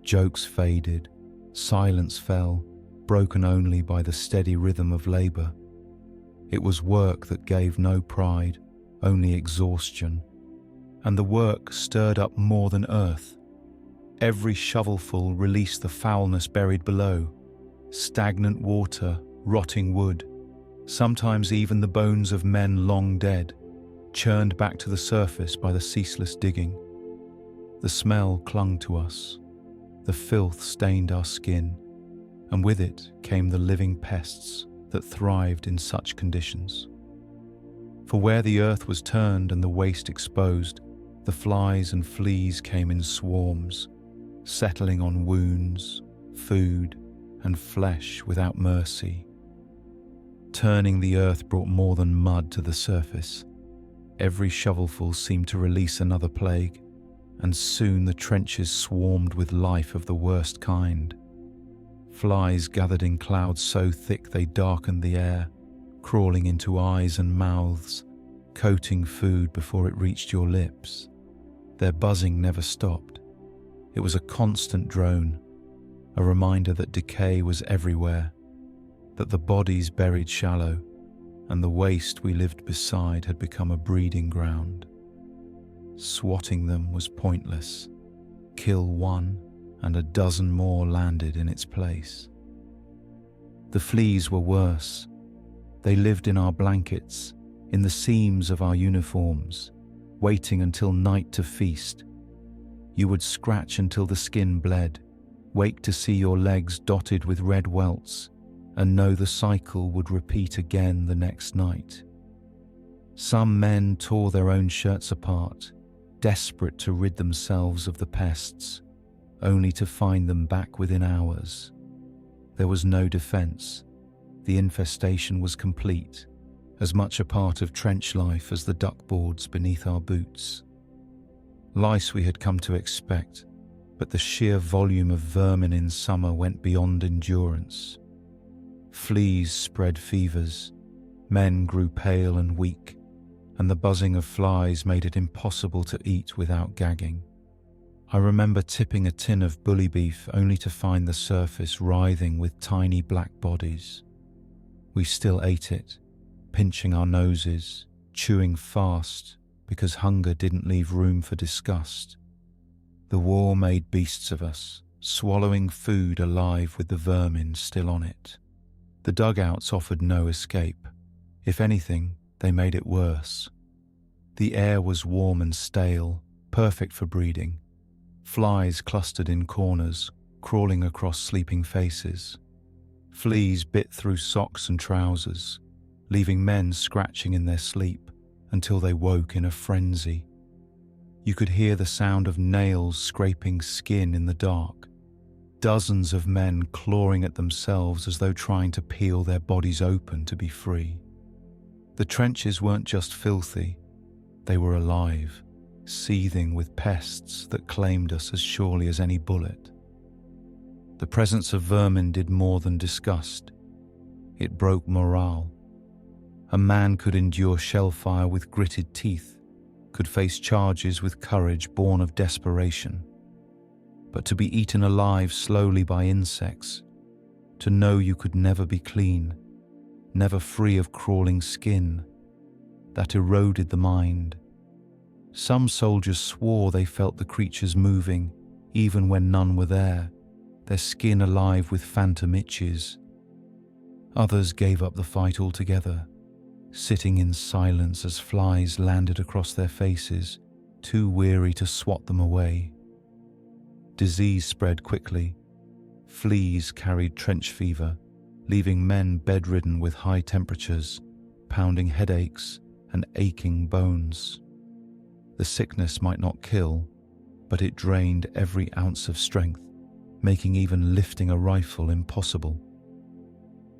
Speaker 1: jokes faded, silence fell, broken only by the steady rhythm of labor. It was work that gave no pride, only exhaustion, and the work stirred up more than earth. Every shovelful released the foulness buried below, stagnant water, rotting wood, sometimes even the bones of men long dead, churned back to the surface by the ceaseless digging. The smell clung to us, the filth stained our skin, and with it came the living pests that thrived in such conditions. For where the earth was turned and the waste exposed, the flies and fleas came in swarms, settling on wounds, food, and flesh without mercy. Turning the earth brought more than mud to the surface. Every shovelful seemed to release another plague, and soon the trenches swarmed with life of the worst kind. Flies gathered in clouds so thick they darkened the air, crawling into eyes and mouths, coating food before it reached your lips. Their buzzing never stopped. It was a constant drone, a reminder that decay was everywhere, that the bodies buried shallow, and the waste we lived beside had become a breeding ground. Swatting them was pointless. Kill one, and a dozen more landed in its place. The fleas were worse. They lived in our blankets, in the seams of our uniforms, waiting until night to feast. You would scratch until the skin bled, wake to see your legs dotted with red welts, and know the cycle would repeat again the next night. Some men tore their own shirts apart, desperate to rid themselves of the pests, only to find them back within hours. There was no defense. The infestation was complete, as much a part of trench life as the duckboards beneath our boots. Lice we had come to expect, but the sheer volume of vermin in summer went beyond endurance. Fleas spread fevers, men grew pale and weak, and the buzzing of flies made it impossible to eat without gagging. I remember tipping a tin of bully beef only to find the surface writhing with tiny black bodies. We still ate it, pinching our noses, chewing fast because hunger didn't leave room for disgust. The war made beasts of us, swallowing food alive with the vermin still on it. The dugouts offered no escape. If anything, they made it worse. The air was warm and stale, perfect for breeding. Flies clustered in corners, crawling across sleeping faces. Fleas bit through socks and trousers, leaving men scratching in their sleep until they woke in a frenzy. You could hear the sound of nails scraping skin in the dark, dozens of men clawing at themselves as though trying to peel their bodies open to be free. The trenches weren't just filthy, they were alive, seething with pests that claimed us as surely as any bullet. The presence of vermin did more than disgust. It broke morale. A man could endure shellfire with gritted teeth, could face charges with courage born of desperation. But to be eaten alive slowly by insects, to know you could never be clean, never free of crawling skin, that eroded the mind. Some soldiers swore they felt the creatures moving, even when none were there, their skin alive with phantom itches. Others gave up the fight altogether, sitting in silence as flies landed across their faces, too weary to swat them away. Disease spread quickly. Fleas carried trench fever, leaving men bedridden with high temperatures, pounding headaches and aching bones. The sickness might not kill, but it drained every ounce of strength, making even lifting a rifle impossible.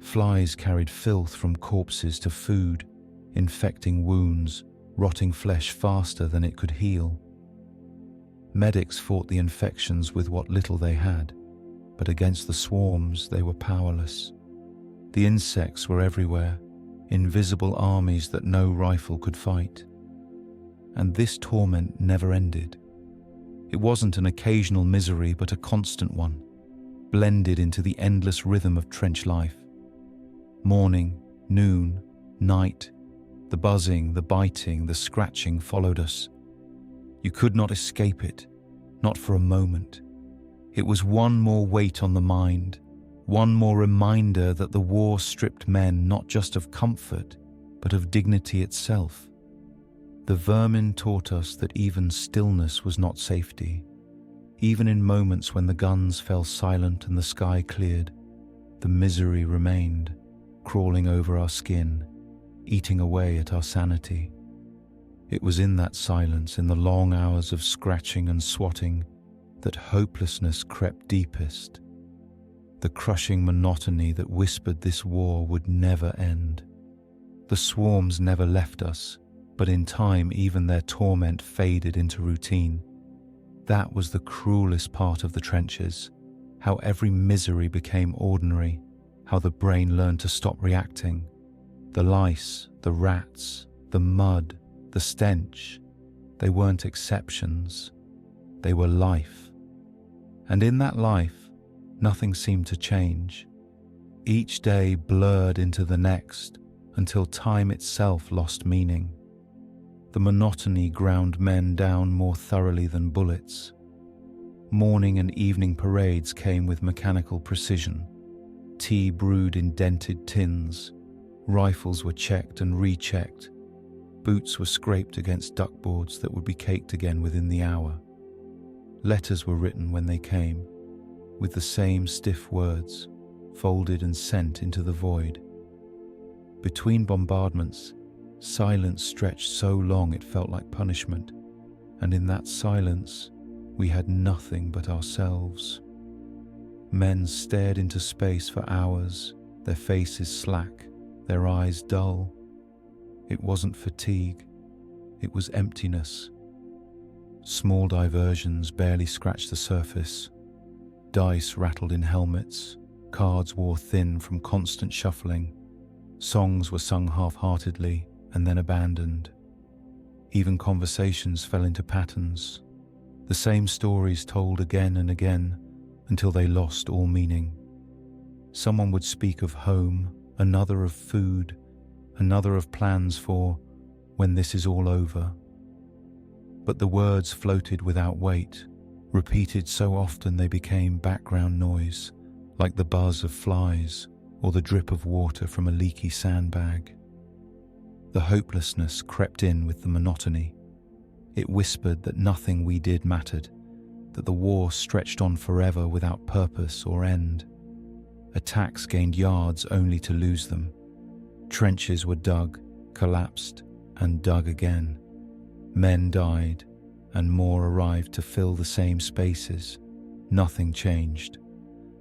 Speaker 1: Flies carried filth from corpses to food, infecting wounds, rotting flesh faster than it could heal. Medics fought the infections with what little they had, but against the swarms they were powerless. The insects were everywhere, invisible armies that no rifle could fight. And this torment never ended. It wasn't an occasional misery, but a constant one, blended into the endless rhythm of trench life. Morning, noon, night, the buzzing, the biting, the scratching followed us. You could not escape it, not for a moment. It was one more weight on the mind, one more reminder that the war stripped men not just of comfort, but of dignity itself. The vermin taught us that even stillness was not safety. Even in moments when the guns fell silent and the sky cleared, the misery remained, crawling over our skin, eating away at our sanity. It was in that silence, in the long hours of scratching and swatting, that hopelessness crept deepest. The crushing monotony that whispered this war would never end. The swarms never left us, but in time even their torment faded into routine. That was the cruelest part of the trenches, how every misery became ordinary, how the brain learned to stop reacting. The lice, the rats, the mud, the stench, they weren't exceptions, they were life. And in that life, nothing seemed to change. Each day blurred into the next until time itself lost meaning. The monotony ground men down more thoroughly than bullets. Morning and evening parades came with mechanical precision. Tea brewed in dented tins. Rifles were checked and rechecked. Boots were scraped against duckboards that would be caked again within the hour. Letters were written when they came, with the same stiff words, folded and sent into the void. Between bombardments, silence stretched so long it felt like punishment, and in that silence, we had nothing but ourselves. Men stared into space for hours, their faces slack, their eyes dull. It wasn't fatigue, it was emptiness. Small diversions barely scratched the surface. Dice rattled in helmets, cards wore thin from constant shuffling, songs were sung half-heartedly and then abandoned. Even conversations fell into patterns, the same stories told again and again until they lost all meaning. Someone would speak of home, another of food, another of plans for when this is all over. But the words floated without weight, repeated so often they became background noise, like the buzz of flies or the drip of water from a leaky sandbag. The hopelessness crept in with the monotony. It whispered that nothing we did mattered, that the war stretched on forever without purpose or end. Attacks gained yards only to lose them. Trenches were dug, collapsed, and dug again. Men died, and more arrived to fill the same spaces. Nothing changed.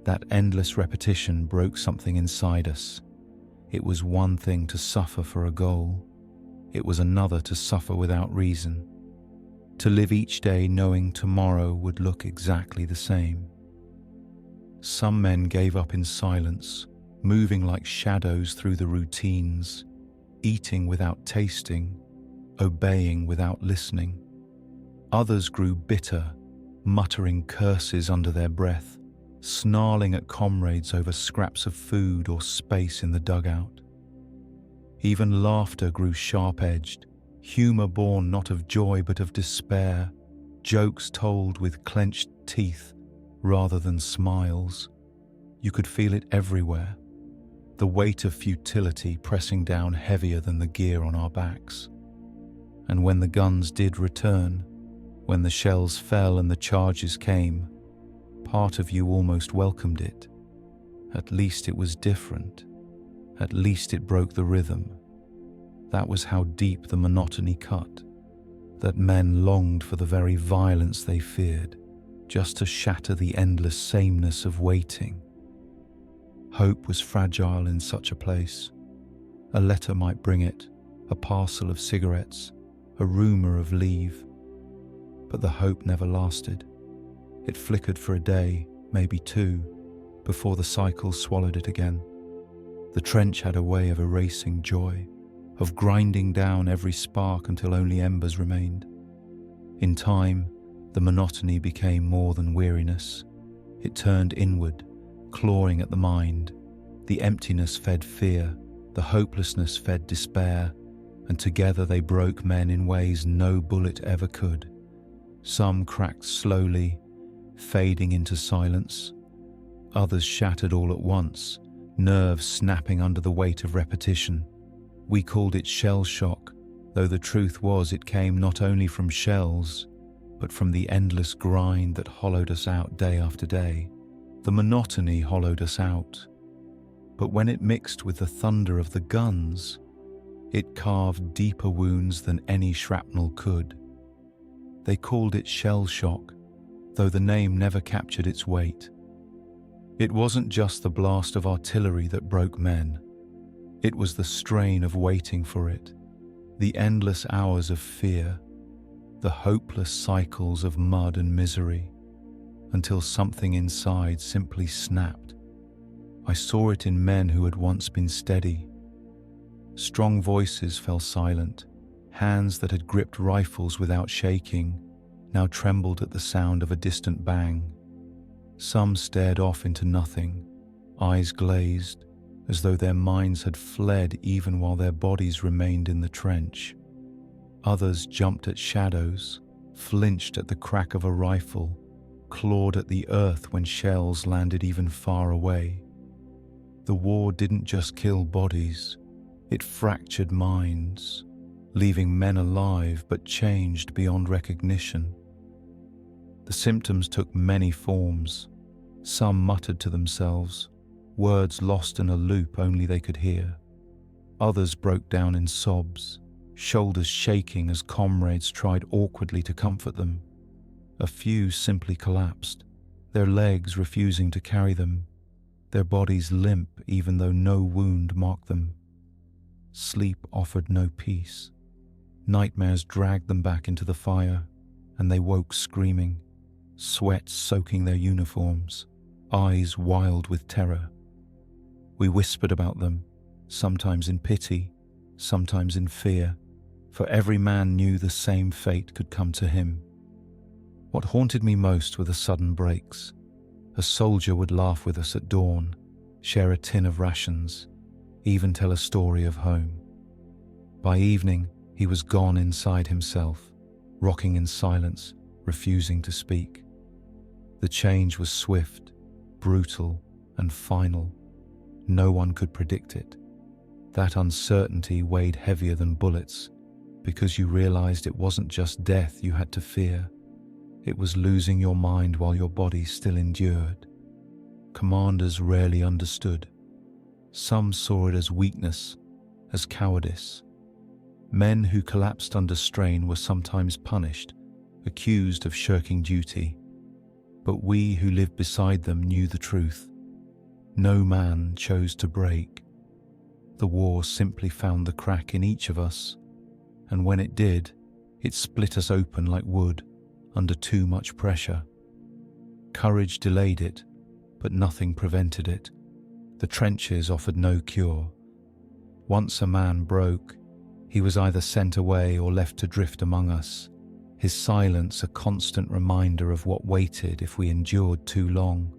Speaker 1: That endless repetition broke something inside us. It was one thing to suffer for a goal. It was another to suffer without reason. To live each day knowing tomorrow would look exactly the same. Some men gave up in silence, moving like shadows through the routines, eating without tasting, obeying without listening. Others grew bitter, muttering curses under their breath, snarling at comrades over scraps of food or space in the dugout. Even laughter grew sharp-edged, humor born not of joy but of despair, jokes told with clenched teeth rather than smiles. You could feel it everywhere, the weight of futility pressing down heavier than the gear on our backs. And when the guns did return, when the shells fell and the charges came, part of you almost welcomed it. At least it was different. At least it broke the rhythm. That was how deep the monotony cut, that men longed for the very violence they feared, just to shatter the endless sameness of waiting. Hope was fragile in such a place. A letter might bring it, a parcel of cigarettes, a rumor of leave. But the hope never lasted. It flickered for a day, maybe two, before the cycle swallowed it again. The trench had a way of erasing joy, of grinding down every spark until only embers remained. In time, the monotony became more than weariness. It turned inward, clawing at the mind. The emptiness fed fear, the hopelessness fed despair, and together they broke men in ways no bullet ever could. Some cracked slowly, fading into silence. Others shattered all at once, nerves snapping under the weight of repetition. We called it shell shock, though the truth was it came not only from shells, but from the endless grind that hollowed us out day after day. The monotony hollowed us out. But when it mixed with the thunder of the guns, it carved deeper wounds than any shrapnel could. They called it shell shock, though the name never captured its weight. It wasn't just the blast of artillery that broke men. It was the strain of waiting for it, the endless hours of fear, the hopeless cycles of mud and misery, until something inside simply snapped. I saw it in men who had once been steady. Strong voices fell silent. Hands that had gripped rifles without shaking now trembled at the sound of a distant bang. Some stared off into nothing, eyes glazed, as though their minds had fled even while their bodies remained in the trench. Others jumped at shadows, flinched at the crack of a rifle, clawed at the earth when shells landed even far away. The war didn't just kill bodies, it fractured minds, leaving men alive but changed beyond recognition. The symptoms took many forms. Some muttered to themselves, words lost in a loop only they could hear. Others broke down in sobs, shoulders shaking as comrades tried awkwardly to comfort them. A few simply collapsed, their legs refusing to carry them, their bodies limp even though no wound marked them. Sleep offered no peace. Nightmares dragged them back into the fire, and they woke screaming, sweat soaking their uniforms, eyes wild with terror. We whispered about them, sometimes in pity, sometimes in fear, for every man knew the same fate could come to him. What haunted me most were the sudden breaks. A soldier would laugh with us at dawn, share a tin of rations, even tell a story of home. By evening, he was gone inside himself, rocking in silence, refusing to speak. The change was swift, brutal, and final. No one could predict it. That uncertainty weighed heavier than bullets, because you realized it wasn't just death you had to fear. It was losing your mind while your body still endured. Commanders rarely understood. Some saw it as weakness, as cowardice. Men who collapsed under strain were sometimes punished, accused of shirking duty. But we who lived beside them knew the truth. No man chose to break. The war simply found the crack in each of us, and when it did, it split us open like wood under too much pressure. Courage delayed it, but nothing prevented it. The trenches offered no cure. Once a man broke, he was either sent away or left to drift among us, his silence a constant reminder of what waited if we endured too long.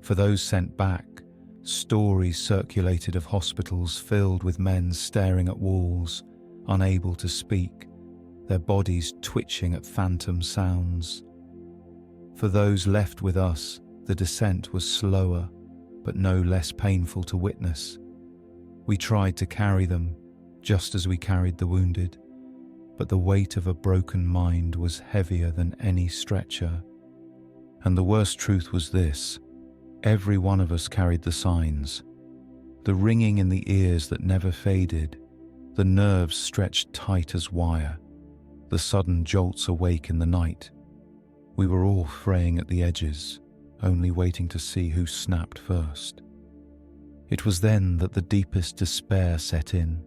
Speaker 1: For those sent back, stories circulated of hospitals filled with men staring at walls, unable to speak, their bodies twitching at phantom sounds. For those left with us, the descent was slower, but no less painful to witness. We tried to carry them, just as we carried the wounded, but the weight of a broken mind was heavier than any stretcher. And the worst truth was this: every one of us carried the signs. The ringing in the ears that never faded, the nerves stretched tight as wire, the sudden jolts awake in the night. We were all fraying at the edges, only waiting to see who snapped first. It was then that the deepest despair set in,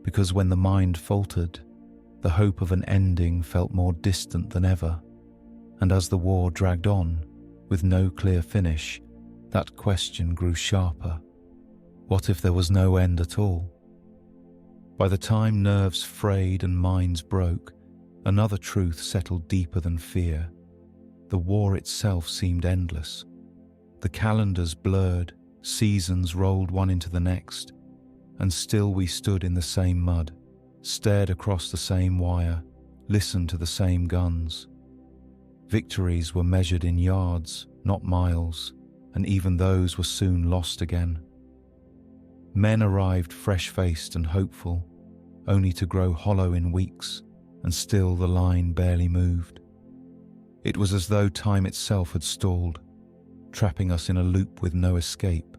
Speaker 1: because when the mind faltered, the hope of an ending felt more distant than ever, and as the war dragged on, with no clear finish, that question grew sharper. What if there was no end at all? By the time nerves frayed and minds broke, another truth settled deeper than fear. The war itself seemed endless. The calendars blurred, seasons rolled one into the next, and still we stood in the same mud, stared across the same wire, listened to the same guns. Victories were measured in yards, not miles, and even those were soon lost again. Men arrived fresh-faced and hopeful, only to grow hollow in weeks, and still the line barely moved. It was as though time itself had stalled, trapping us in a loop with no escape.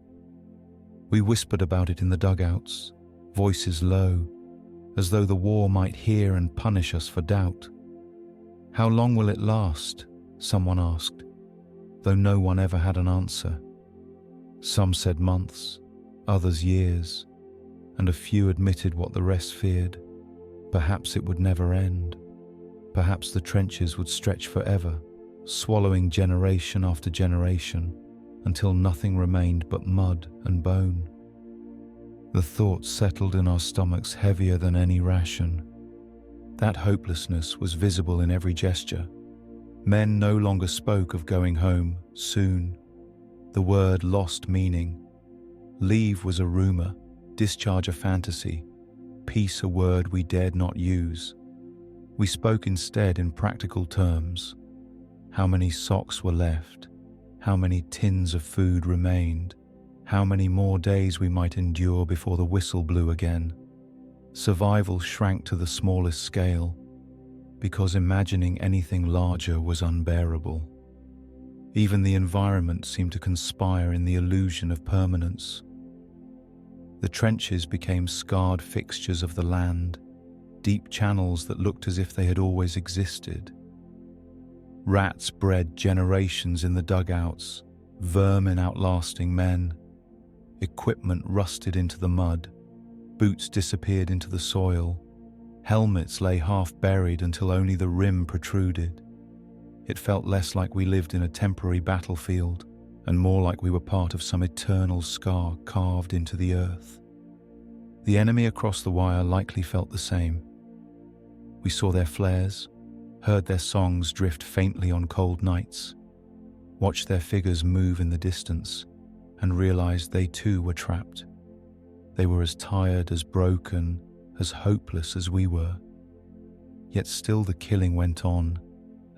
Speaker 1: We whispered about it in the dugouts, voices low, as though the war might hear and punish us for doubt. How long will it last? Someone asked, though no one ever had an answer. Some said months, others years, and a few admitted what the rest feared. Perhaps it would never end. Perhaps the trenches would stretch forever, swallowing generation after generation, until nothing remained but mud and bone. The thought settled in our stomachs heavier than any ration. That hopelessness was visible in every gesture. Men no longer spoke of going home soon. The word lost meaning. Leave was a rumor, discharge a fantasy, peace a word we dared not use. We spoke instead in practical terms. How many socks were left? How many tins of food remained? How many more days we might endure before the whistle blew again? Survival shrank to the smallest scale, because imagining anything larger was unbearable. Even the environment seemed to conspire in the illusion of permanence. The trenches became scarred fixtures of the land, deep channels that looked as if they had always existed. Rats bred generations in the dugouts, vermin outlasting men. Equipment rusted into the mud, boots disappeared into the soil, helmets lay half buried until only the rim protruded. It felt less like we lived in a temporary battlefield and more like we were part of some eternal scar carved into the earth. The enemy across the wire likely felt the same. We saw their flares, heard their songs drift faintly on cold nights, watched their figures move in the distance, and realized they too were trapped. They were as tired, as broken, as hopeless as we were. Yet still the killing went on,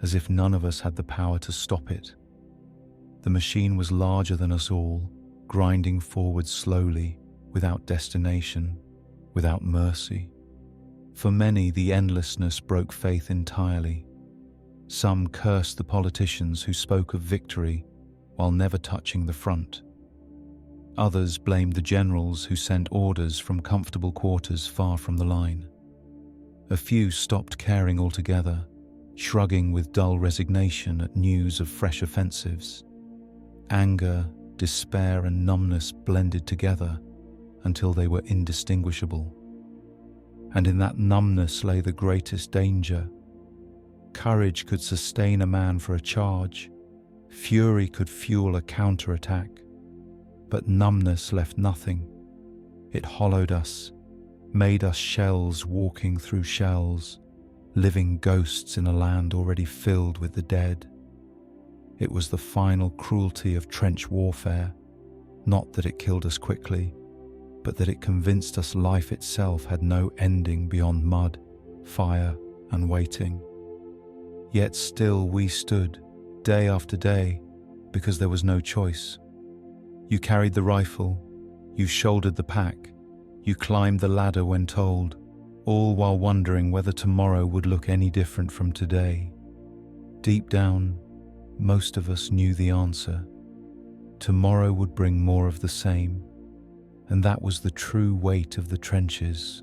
Speaker 1: as if none of us had the power to stop it. The machine was larger than us all, grinding forward slowly, without destination, without mercy. For many, the endlessness broke faith entirely. Some cursed the politicians who spoke of victory while never touching the front. Others blamed the generals who sent orders from comfortable quarters far from the line. A few stopped caring altogether, shrugging with dull resignation at news of fresh offensives. Anger, despair, and numbness blended together until they were indistinguishable. And in that numbness lay the greatest danger. Courage could sustain a man for a charge. Fury could fuel a counterattack. But numbness left nothing. It hollowed us, made us shells walking through shells, living ghosts in a land already filled with the dead. It was the final cruelty of trench warfare, not that it killed us quickly, but that it convinced us life itself had no ending beyond mud, fire, and waiting. Yet still we stood, day after day, because there was no choice. You carried the rifle, you shouldered the pack, you climbed the ladder when told, all while wondering whether tomorrow would look any different from today. Deep down, most of us knew the answer. Tomorrow would bring more of the same, and that was the true weight of the trenches.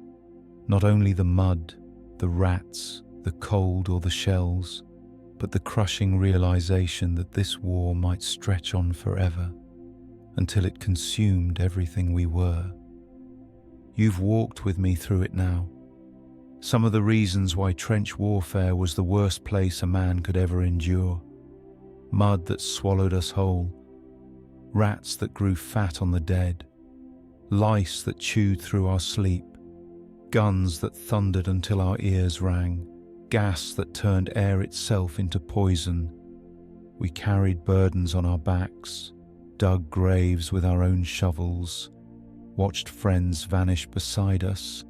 Speaker 1: Not only the mud, the rats, the cold or the shells, but the crushing realization that this war might stretch on forever, until it consumed everything we were. You've walked with me through it now. Some of the reasons why trench warfare was the worst place a man could ever endure. Mud that swallowed us whole, rats that grew fat on the dead, lice that chewed through our sleep, guns that thundered until our ears rang, gas that turned air itself into poison. We carried burdens on our backs, dug graves with our own shovels, watched friends vanish beside us,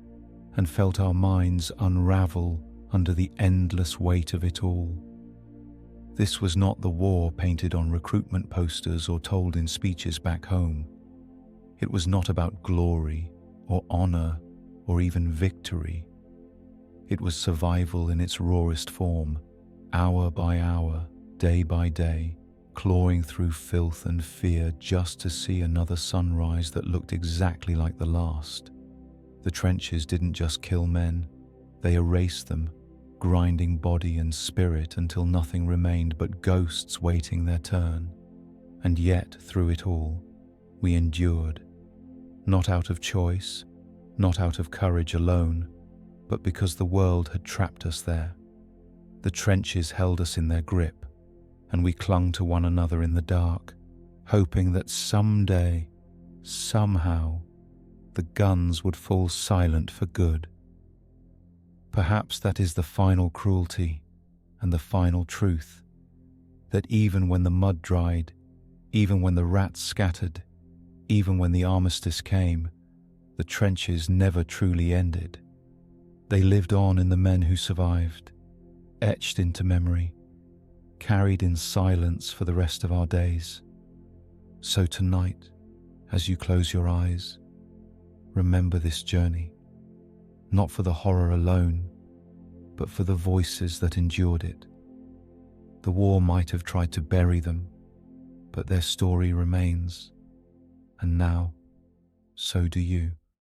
Speaker 1: and felt our minds unravel under the endless weight of it all. This was not the war painted on recruitment posters or told in speeches back home. It was not about glory or honor or even victory. It was survival in its rawest form, hour by hour, day by day, clawing through filth and fear just to see another sunrise that looked exactly like the last. The trenches didn't just kill men, they erased them, grinding body and spirit until nothing remained but ghosts waiting their turn. And yet, through it all, we endured, not out of choice, not out of courage alone, but because the world had trapped us there. The trenches held us in their grip, and we clung to one another in the dark, hoping that someday, somehow, the guns would fall silent for good. Perhaps that is the final cruelty and the final truth, that even when the mud dried, even when the rats scattered, even when the armistice came, the trenches never truly ended. They lived on in the men who survived, etched into memory, carried in silence for the rest of our days. So tonight, as you close your eyes, remember this journey, not for the horror alone, but for the voices that endured it. The war might have tried to bury them, but their story remains, and now, so do you.